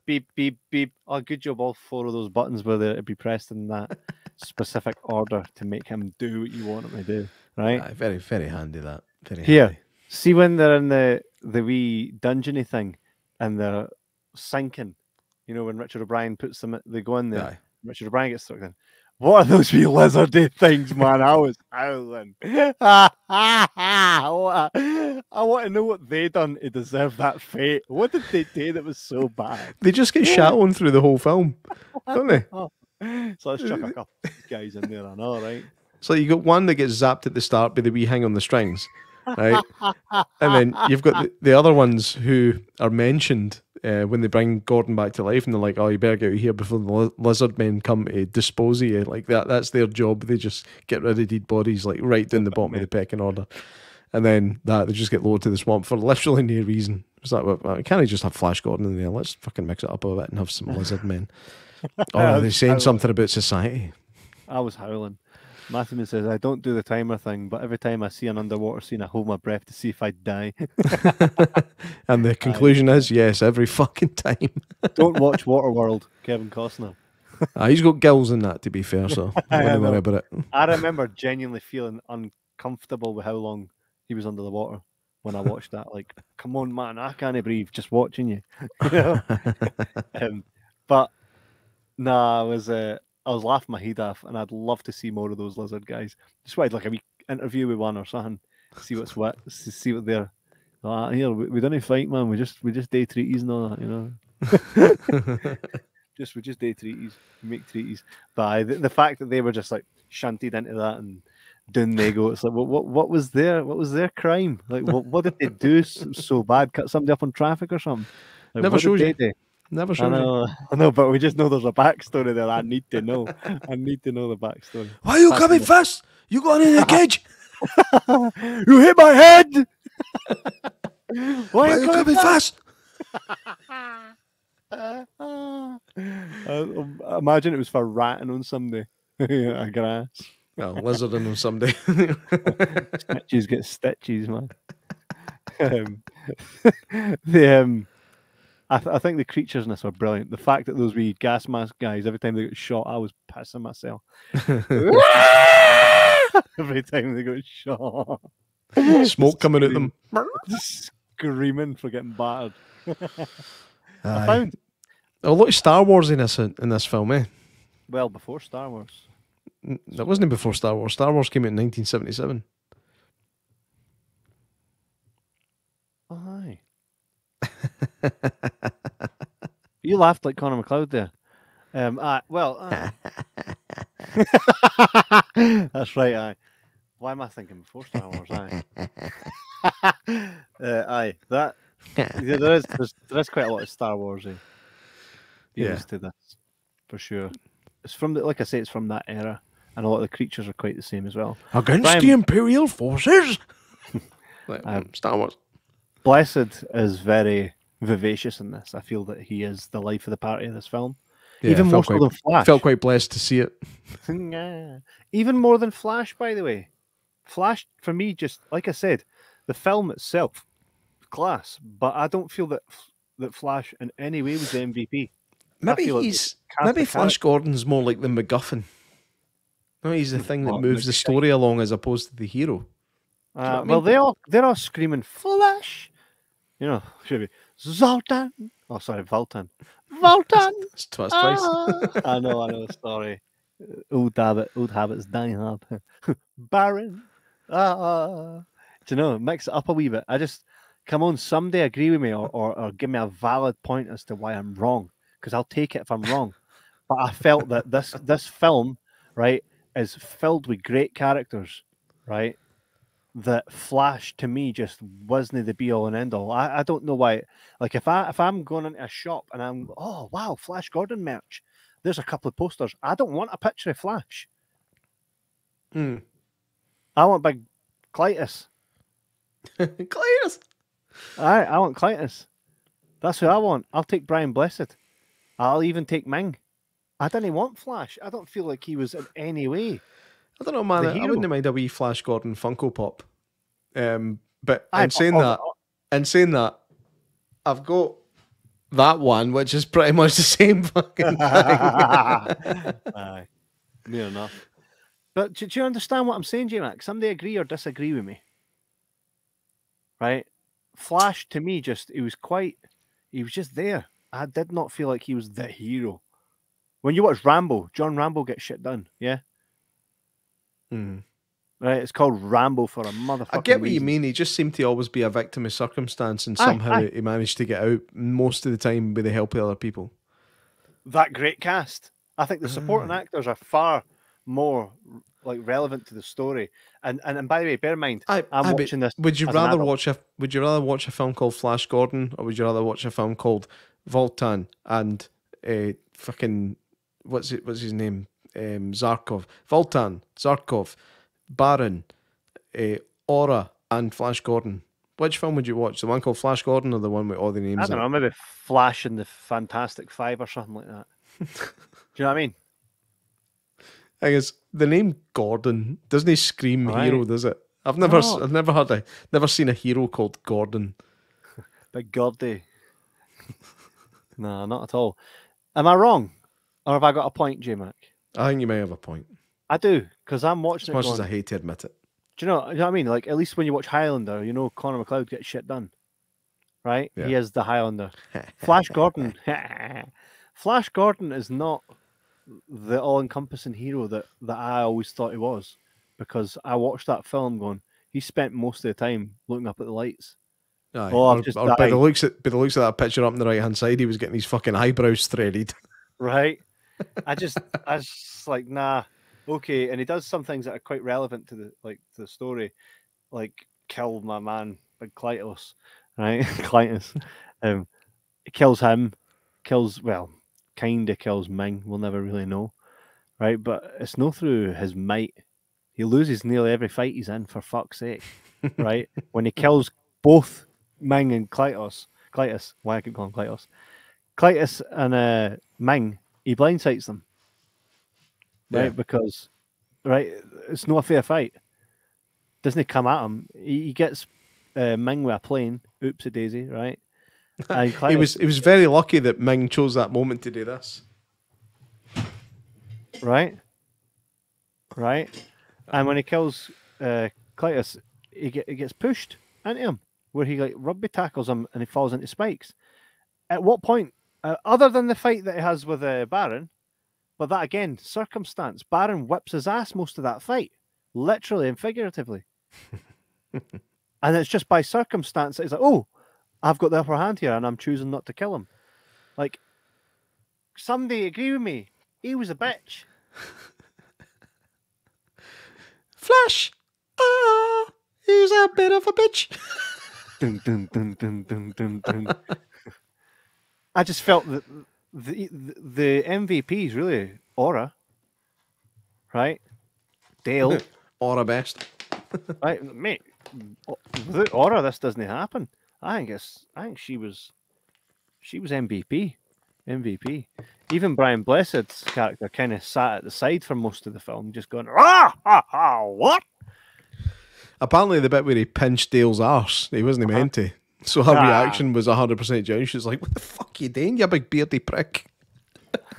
[SPEAKER 1] Beep, beep, beep. Oh, good job, all 4 of those buttons were there to be pressed in that specific order to make him do what you want him to do, right?
[SPEAKER 2] Very, very handy, that. Very
[SPEAKER 1] here,
[SPEAKER 2] handy.
[SPEAKER 1] See when they're in the wee dungeony thing and they're sinking, you know, when Richard O'Brien puts them, they go in there.
[SPEAKER 2] Aye.
[SPEAKER 1] Richard O'Brien gets stuck in. What are those wee lizardy things, man? I was howling. I want to know what they done to deserve that fate. What did they do that was so bad?
[SPEAKER 2] They just get shat on through the whole film, don't they?
[SPEAKER 1] So let's chuck a couple of these guys in there, I know, right?
[SPEAKER 2] So you got one that gets zapped at the start by the wee hang on the strings, right? And then you've got the other ones who are mentioned when they bring Gordon back to life, and they're like, "Oh, you better get out of here before the lizard men come to dispose of you." Like that. That's their job. They just get rid of dead bodies, like right down the bottom of the pecking order. And then they just get lowered to the swamp for literally no reason. It's like, well, can't I just have Flash Gordon in there? Let's fucking mix it up a bit and have some lizard men. Oh, they're saying something about society.
[SPEAKER 1] I was howling. Matthew says, I don't do the timer thing, but every time I see an underwater scene, I hold my breath to see if I die.
[SPEAKER 2] And the conclusion is, yes, every fucking time.
[SPEAKER 1] Don't watch Waterworld, Kevin Costner.
[SPEAKER 2] He's got gills in that, to be fair, so I don't worry about it.
[SPEAKER 1] I remember genuinely feeling uncomfortable with how long he was under the water when I watched that. Like, come on, man, I can't breathe just watching you. You know? But nah, I was laughing my head off, and I'd love to see more of those lizard guys. Just wanted like a wee interview with one or something, see what's what, see what they're. Here we don't fight, man. We just day treaties and all that, you know. we just day treaties, make treaties. But the fact that they were just like shunted into that and down they go. It's like what was their crime? Like what did they do so bad? Cut somebody up on traffic or something? Like,
[SPEAKER 2] Never shows you.
[SPEAKER 1] Do?
[SPEAKER 2] Never shows you.
[SPEAKER 1] I know, but we just know there's a backstory there. I need to know. I need to know the backstory.
[SPEAKER 2] Why are you coming fast? You got in the cage.
[SPEAKER 1] You hit my head. Why
[SPEAKER 2] are you coming fast?
[SPEAKER 1] Imagine it was for ratting on somebody. A grass.
[SPEAKER 2] Well, lizarding on somebody.
[SPEAKER 1] Stitches get stitches, man. I think the creatures in this are brilliant. The fact that those wee gas mask guys, every time they got shot, I was pissing myself. Every time they got shot.
[SPEAKER 2] Smoke coming at them.
[SPEAKER 1] Screaming for getting battered.
[SPEAKER 2] I found a lot of Star Wars in this film, eh?
[SPEAKER 1] Well, before Star Wars.
[SPEAKER 2] That wasn't before Star Wars. Star Wars came out in 1977.
[SPEAKER 1] Aye. You laughed like Connor McLeod there. That's right. Aye. Why am I thinking before Star Wars? Aye. Aye. That. Yeah, there is quite a lot of Star Warsy. To this, for sure. It's from like I say, it's from that era, and a lot of the creatures are quite the same as well.
[SPEAKER 2] Against the Imperial forces. Star Wars.
[SPEAKER 1] Blessed is very vivacious in this. I feel that he is the life of the party of this film.
[SPEAKER 2] Yeah,
[SPEAKER 1] even more so than Flash.
[SPEAKER 2] Felt quite blessed to see it.
[SPEAKER 1] Even more than Flash, by the way. Flash, for me, just like I said, the film itself, class, but I don't feel that Flash in any way was the MVP.
[SPEAKER 2] Maybe Flash Gordon's more like the MacGuffin. No, he's the thing that moves the story along as opposed to the hero.
[SPEAKER 1] Well, they're all screaming Flash. You know, should be Zoltan. Oh, sorry, Voltan. Voltan.
[SPEAKER 2] It's twice.
[SPEAKER 1] I know. Sorry. Old habits die hard. Baron. Do you know? Mix it up a wee bit. Come on. Somebody agree with me or give me a valid point as to why I'm wrong, because I'll take it if I'm wrong. But I felt that this film, right, is filled with great characters, right? That Flash to me just wasn't the be all and end all. I don't know why. Like if I'm going into a shop and I'm wow, Flash Gordon merch, there's a couple of posters. I don't want a picture of Flash. I want big Clytus.
[SPEAKER 2] Clytus.
[SPEAKER 1] I want Clytus. That's who I want. I'll take Brian Blessed. I'll even take Ming. I didn't want Flash. I don't feel like he was in any way.
[SPEAKER 2] I don't know, man. I wouldn't mind a wee Flash Gordon Funko Pop. But in saying that, I've got that one, which is pretty much the same fucking thing.
[SPEAKER 1] Aye, near enough. But do you understand what I'm saying, Jay Mack? Somebody agree or disagree with me? Right? Flash to me he was just there. I did not feel like he was the hero. When you watch Rambo, John Rambo gets shit done, yeah? Right, it's called Rambo for a motherfucking
[SPEAKER 2] I get what
[SPEAKER 1] reason.
[SPEAKER 2] you mean. He just seemed to always be a victim of circumstance, and somehow he managed to get out most of the time with the help of other people.
[SPEAKER 1] That great cast. I think the supporting actors are far more like relevant to the story. And by the way, bear in mind, I'm
[SPEAKER 2] but
[SPEAKER 1] watching this.
[SPEAKER 2] Would you
[SPEAKER 1] as an
[SPEAKER 2] rather
[SPEAKER 1] adult.
[SPEAKER 2] watch a film called Flash Gordon, or would you rather watch a film called Voltan and fucking what's his name? Zarkov. Voltan, Zarkov, Baron, Aura, and Flash Gordon. Which film would you watch? The one called Flash Gordon, or the one with all the names?
[SPEAKER 1] I don't know, maybe Flash and the Fantastic Five or something like that. Do you know what I mean?
[SPEAKER 2] I guess the name Gordon doesn't he scream
[SPEAKER 1] Right.
[SPEAKER 2] hero, does it? I've
[SPEAKER 1] No.
[SPEAKER 2] never seen a hero called Gordon.
[SPEAKER 1] Big Gordy. No, not at all. Am I wrong? Or have I got a point, J Mac?
[SPEAKER 2] I think you may have a point.
[SPEAKER 1] I do, because I'm watching
[SPEAKER 2] As much
[SPEAKER 1] it
[SPEAKER 2] as
[SPEAKER 1] going,
[SPEAKER 2] I hate to admit it.
[SPEAKER 1] do you know what I mean? Like, at least when you watch Highlander, you know Connor McLeod gets shit done. Right?
[SPEAKER 2] Yeah.
[SPEAKER 1] He is the Highlander. Flash Gordon. Flash Gordon is not the all-encompassing hero that I always thought he was. Because I watched that film going, he spent most of the time looking up at the lights.
[SPEAKER 2] Aye.
[SPEAKER 1] I've just
[SPEAKER 2] or by the looks of that picture up on the right hand side, he was getting his fucking eyebrows threaded.
[SPEAKER 1] Right? I just like, nah, okay. And he does some things that are quite relevant to the story, like kill my man, Big Clytus, right? Clytus. He kills him, kinda kills Ming. We'll never really know, right? But it's no through his might. He loses nearly every fight he's in, for fuck's sake, right? When he kills both Ming and Clytus, why I keep calling him Clytus and Ming, he blindsides them, right?
[SPEAKER 2] Yeah.
[SPEAKER 1] Because, right, it's not a fair fight. Doesn't he come at him? He gets Ming with a plane. Oopsie daisy, right? And
[SPEAKER 2] He was very lucky that Ming chose that moment to do this.
[SPEAKER 1] Right. And when he kills Clytus, he gets pushed into him, where he like rugby tackles him and he falls into spikes. At what point, other than the fight that he has with Baron, but that again, circumstance, Baron whips his ass most of that fight, literally and figuratively. And it's just by circumstance that he's like, oh, I've got the upper hand here and I'm choosing not to kill him. Like, somebody agree with me. He was a bitch.
[SPEAKER 2] Flash! He's a bit of a bitch.
[SPEAKER 1] Dun, dun, dun, dun, dun, dun, dun. I just felt that the MVP is really Aura, right? Dale,
[SPEAKER 2] Aura best.
[SPEAKER 1] right, mate. Without Aura, this doesn't happen. I think she was MVP. Even Brian Blessed's character kind of sat at the side for most of the film, just going, what?
[SPEAKER 2] Apparently, the bit where he pinched Dale's arse, he wasn't meant to. So her reaction was 100% genuine. She was like, "What the fuck are you doing, you big beardy prick?"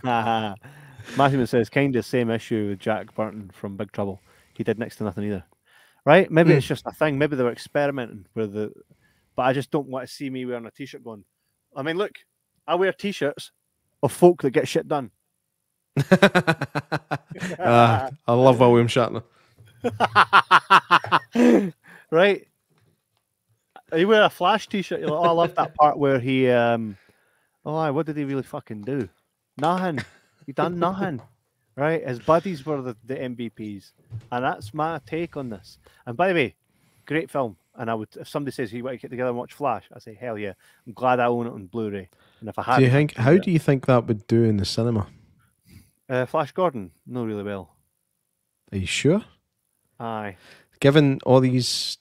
[SPEAKER 1] Matthew says, kind of same issue with Jack Burton from Big Trouble. He did next to nothing either. Right? Maybe it's just a thing. Maybe they were experimenting with it. But I just don't want to see me wearing a t-shirt going, I mean, look, I wear t-shirts of folk that get shit done.
[SPEAKER 2] I love William Shatner.
[SPEAKER 1] Right? You wear a Flash t-shirt, you're like, oh, I love that part where he what did he really fucking do? Nothing. He done nothing. Right? His buddies were the MVPs. And that's my take on this. And by the way, great film. And I would, if somebody says you want to get together and watch Flash, I say, hell yeah. I'm glad I own it on Blu-ray. And if I had
[SPEAKER 2] how do you think that would do in the cinema?
[SPEAKER 1] Flash Gordon, not really well.
[SPEAKER 2] Are you sure?
[SPEAKER 1] Aye.
[SPEAKER 2] Given all these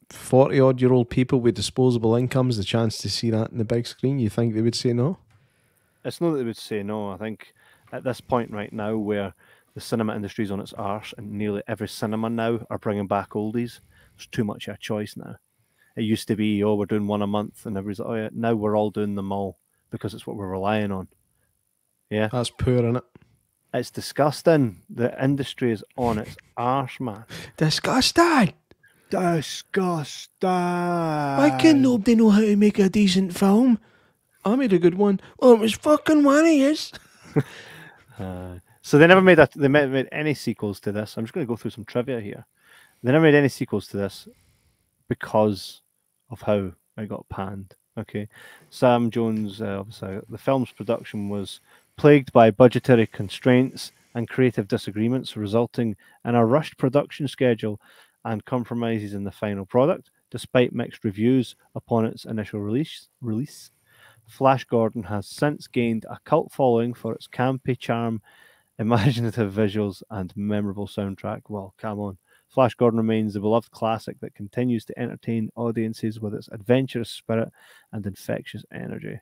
[SPEAKER 2] 40-odd-year-old people with disposable incomes the chance to see that in the big screen, you think they would say no?
[SPEAKER 1] It's not that they would say no. I think at this point right now where the cinema industry is on its arse and nearly every cinema now are bringing back oldies, there's too much of a choice now. It used to be, oh, we're doing one a month, and everybody's like, oh yeah, now we're all doing them all because it's what we're relying on. Yeah.
[SPEAKER 2] That's poor, innit?
[SPEAKER 1] It's disgusting. The industry is on its arse, man.
[SPEAKER 2] Disgusting!
[SPEAKER 1] Disgusting.
[SPEAKER 2] Why can nobody know how to make a decent film? I made a good one. Well, it was fucking one of yours.
[SPEAKER 1] So they never made any sequels to this. I'm just going to go through some trivia here. They never made any sequels to this because of how it got panned. Okay, Sam Jones, obviously, the film's production was plagued by budgetary constraints and creative disagreements, resulting in a rushed production schedule and compromises in the final product. Despite mixed reviews upon its initial release, Flash Gordon has since gained a cult following for its campy charm, imaginative visuals, and memorable soundtrack. Well, come on. Flash Gordon remains a beloved classic that continues to entertain audiences with its adventurous spirit and infectious energy.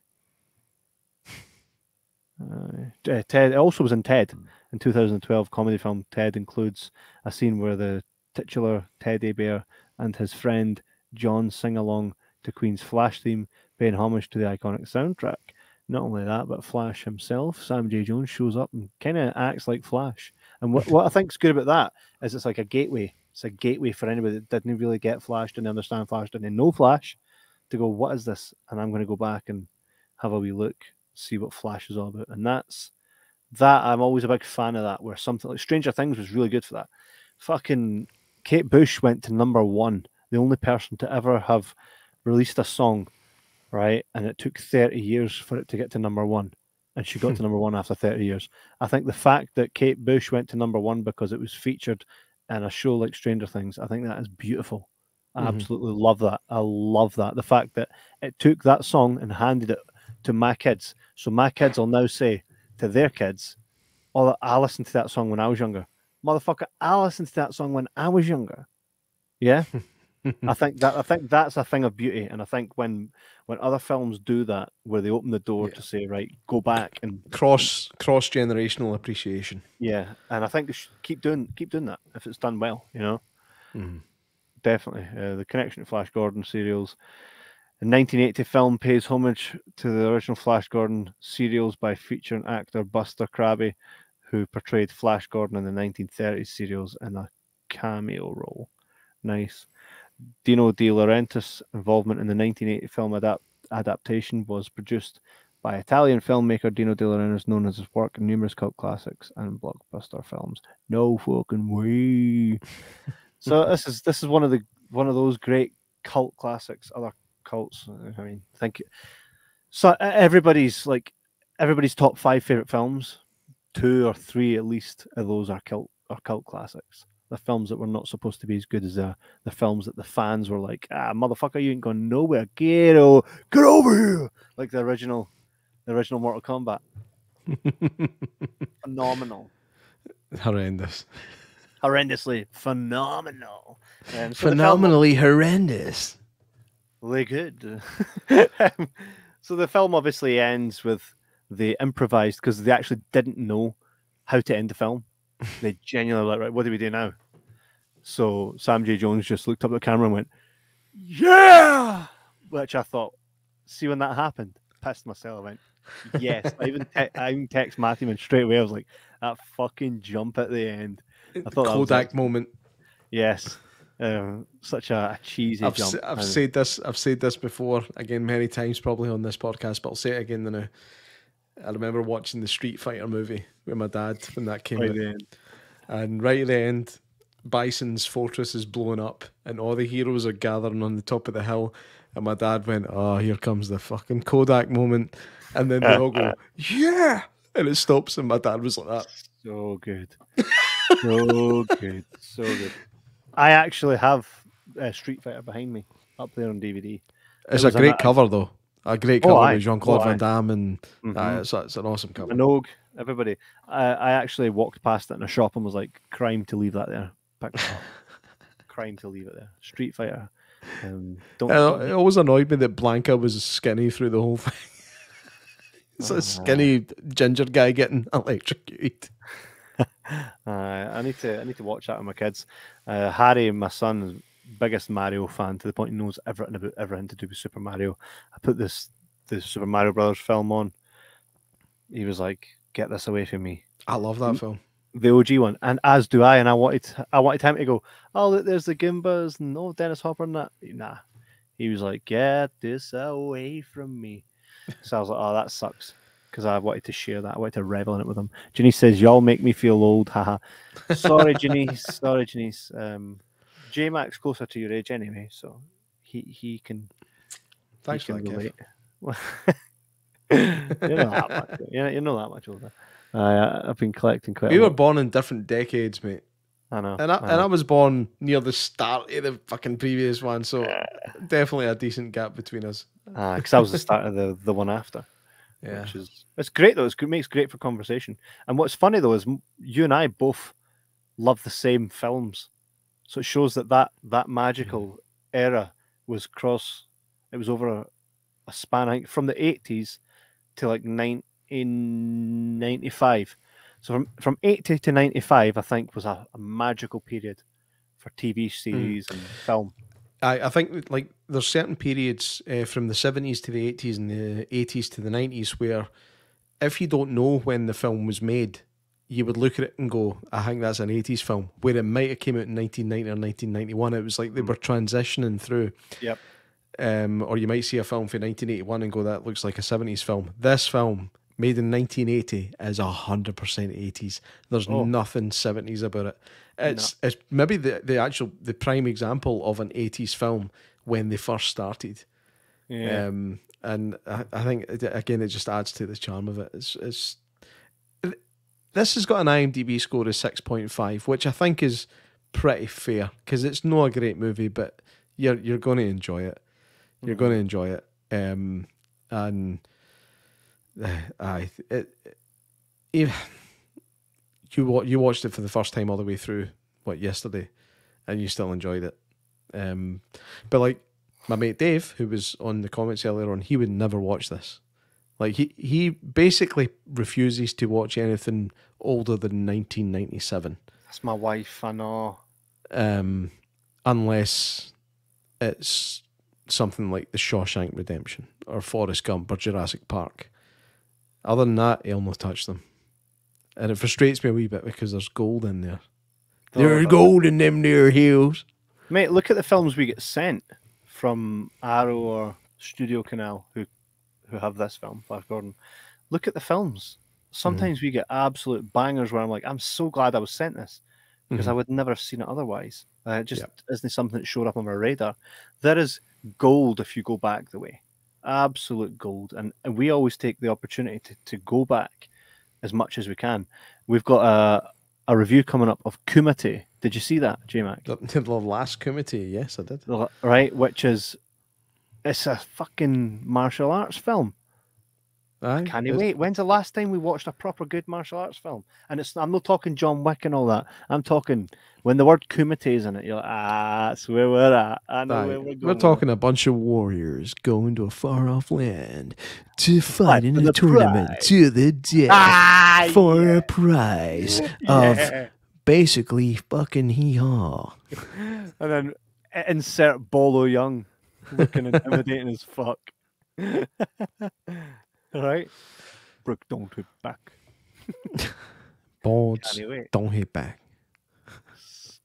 [SPEAKER 1] Ted also was in Ted. In 2012 comedy film Ted includes a scene where the titular teddy bear and his friend John sing along to Queen's Flash theme, paying homage to the iconic soundtrack. Not only that, but Flash himself, Sam J. Jones, shows up and kind of acts like Flash. And what I think's good about that is it's like a gateway. It's a gateway for anybody that didn't really get Flash, didn't understand Flash, didn't know Flash, to go, what is this? And I'm going to go back and have a wee look, see what Flash is all about. And that's that. I'm always a big fan of that, where something like Stranger Things was really good for that. Fucking Kate Bush went to #1, the only person to ever have released a song, right? And it took 30 years for it to get to #1. And she got to #1 after 30 years. I think the fact that Kate Bush went to #1 because it was featured in a show like Stranger Things, I think that is beautiful. I absolutely love that. I love that. The fact that it took that song and handed it to my kids. So my kids will now say to their kids, oh, I listened to that song when I was younger. Motherfucker, I listened to that song when I was younger. Yeah? I think that's a thing of beauty. And I think when other films do that, where they open the door to say, right, go back and
[SPEAKER 2] cross generational appreciation.
[SPEAKER 1] Yeah. And I think they should keep doing that if it's done well, you know? Definitely. The connection to Flash Gordon serials. The 1980 film pays homage to the original Flash Gordon serials by featuring actor Buster Crabbe, who portrayed Flash Gordon in the 1930s serials in a cameo role. Nice. Dino De Laurentiis' involvement in the 1980 film adaptation was produced by Italian filmmaker Dino De Laurentiis, known as his work in numerous cult classics and blockbuster films. No fucking way. So this is one of those great cult classics. Other cults, I mean, thank you. So everybody's top 5 favorite films, 2 or 3 at least of those are cult classics. The films that were not supposed to be as good as the films that the fans were like, motherfucker, you ain't going nowhere. Get over here. Like the original Mortal Kombat. Phenomenal. Horrendously phenomenal. So
[SPEAKER 2] phenomenally horrendous.
[SPEAKER 1] Really good. So the film obviously ends with the improvised, because they actually didn't know how to end the film. They genuinely like, right, what do we do now? So Sam J. Jones just looked up at the camera and went, yeah! Which I thought, see when that happened, pissed myself. I went, yes. I even text Matthew and straight away I was like, that fucking jump at the end. I thought
[SPEAKER 2] Kodak moment.
[SPEAKER 1] Yes. Such a cheesy jump.
[SPEAKER 2] I've said this before, again, many times probably on this podcast, but I'll say it again now. I remember watching the Street Fighter movie with my dad when that came out. And right at the end, Bison's fortress is blowing up and all the heroes are gathering on the top of the hill. And my dad went, oh, here comes the fucking Kodak moment. And then they all go, yeah! And it stops and my dad was like that.
[SPEAKER 1] So good. So good. So good. I actually have Street Fighter behind me, up there on DVD.
[SPEAKER 2] It's a great cover, though. A great cover with Jean-Claude Van Damme, and it's an awesome cover.
[SPEAKER 1] Minogue, everybody. I actually walked past it in a shop and was like, crime to leave that there. Crime to leave it there. Street Fighter.
[SPEAKER 2] It always annoyed me that Blanca was skinny through the whole thing. It's a skinny ginger guy getting electrocuted.
[SPEAKER 1] I need to watch that with my kids. Harry, my son, is biggest Mario fan to the point he knows everything to do with Super Mario. I put the Super Mario Brothers film on. He was like, "Get this away from me."
[SPEAKER 2] I love that film,
[SPEAKER 1] the OG one, and as do I. And I wanted him to go, "Oh, look, there's the Goombas and Dennis Hopper and that." Nah, he was like, "Get this away from me." So I was like, "Oh, that sucks." Because I wanted to share that. I wanted to revel in it with him. Janice says, y'all make me feel old. Haha. Sorry, Janice. Sorry, Janice. J Mack's closer to your age anyway, so he can.
[SPEAKER 2] Thanks for that,
[SPEAKER 1] relate. You're not that much older. I've been collecting quite
[SPEAKER 2] We
[SPEAKER 1] a
[SPEAKER 2] were
[SPEAKER 1] lot.
[SPEAKER 2] born in different decades, mate.
[SPEAKER 1] I know.
[SPEAKER 2] And I was born near the start of the fucking previous one, so definitely a decent gap between us.
[SPEAKER 1] Because that was the start of the one after.
[SPEAKER 2] Yeah.
[SPEAKER 1] Which is it's great though. It makes great for conversation. And what's funny though is you and I both love the same films, so it shows that magical era was It was over a span, I think, from the 80s to like 1995. So from 80 to 95, I think, was a magical period for TV series and film.
[SPEAKER 2] I think like there's certain periods from the 70s to the 80s and the 80s to the 90s where if you don't know when the film was made, you would look at it and go, I think that's an 80s film, where it might have came out in 1990 or 1991. It was like they were transitioning through.
[SPEAKER 1] Yep.
[SPEAKER 2] Or you might see a film from 1981 and go, that looks like a 70s film. This film, made in 1980, is 100% 80s. There's nothing 70s about it. It's maybe the prime example of an 80s film when they first started.
[SPEAKER 1] Yeah.
[SPEAKER 2] And I think again it just adds to the charm of it. This has got an IMDb score of 6.5, which I think is pretty fair because it's not a great movie, but you're going to enjoy it. You're going to enjoy it. And you watched it for the first time all the way through yesterday, and you still enjoyed it. But like my mate Dave, who was on the comments earlier on, he would never watch this. Like he basically refuses to watch anything older than 1997.
[SPEAKER 1] That's my wife, I know.
[SPEAKER 2] Unless it's something like The Shawshank Redemption or Forrest Gump or Jurassic Park. Other than that, he'll not touch them. And it frustrates me a wee bit because there's gold in there. There's gold in them there hills.
[SPEAKER 1] Mate, look at the films we get sent from Arrow or Studio Canal who have this film, Flash Gordon. Look at the films. Sometimes we get absolute bangers where I'm like, I'm so glad I was sent this because I would never have seen it otherwise. It just isn't something that showed up on my radar. There is gold if you go back the way. Absolute gold. And we always take the opportunity to go back as much as we can. We've got a review coming up of Kumite. Did you see that, J-Mac?
[SPEAKER 2] The last Kumite, yes, I did.
[SPEAKER 1] Right, it's a fucking martial arts film. I can't wait. When's the last time we watched a proper good martial arts film? And I'm not talking John Wick and all that. I'm talking when the word Kumite is in it, you're like, that's where we're at. I know where we're going.
[SPEAKER 2] We're talking a bunch of warriors going to a far-off land to fight in a tournament to the death for a prize of basically fucking hee-haw.
[SPEAKER 1] And then insert Bolo Young looking intimidating as fuck. Right? Brooke, don't hit back.
[SPEAKER 2] Boards, don't hit back.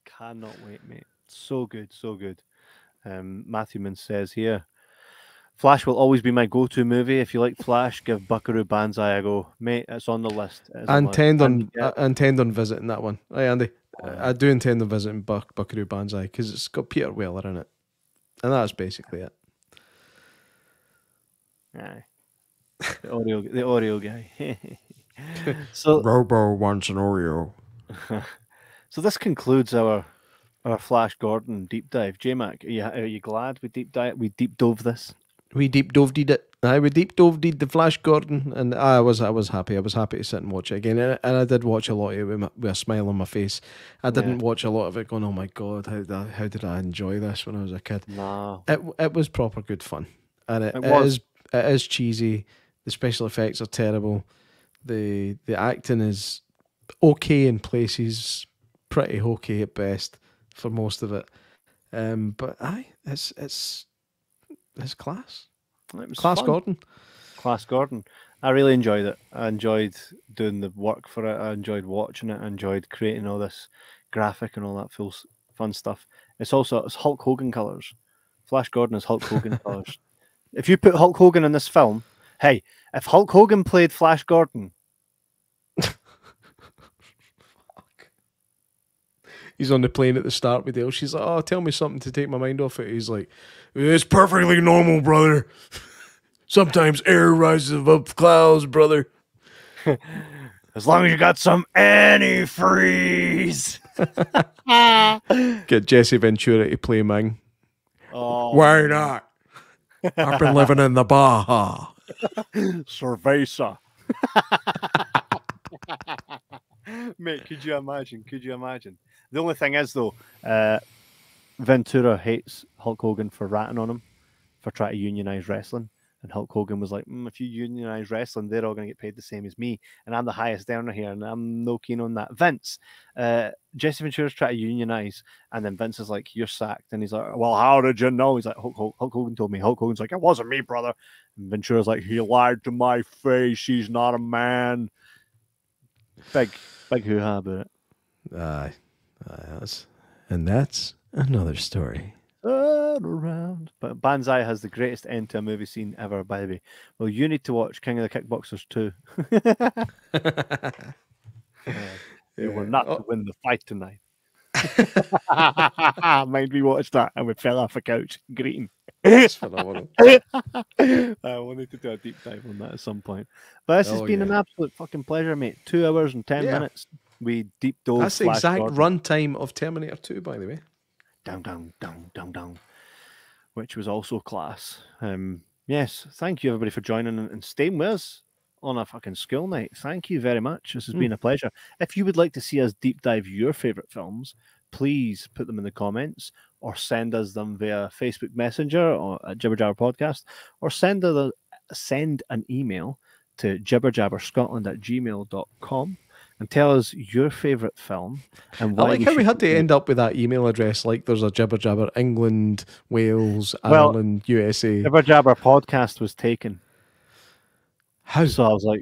[SPEAKER 1] Cannot wait, mate. So good, so good. Matthewman says here, Flash will always be my go-to movie. If you like Flash, give Buckaroo Banzai a go. Mate, it's on the list.
[SPEAKER 2] I intend on visiting that one. Hey, Andy. I do intend on visiting Buckaroo Banzai because it's got Peter Weller in it. And that's basically it.
[SPEAKER 1] Aye. The Oreo guy. So
[SPEAKER 2] Robo wants an Oreo.
[SPEAKER 1] So this concludes our Flash Gordon deep dive. J-Mac, are you glad we deep dove this?
[SPEAKER 2] We deep dove did it. We deep dove did the Flash Gordon, and I was happy. I was happy to sit and watch it again, and I did watch a lot of it with a smile on my face. I didn't watch a lot of it going, oh my god, how did I enjoy this when I was a kid?
[SPEAKER 1] No,
[SPEAKER 2] it was proper good fun, and it is cheesy. The special effects are terrible. The acting is okay in places, pretty hokey at best for most of it. But it's class.
[SPEAKER 1] It was
[SPEAKER 2] Class
[SPEAKER 1] fun.
[SPEAKER 2] Gordon.
[SPEAKER 1] Class Gordon. I really enjoyed it. I enjoyed doing the work for it. I enjoyed watching it. I enjoyed creating all this graphic and all that fun stuff. It's Hulk Hogan colours. Flash Gordon is Hulk Hogan colours. If you put Hulk Hogan in this film, hey, if Hulk Hogan played Flash Gordon,
[SPEAKER 2] he's on the plane at the start with Dale. She's like, oh, tell me something to take my mind off it. He's like, it's perfectly normal, brother. Sometimes air rises above clouds, brother.
[SPEAKER 1] As long as you got some antifreeze.
[SPEAKER 2] Get Jesse Ventura to play Ming.
[SPEAKER 1] Oh,
[SPEAKER 2] Why not? I've been living in the Baja.
[SPEAKER 1] cerveza. Mate, could you imagine? Could you imagine? The only thing is, though, Ventura hates Hulk Hogan for ratting on him for trying to unionize wrestling. And Hulk Hogan was like, if you unionize wrestling, they're all going to get paid the same as me. And I'm the highest earner here, and I'm no keen on that. Vince, Jesse Ventura's trying to unionize, and then Vince is like, you're sacked. And he's like, well, how did you know? He's like, Hulk Hogan told me. Hulk Hogan's like, it wasn't me, brother. And Ventura's like, he lied to my face. He's not a man. Big hoo-ha about it.
[SPEAKER 2] That's another story.
[SPEAKER 1] Around. But Banzai has the greatest end to a movie scene ever, by the way. Well, you need to watch King of the Kickboxers 2. You were not to win the fight tonight. Mind we watched that and we fell off a couch greeting.
[SPEAKER 2] That's phenomenal.
[SPEAKER 1] I wanted to do a deep dive on that at some point. But this has been an absolute fucking pleasure, mate. 2 hours and 10 minutes. We deep dove.
[SPEAKER 2] That's the exact runtime of Terminator 2, by the way.
[SPEAKER 1] Down, which was also class. Yes, thank you everybody for joining and staying with us on a fucking school night. Thank you very much. This has been a pleasure. If you would like to see us deep dive your favorite films, please put them in the comments or send us them via Facebook Messenger or at Jibber Jabber Podcast, or send an email to jibberjabberscotland@gmail.com. and tell us your favorite film and why.
[SPEAKER 2] I like how we had to end up with that email address. Like there's a Jibber Jabber England, Wales, Ireland, USA.
[SPEAKER 1] Jibber Jabber Podcast was taken.
[SPEAKER 2] How?
[SPEAKER 1] So I was like,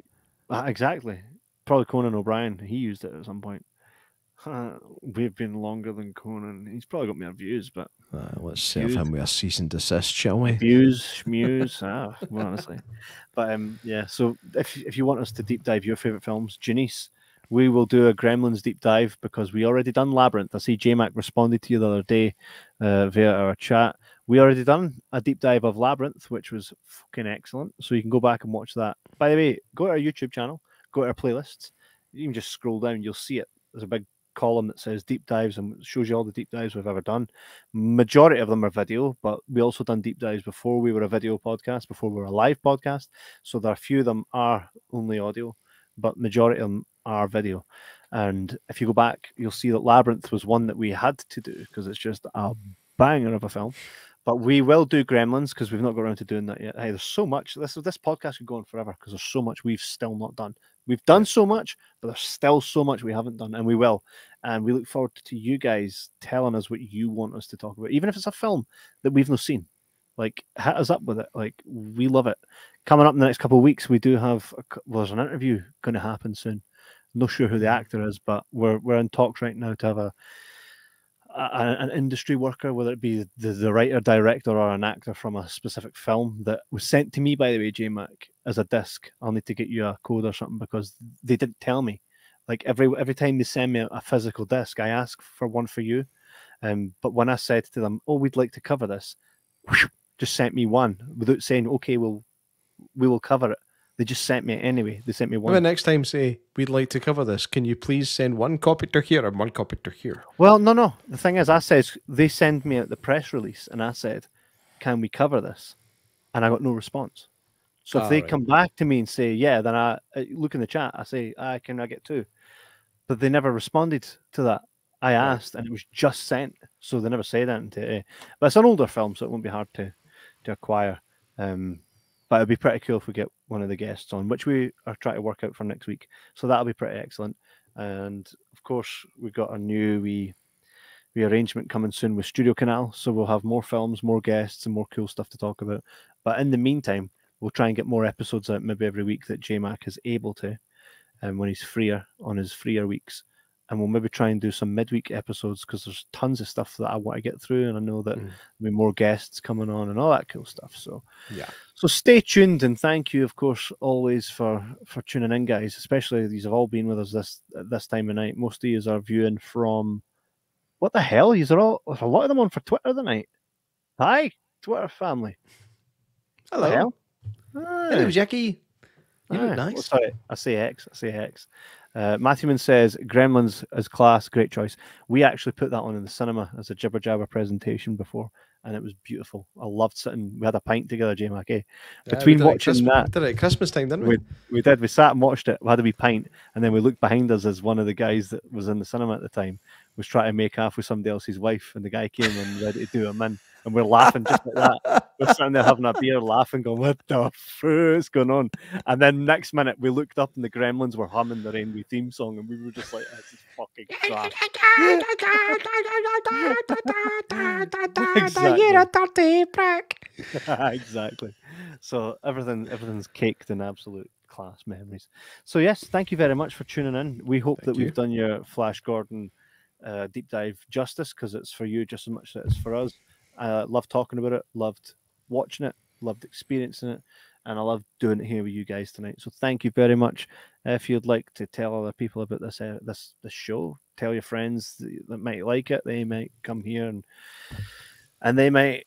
[SPEAKER 1] exactly. Probably Conan O'Brien. He used it at some point. We've been longer than Conan. He's probably got more views, but
[SPEAKER 2] let's serve him with a cease and desist, shall we?
[SPEAKER 1] Views, schmews, well, honestly. But yeah. So if you want us to deep dive your favorite films, Janice, we will do a Gremlins deep dive because we already done Labyrinth. I see J Mac responded to you the other day via our chat. We already done a deep dive of Labyrinth, which was fucking excellent. So you can go back and watch that. By the way, go to our YouTube channel, go to our playlists. You can just scroll down, you'll see it. There's a big column that says deep dives and shows you all the deep dives we've ever done. Majority of them are video, but we also done deep dives before we were a video podcast, before we were a live podcast. So there are a few of them are only audio, but majority of them are video. And if you go back, you'll see that Labyrinth was one that we had to do because it's just a banger of a film. But we will do Gremlins because we've not got around to doing that yet. Hey, there's so much. This podcast could go on forever because there's so much we've still not done. We've done so much, but there's still so much we haven't done, and we will. And we look forward to you guys telling us what you want us to talk about, even if it's a film that we've not seen. Like, hit us up with it. Like, we love it. Coming up in the next couple of weeks, we do have there's an interview going to happen soon. Not sure who the actor is, but we're in talks right now to have an industry worker, whether it be the writer, director, or an actor from a specific film that was sent to me, by the way, J Mac, as a disc. I'll need to get you a code or something because they didn't tell me. Like every time they send me a physical disc, I ask for one for you. But when I said to them, "Oh, we'd like to cover this," just sent me one without saying, "Okay, we will cover it." They just sent me it anyway. They sent me one.
[SPEAKER 2] Well, next time, say, we'd like to cover this. Can you please send one copy to here and one copy to here?
[SPEAKER 1] Well, no. The thing is, I said, they send me out the press release and I said, can we cover this? And I got no response. So if they come back to me and say, yeah, then I look in the chat. I say, can I get two? But they never responded to that. I asked and it was just sent. So they never said anything. But it's an older film, so it won't be hard to acquire. But it'd be pretty cool if we get one of the guests on, which we are trying to work out for next week. So that'll be pretty excellent. And of course, we've got a new rearrangement coming soon with Studio Canal. So we'll have more films, more guests, and more cool stuff to talk about. But in the meantime, we'll try and get more episodes out maybe every week that J-Mac is able to, when he's freer on his freer weeks. And we'll maybe try and do some midweek episodes because there's tons of stuff that I want to get through. And I know that there'll be more guests coming on and all that cool stuff. So, so stay tuned. And thank you, of course, always for tuning in, guys. Especially these have all been with us this time of night. Most of you are viewing from, what the hell? There's a lot of them on for Twitter tonight. Hi, Twitter family.
[SPEAKER 2] Hello. Hello, Jackie. You look nice.
[SPEAKER 1] Oh, sorry, I say X. Matthewman says Gremlins as class, great choice. We actually put that on in the cinema as a Jibber Jabber presentation before, and it was beautiful. I loved sitting. We had a pint together, J Mac. Between watching that,
[SPEAKER 2] did it at Christmas time, didn't we?
[SPEAKER 1] We did. We sat and watched it. We had a wee pint, and then we looked behind us as one of the guys that was in the cinema at the time was trying to make off with somebody else's wife, and the guy came and ready to do him in, and we're laughing just like that. We're sitting there having a beer, laughing, going, "What the fuck is going on?" And then next minute, we looked up, and the Gremlins were humming the Rainbow theme song, and we were just like, "This is fucking crap."
[SPEAKER 2] You're a dirty prick.
[SPEAKER 1] Exactly. So everything's caked in absolute class memories. So yes, thank you very much for tuning in. We hope that we've done your Flash Gordon deep dive justice, because it's for you just as much as it's for us. Loved talking about it, loved watching it, loved experiencing it, and I love doing it here with you guys tonight. So thank you very much. If you'd like to tell other people about this show, tell your friends that might like it. They might come here and they might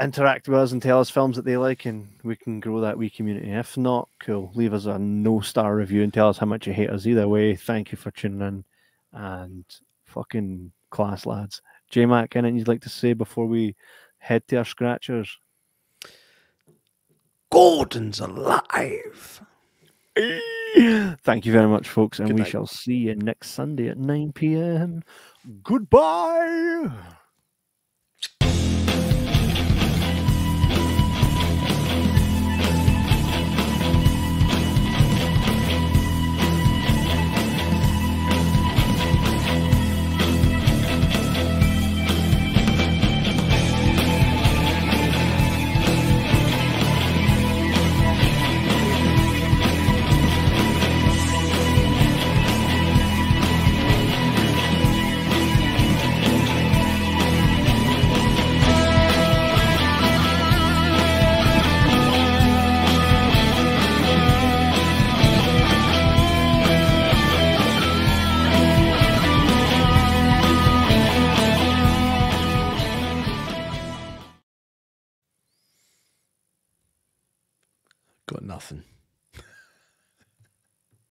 [SPEAKER 1] interact with us and tell us films that they like, and we can grow that wee community. If not, cool. Leave us a no-star review and tell us how much you hate us. Either way, thank you for tuning in, and fucking class, lads. J-Mac, anything you'd like to say before we head to our scratchers?
[SPEAKER 2] Gordon's alive.
[SPEAKER 1] Thank you very much, folks, and
[SPEAKER 2] Good
[SPEAKER 1] we
[SPEAKER 2] night.
[SPEAKER 1] shall see you next Sunday at 9 p.m. Goodbye.
[SPEAKER 2] Got nothing.